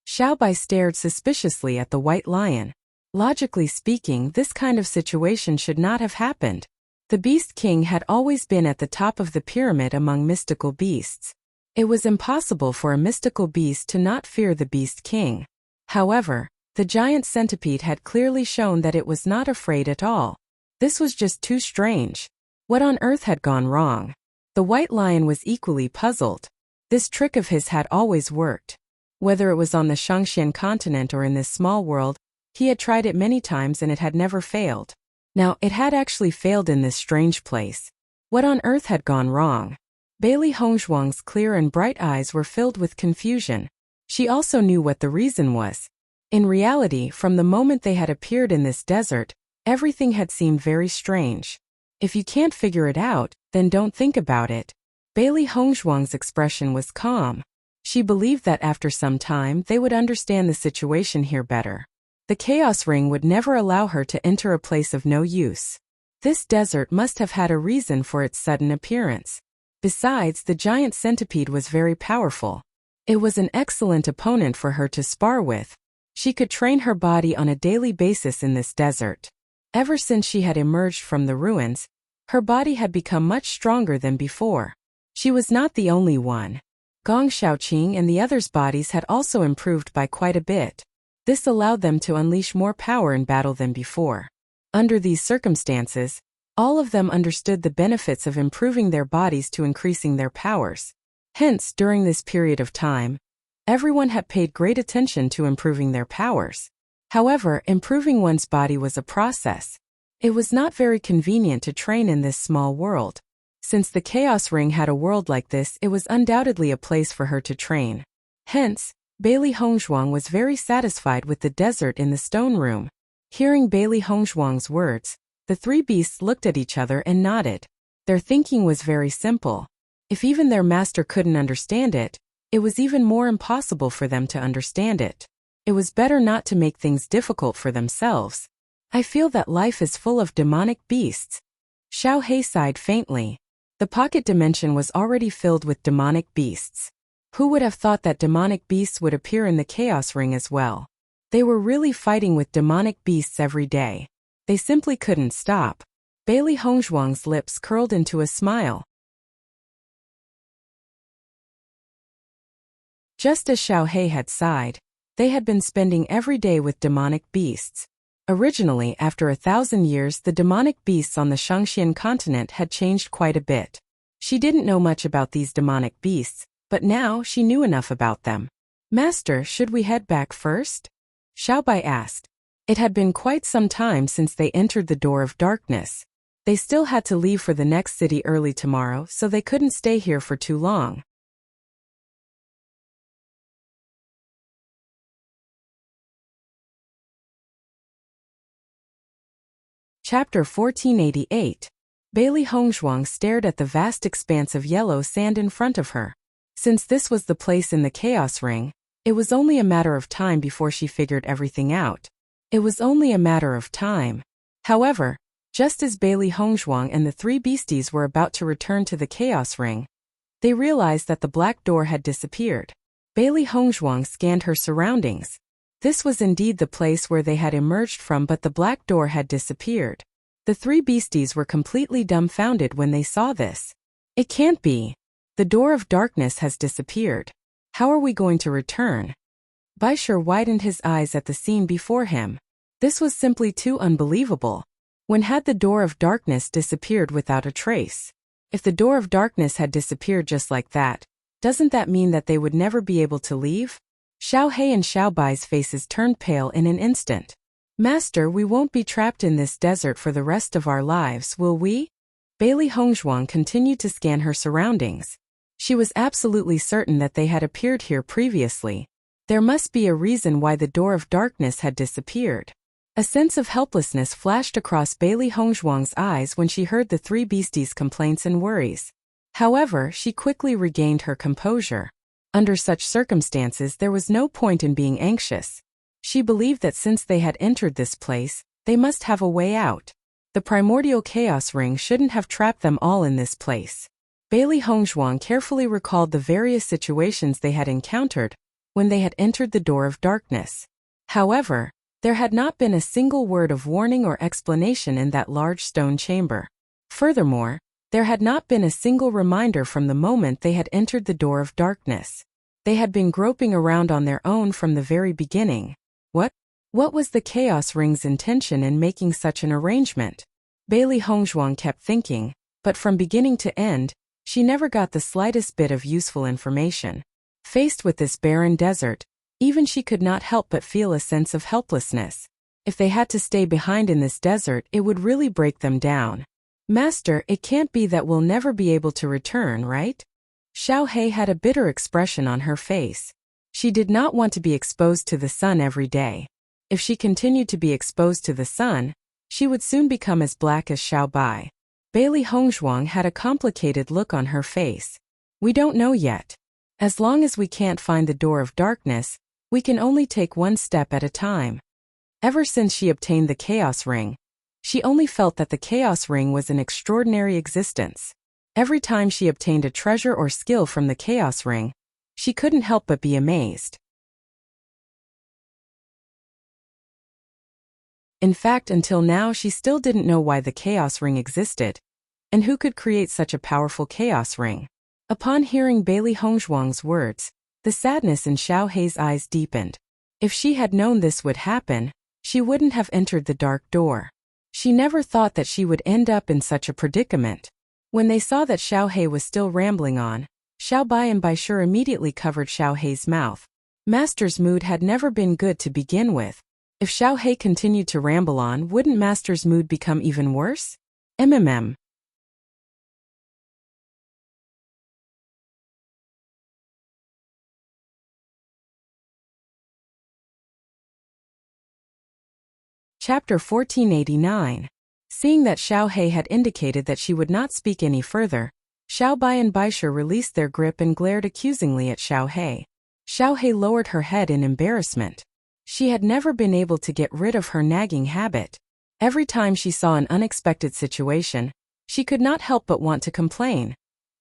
Xiao Bai stared suspiciously at the white lion. Logically speaking, this kind of situation should not have happened. The Beast King had always been at the top of the pyramid among mystical beasts. It was impossible for a mystical beast to not fear the Beast King. However, the giant centipede had clearly shown that it was not afraid at all. This was just too strange. What on earth had gone wrong? The white lion was equally puzzled. This trick of his had always worked. Whether it was on the Shangxian continent or in this small world, he had tried it many times and it had never failed. Now, it had actually failed in this strange place. What on earth had gone wrong? Bailey Hongzhuang's clear and bright eyes were filled with confusion. She also knew what the reason was. In reality, from the moment they had appeared in this desert, everything had seemed very strange. If you can't figure it out, then don't think about it. Bailey Hongzhuang's expression was calm. She believed that after some time they would understand the situation here better. The Chaos Ring would never allow her to enter a place of no use. This desert must have had a reason for its sudden appearance. Besides, the giant centipede was very powerful. It was an excellent opponent for her to spar with. She could train her body on a daily basis in this desert. Ever since she had emerged from the ruins, her body had become much stronger than before. She was not the only one. Gong Xiaoqing and the others' bodies had also improved by quite a bit. This allowed them to unleash more power in battle than before. Under these circumstances, all of them understood the benefits of improving their bodies to increasing their powers. Hence, during this period of time, everyone had paid great attention to improving their powers. However, improving one's body was a process. It was not very convenient to train in this small world. Since the Chaos Ring had a world like this, it was undoubtedly a place for her to train. Hence, Bailey Hongzhuang was very satisfied with the desert in the stone room. Hearing Bailey Hongzhuang's words, the three beasts looked at each other and nodded. Their thinking was very simple. If even their master couldn't understand it, it was even more impossible for them to understand it. It was better not to make things difficult for themselves. I feel that life is full of demonic beasts. Xiao He sighed faintly. The pocket dimension was already filled with demonic beasts. Who would have thought that demonic beasts would appear in the Chaos Ring as well? They were really fighting with demonic beasts every day. They simply couldn't stop. Bailey Hongzhuang's lips curled into a smile. Just as Xiao He had sighed, they had been spending every day with demonic beasts. Originally, after 1,000 years, the demonic beasts on the Shangxian continent had changed quite a bit. She didn't know much about these demonic beasts, but now she knew enough about them. Master, should we head back first? Xiaobai asked. It had been quite some time since they entered the Door of Darkness. They still had to leave for the next city early tomorrow, so they couldn't stay here for too long. Chapter 1488. Bailey Hongzhuang stared at the vast expanse of yellow sand in front of her. Since this was the place in the Chaos Ring, it was only a matter of time before she figured everything out. It was only a matter of time. However, just as Bailey Hongzhuang and the three beasties were about to return to the Chaos Ring, they realized that the black door had disappeared. Bailey Hongzhuang scanned her surroundings. This was indeed the place where they had emerged from, but the black door had disappeared. The three beasties were completely dumbfounded when they saw this. It can't be. The Door of Darkness has disappeared. How are we going to return? Baishir widened his eyes at the scene before him. This was simply too unbelievable. When had the Door of Darkness disappeared without a trace? If the Door of Darkness had disappeared just like that, doesn't that mean that they would never be able to leave? Xiao He and Xiao Bai's faces turned pale in an instant. Master, we won't be trapped in this desert for the rest of our lives, will we? Bailey Hongzhuang continued to scan her surroundings. She was absolutely certain that they had appeared here previously. There must be a reason why the Door of Darkness had disappeared. A sense of helplessness flashed across Bailey Hongzhuang's eyes when she heard the three beasties' complaints and worries. However, she quickly regained her composure. Under such circumstances, there was no point in being anxious. She believed that since they had entered this place, they must have a way out. The primordial chaos ring shouldn't have trapped them all in this place. Bailey Hongzhuang carefully recalled the various situations they had encountered when they had entered the Door of Darkness. However, there had not been a single word of warning or explanation in that large stone chamber. Furthermore, there had not been a single reminder from the moment they had entered the Door of Darkness. They had been groping around on their own from the very beginning. What was the Chaos Ring's intention in making such an arrangement? Bailey Hongzhuang kept thinking, but from beginning to end, She never got the slightest bit of useful information. Faced with this barren desert, even she could not help but feel a sense of helplessness. If they had to stay behind in this desert, it would really break them down. Master, it can't be that we'll never be able to return, right? Xiao He had a bitter expression on her face. She did not want to be exposed to the sun every day. If she continued to be exposed to the sun, she would soon become as black as Xiao Bai. Bailey Hongzhuang had a complicated look on her face. We don't know yet. As long as we can't find the door of darkness, we can only take one step at a time. Ever since she obtained the Chaos Ring, she only felt that the Chaos Ring was an extraordinary existence. Every time she obtained a treasure or skill from the Chaos Ring, she couldn't help but be amazed. In fact, until now she still didn't know why the Chaos Ring existed, and who could create such a powerful Chaos Ring. Upon hearing Bailey Hongzhuang's words, the sadness in Xiao He's eyes deepened. If she had known this would happen, she wouldn't have entered the dark door. She never thought that she would end up in such a predicament. When they saw that Xiao He was still rambling on, Xiao Bai and Bai Shi immediately covered Xiao He's mouth. Master's mood had never been good to begin with. If Xiao He continued to ramble on, wouldn't Master's mood become even worse? MMM. Chapter 1489. Seeing that Xiao He had indicated that she would not speak any further, Xiao Bai and Bai Shi released their grip and glared accusingly at Xiao He. Xiao He lowered her head in embarrassment. She had never been able to get rid of her nagging habit. Every time she saw an unexpected situation, she could not help but want to complain.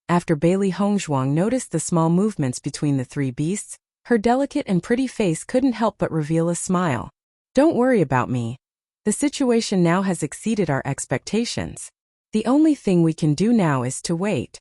After Bailey Hongzhuang noticed the small movements between the three beasts, her delicate and pretty face couldn't help but reveal a smile. Don't worry about me. The situation now has exceeded our expectations. The only thing we can do now is to wait.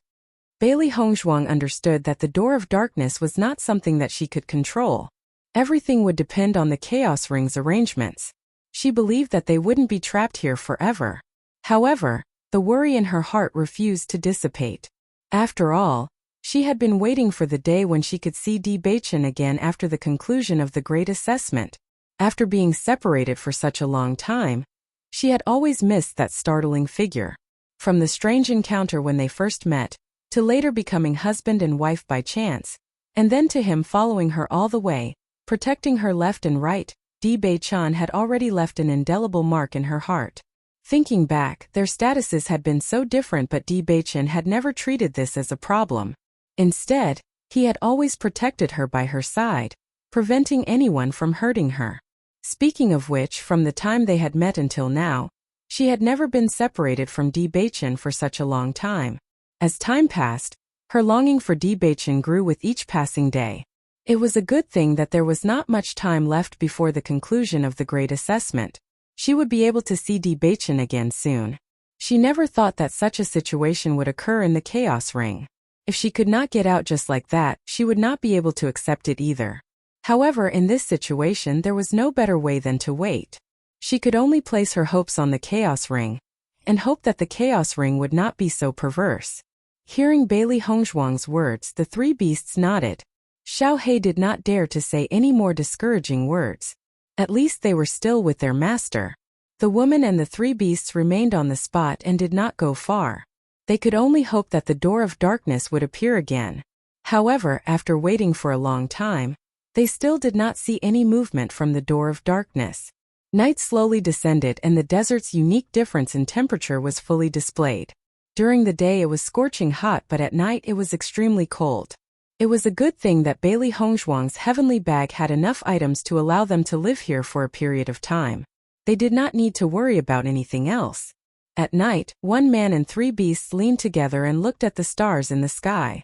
Bailey Hongzhuang understood that the door of darkness was not something that she could control. Everything would depend on the Chaos Ring's arrangements. She believed that they wouldn't be trapped here forever. However, the worry in her heart refused to dissipate. After all, she had been waiting for the day when she could see Di Beichen again after the conclusion of the Great Assessment. After being separated for such a long time, she had always missed that startling figure. From the strange encounter when they first met, to later becoming husband and wife by chance, and then to him following her all the way, protecting her left and right, Di Beichen had already left an indelible mark in her heart. Thinking back, their statuses had been so different, but Di Beichen had never treated this as a problem. Instead, he had always protected her by her side, preventing anyone from hurting her. Speaking of which, from the time they had met until now, she had never been separated from Di Beichen for such a long time. As time passed, her longing for Di Beichen grew with each passing day. It was a good thing that there was not much time left before the conclusion of the Great Assessment. She would be able to see Di Beichen again soon. She never thought that such a situation would occur in the Chaos Ring. If she could not get out just like that, she would not be able to accept it either. However, in this situation there was no better way than to wait. She could only place her hopes on the Chaos Ring, and hope that the Chaos Ring would not be so perverse. Hearing Bailey Hongzhuang's words, the three beasts nodded. Xiao He did not dare to say any more discouraging words. At least they were still with their master. The woman and the three beasts remained on the spot and did not go far. They could only hope that the door of darkness would appear again. However, after waiting for a long time, they still did not see any movement from the door of darkness. Night slowly descended and the desert's unique difference in temperature was fully displayed. During the day it was scorching hot, but at night it was extremely cold. It was a good thing that Bailey Hongzhuang's heavenly bag had enough items to allow them to live here for a period of time. They did not need to worry about anything else. At night, one man and three beasts leaned together and looked at the stars in the sky.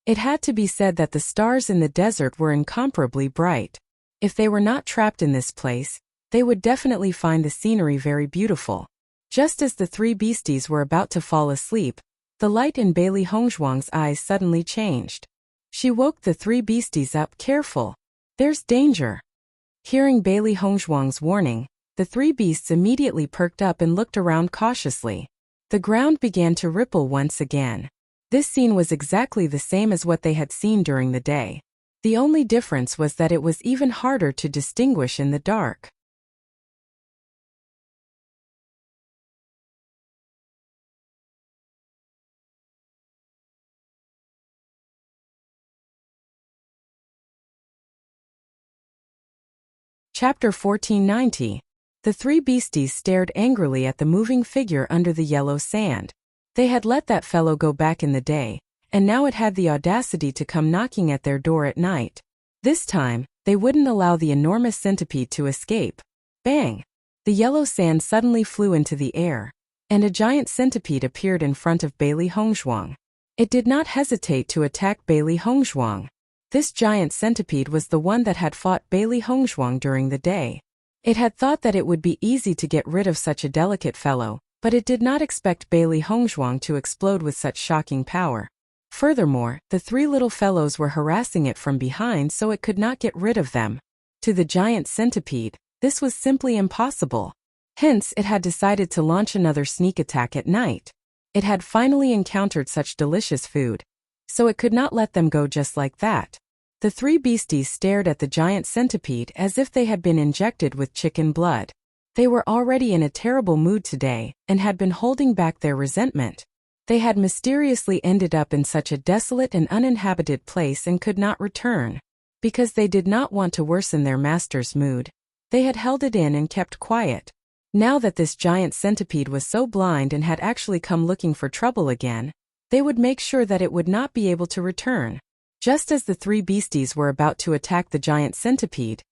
It had to be said that the stars in the desert were incomparably bright. If they were not trapped in this place, they would definitely find the scenery very beautiful. Just as the three beasties were about to fall asleep, the light in Bailey Hongzhuang's eyes suddenly changed. She woke the three beasties up. Careful! There's danger! Hearing Bailey Hongzhuang's warning, the three beasts immediately perked up and looked around cautiously. The ground began to ripple once again. This scene was exactly the same as what they had seen during the day. The only difference was that it was even harder to distinguish in the dark. Chapter 1490. The three beasties stared angrily at the moving figure under the yellow sand. They had let that fellow go back in the day, and now it had the audacity to come knocking at their door at night. This time, they wouldn't allow the enormous centipede to escape. Bang! The yellow sand suddenly flew into the air, and a giant centipede appeared in front of Bailey Hongzhuang. It did not hesitate to attack Bailey Hongzhuang. This giant centipede was the one that had fought Bailey Hongzhuang during the day. It had thought that it would be easy to get rid of such a delicate fellow, but it did not expect Bailey Hongzhuang to explode with such shocking power. Furthermore, the three little fellows were harassing it from behind so it could not get rid of them. To the giant centipede, this was simply impossible. Hence, it had decided to launch another sneak attack at night. It had finally encountered such delicious food, so it could not let them go just like that. The three beasties stared at the giant centipede as if they had been injected with chicken blood. They were already in a terrible mood today, and had been holding back their resentment. They had mysteriously ended up in such a desolate and uninhabited place and could not return. Because they did not want to worsen their master's mood, they had held it in and kept quiet. Now that this giant centipede was so blind and had actually come looking for trouble again, they would make sure that it would not be able to return. Just as the three beasties were about to attack the giant centipede,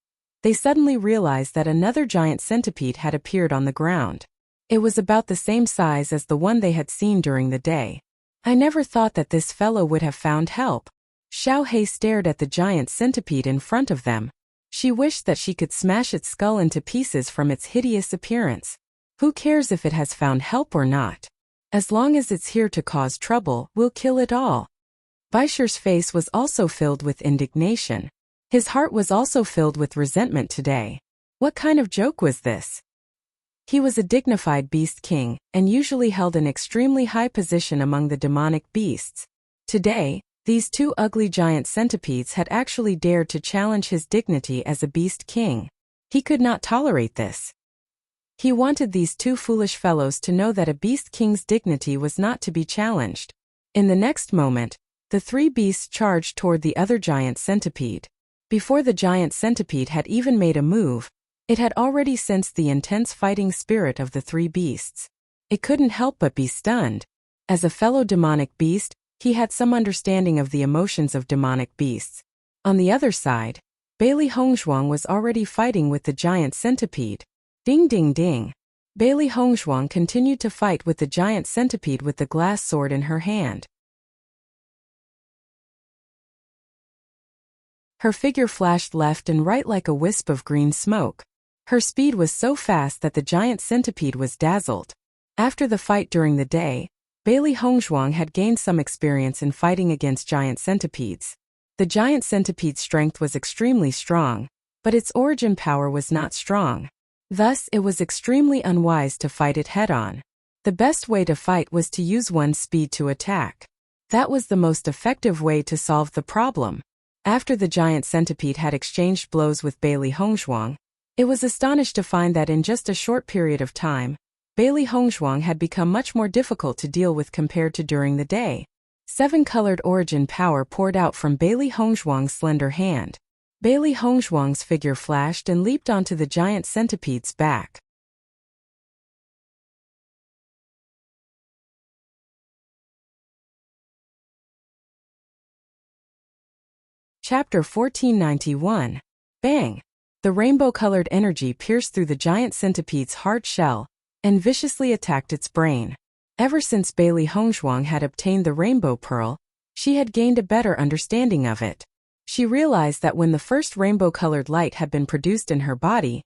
they suddenly realized that another giant centipede had appeared on the ground. It was about the same size as the one they had seen during the day. I never thought that this fellow would have found help. Xiao Hei stared at the giant centipede in front of them. She wished that she could smash its skull into pieces from its hideous appearance. Who cares if it has found help or not? As long as it's here to cause trouble, we'll kill it all. Baishir's face was also filled with indignation. His heart was also filled with resentment today. What kind of joke was this? He was a dignified beast king, and usually held an extremely high position among the demonic beasts. Today, these two ugly giant centipedes had actually dared to challenge his dignity as a beast king. He could not tolerate this. He wanted these two foolish fellows to know that a beast king's dignity was not to be challenged. In the next moment, the three beasts charged toward the other giant centipede. Before the giant centipede had even made a move, it had already sensed the intense fighting spirit of the three beasts. It couldn't help but be stunned. As a fellow demonic beast, he had some understanding of the emotions of demonic beasts. On the other side, Bailey Hongzhuang was already fighting with the giant centipede. Ding ding ding. Bailey Hongzhuang continued to fight with the giant centipede with the glass sword in her hand. Her figure flashed left and right like a wisp of green smoke. Her speed was so fast that the giant centipede was dazzled. After the fight during the day, Bailey Hongzhuang had gained some experience in fighting against giant centipedes. The giant centipede's strength was extremely strong, but its origin power was not strong. Thus, it was extremely unwise to fight it head-on. The best way to fight was to use one's speed to attack. That was the most effective way to solve the problem. After the giant centipede had exchanged blows with Bailey Hongzhuang, it was astonished to find that in just a short period of time, Bailey Hongzhuang had become much more difficult to deal with compared to during the day. 7-colored origin power poured out from Bailey Hongzhuang's slender hand. Bailey Hongzhuang's figure flashed and leaped onto the giant centipede's back. Chapter 1491. Bang! The rainbow-colored energy pierced through the giant centipede's hard shell and viciously attacked its brain. Ever since Bailey Hongzhuang had obtained the rainbow pearl, she had gained a better understanding of it. She realized that when the first rainbow-colored light had been produced in her body,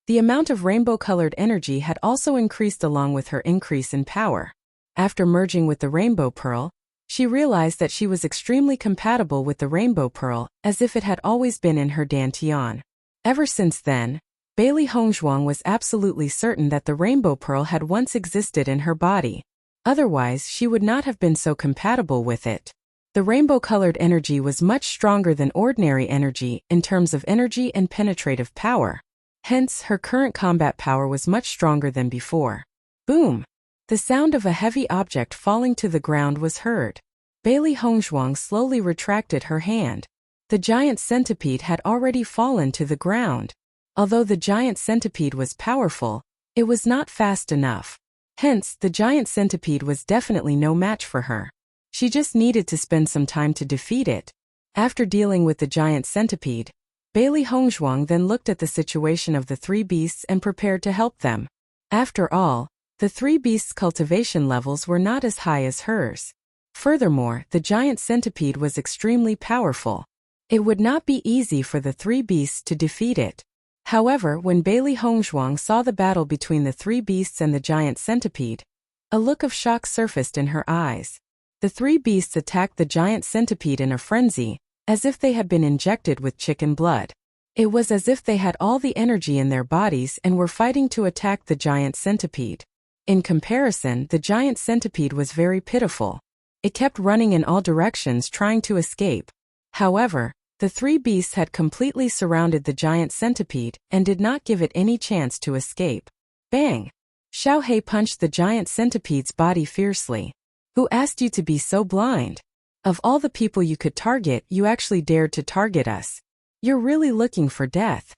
the amount of rainbow-colored energy had also increased along with her increase in power. After merging with the rainbow pearl, she realized that she was extremely compatible with the rainbow pearl, as if it had always been in her dantian. Ever since then, Bailey Hongzhuang was absolutely certain that the rainbow pearl had once existed in her body. Otherwise, she would not have been so compatible with it. The rainbow-colored energy was much stronger than ordinary energy in terms of energy and penetrative power. Hence, her current combat power was much stronger than before. Boom! The sound of a heavy object falling to the ground was heard. Bailey Hongzhuang slowly retracted her hand. The giant centipede had already fallen to the ground. Although the giant centipede was powerful, it was not fast enough. Hence, the giant centipede was definitely no match for her. She just needed to spend some time to defeat it. After dealing with the giant centipede, Bailey Hongzhuang then looked at the situation of the three beasts and prepared to help them. After all, the three beasts' cultivation levels were not as high as hers. Furthermore, the giant centipede was extremely powerful. It would not be easy for the three beasts to defeat it. However, when Bailey Hongzhuang saw the battle between the three beasts and the giant centipede, a look of shock surfaced in her eyes. The three beasts attacked the giant centipede in a frenzy, as if they had been injected with chicken blood. It was as if they had all the energy in their bodies and were fighting to attack the giant centipede. In comparison, the giant centipede was very pitiful. It kept running in all directions trying to escape. However, the three beasts had completely surrounded the giant centipede and did not give it any chance to escape. Bang! Xiao He punched the giant centipede's body fiercely. Who asked you to be so blind? Of all the people you could target, you actually dared to target us. You're really looking for death.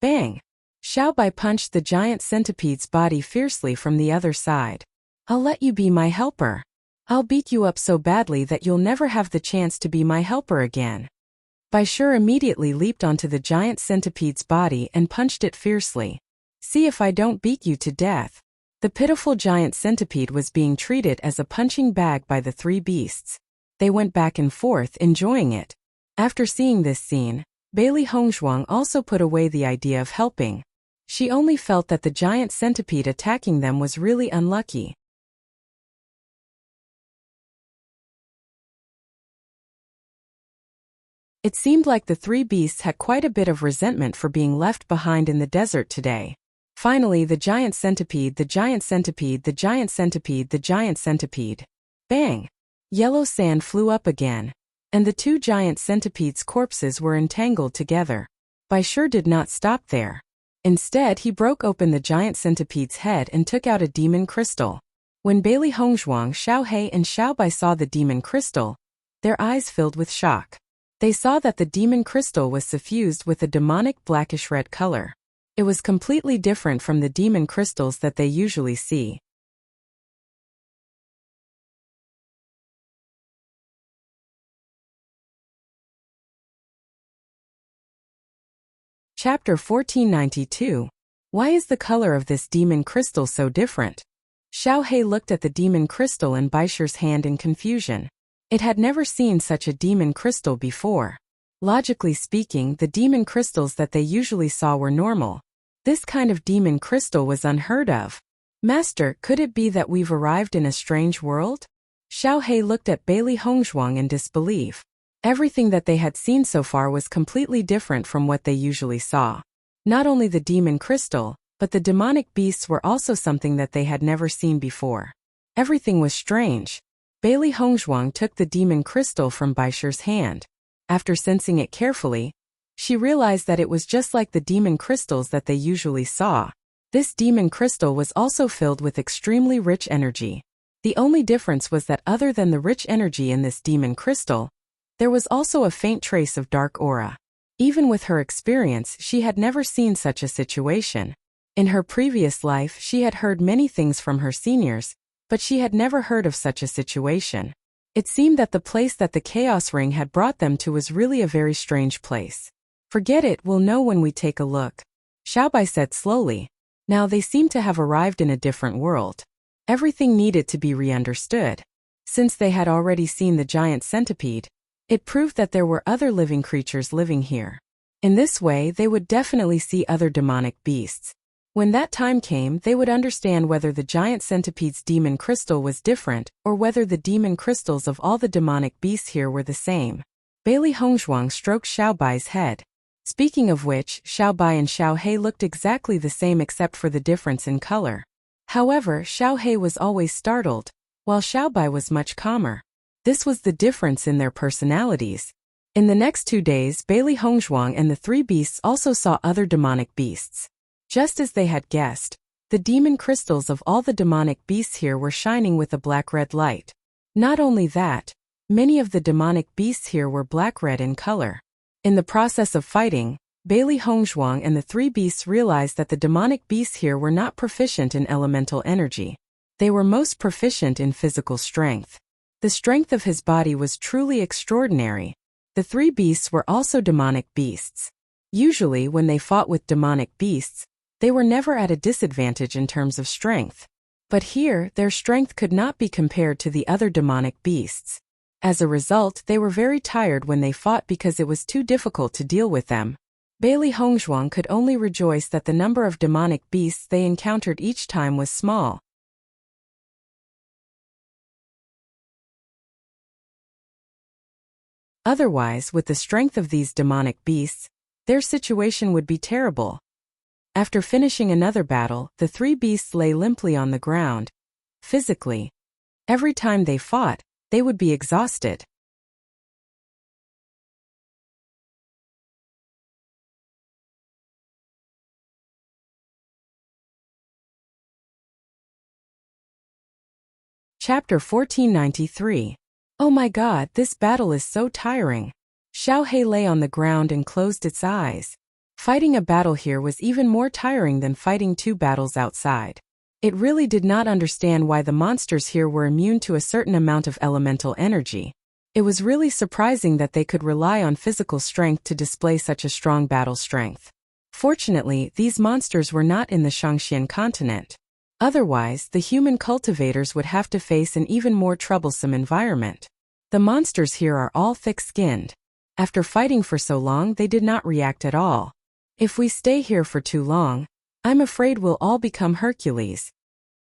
Bang! Xiao Bai punched the giant centipede's body fiercely from the other side. I'll let you be my helper. I'll beat you up so badly that you'll never have the chance to be my helper again. Bai Shi immediately leaped onto the giant centipede's body and punched it fiercely. See if I don't beat you to death. The pitiful giant centipede was being treated as a punching bag by the three beasts. They went back and forth, enjoying it. After seeing this scene, Bailey Hongzhuang also put away the idea of helping. She only felt that the giant centipede attacking them was really unlucky. It seemed like the three beasts had quite a bit of resentment for being left behind in the desert today. Finally, the giant centipede, the giant centipede, the giant centipede, the giant centipede. Bang! Yellow sand flew up again, and the two giant centipedes' corpses were entangled together. Bai Shi did not stop there. Instead, he broke open the giant centipede's head and took out a demon crystal. When Bailey Hongzhuang, Xiao He, and Xiao Bai saw the demon crystal, their eyes filled with shock. They saw that the demon crystal was suffused with a demonic blackish-red color. It was completely different from the demon crystals that they usually see. Chapter 1492. Why is the color of this demon crystal so different? Xiao He looked at the demon crystal in Bai Shi's hand in confusion. It had never seen such a demon crystal before. Logically speaking, the demon crystals that they usually saw were normal. This kind of demon crystal was unheard of. Master, could it be that we've arrived in a strange world? Xiao He looked at Bailey Hongzhuang in disbelief. Everything that they had seen so far was completely different from what they usually saw. Not only the demon crystal, but the demonic beasts were also something that they had never seen before. Everything was strange. Bailey Hongzhuang took the demon crystal from Bai Shi's hand. After sensing it carefully, she realized that it was just like the demon crystals that they usually saw. This demon crystal was also filled with extremely rich energy. The only difference was that other than the rich energy in this demon crystal, there was also a faint trace of dark aura. Even with her experience, she had never seen such a situation. In her previous life, she had heard many things from her seniors, but she had never heard of such a situation. It seemed that the place that the Chaos Ring had brought them to was really a very strange place. Forget it, we'll know when we take a look. Xiao Bai said slowly. Now they seemed to have arrived in a different world. Everything needed to be re-understood. Since they had already seen the giant centipede, it proved that there were other living creatures living here. In this way, they would definitely see other demonic beasts. When that time came, they would understand whether the giant centipede's demon crystal was different or whether the demon crystals of all the demonic beasts here were the same. Bailey Hongzhuang stroked Xiao Bai's head. Speaking of which, Xiao Bai and Xiao He looked exactly the same except for the difference in color. However, Xiao He was always startled, while Xiao Bai was much calmer. This was the difference in their personalities. In the next 2 days, Bailey Hongzhuang and the three beasts also saw other demonic beasts. Just as they had guessed, the demon crystals of all the demonic beasts here were shining with a black-red light. Not only that, many of the demonic beasts here were black-red in color. In the process of fighting, Bailey Hongzhuang and the three beasts realized that the demonic beasts here were not proficient in elemental energy. They were most proficient in physical strength. The strength of his body was truly extraordinary. The three beasts were also demonic beasts. Usually when they fought with demonic beasts, they were never at a disadvantage in terms of strength. But here, their strength could not be compared to the other demonic beasts. As a result, they were very tired when they fought because it was too difficult to deal with them. Bailey Hongzhuang could only rejoice that the number of demonic beasts they encountered each time was small. Otherwise, with the strength of these demonic beasts, their situation would be terrible. After finishing another battle, the three beasts lay limply on the ground. Physically, every time they fought, they would be exhausted. Chapter 1493. Oh my God, this battle is so tiring. Xiao He lay on the ground and closed its eyes. Fighting a battle here was even more tiring than fighting 2 battles outside. It really did not understand why the monsters here were immune to a certain amount of elemental energy. It was really surprising that they could rely on physical strength to display such a strong battle strength. Fortunately, these monsters were not in the Shangxian continent. Otherwise, the human cultivators would have to face an even more troublesome environment. The monsters here are all thick-skinned. After fighting for so long, they did not react at all. If we stay here for too long, I'm afraid we'll all become Hercules.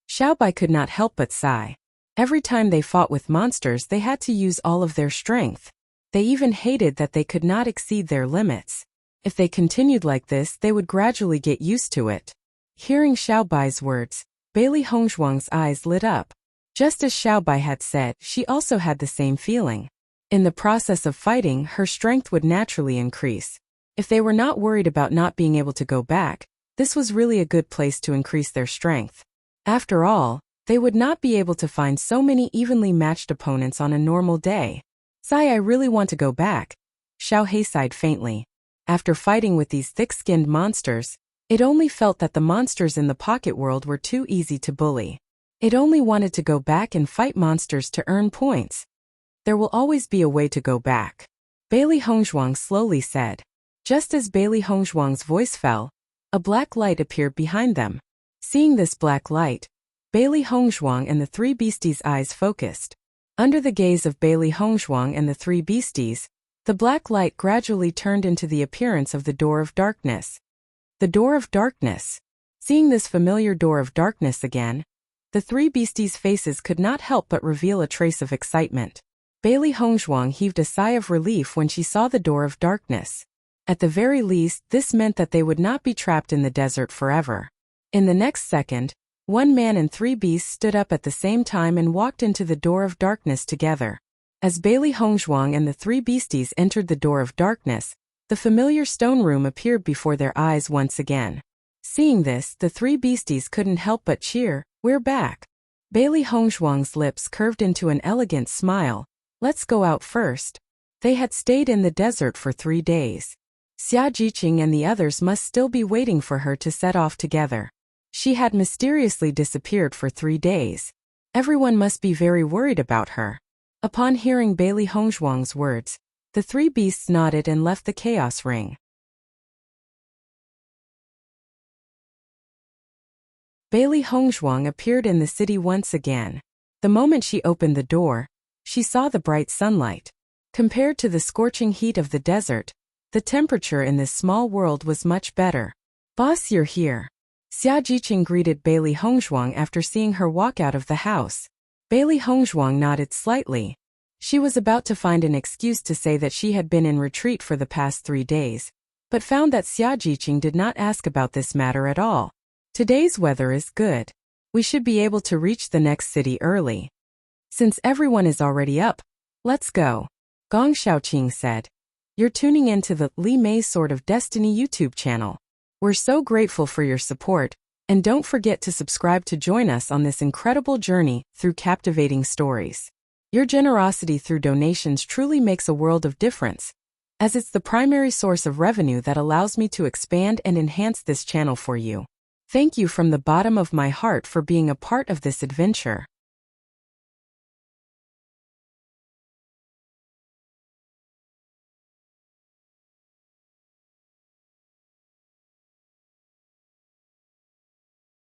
Xiao Bai could not help but sigh. Every time they fought with monsters, they had to use all of their strength. They even hated that they could not exceed their limits. If they continued like this, they would gradually get used to it. Hearing Xiao Bai's words, Bailey Hongzhuang's eyes lit up. Just as Xiao Bai had said, she also had the same feeling. In the process of fighting, her strength would naturally increase. If they were not worried about not being able to go back, this was really a good place to increase their strength. After all, they would not be able to find so many evenly matched opponents on a normal day. Sigh, I really want to go back. Xiao He sighed faintly. After fighting with these thick-skinned monsters, it only felt that the monsters in the pocket world were too easy to bully. It only wanted to go back and fight monsters to earn points. There will always be a way to go back. Bailey Hongzhuang slowly said. Just as Bailey Hongzhuang's voice fell, a black light appeared behind them. Seeing this black light, Bailey Hongzhuang and the three beasties' eyes focused. Under the gaze of Bailey Hongzhuang and the three beasties, the black light gradually turned into the appearance of the Door of Darkness. The Door of Darkness. Seeing this familiar Door of Darkness again, the three beasties' faces could not help but reveal a trace of excitement. Bailey Hongzhuang heaved a sigh of relief when she saw the Door of Darkness. At the very least, this meant that they would not be trapped in the desert forever. In the next second, one man and three beasts stood up at the same time and walked into the Door of Darkness together. As Bailey Hongzhuang and the three beasties entered the Door of Darkness, the familiar stone room appeared before their eyes once again. Seeing this, the three beasties couldn't help but cheer. We're back. Bailey Hongzhuang's lips curved into an elegant smile. Let's go out first. They had stayed in the desert for 3 days. Xia Jiqing and the others must still be waiting for her to set off together. She had mysteriously disappeared for 3 days. Everyone must be very worried about her. Upon hearing Bailey Hongzhuang's words, the three beasts nodded and left the chaos ring. Bailey Hongzhuang appeared in the city once again. The moment she opened the door, she saw the bright sunlight. Compared to the scorching heat of the desert, the temperature in this small world was much better. Boss, you're here. Xia Jiqing greeted Bailey Hongzhuang after seeing her walk out of the house. Bailey Hongzhuang nodded slightly. She was about to find an excuse to say that she had been in retreat for the past 3 days, but found that Xiajiqing did not ask about this matter at all. Today's weather is good. We should be able to reach the next city early. Since everyone is already up, let's go, Gong Xiaoqing said. You're tuning into the Li Mei's Sword of Destiny YouTube channel. We're so grateful for your support, and don't forget to subscribe to join us on this incredible journey through captivating stories. Your generosity through donations truly makes a world of difference, as it's the primary source of revenue that allows me to expand and enhance this channel for you. Thank you from the bottom of my heart for being a part of this adventure.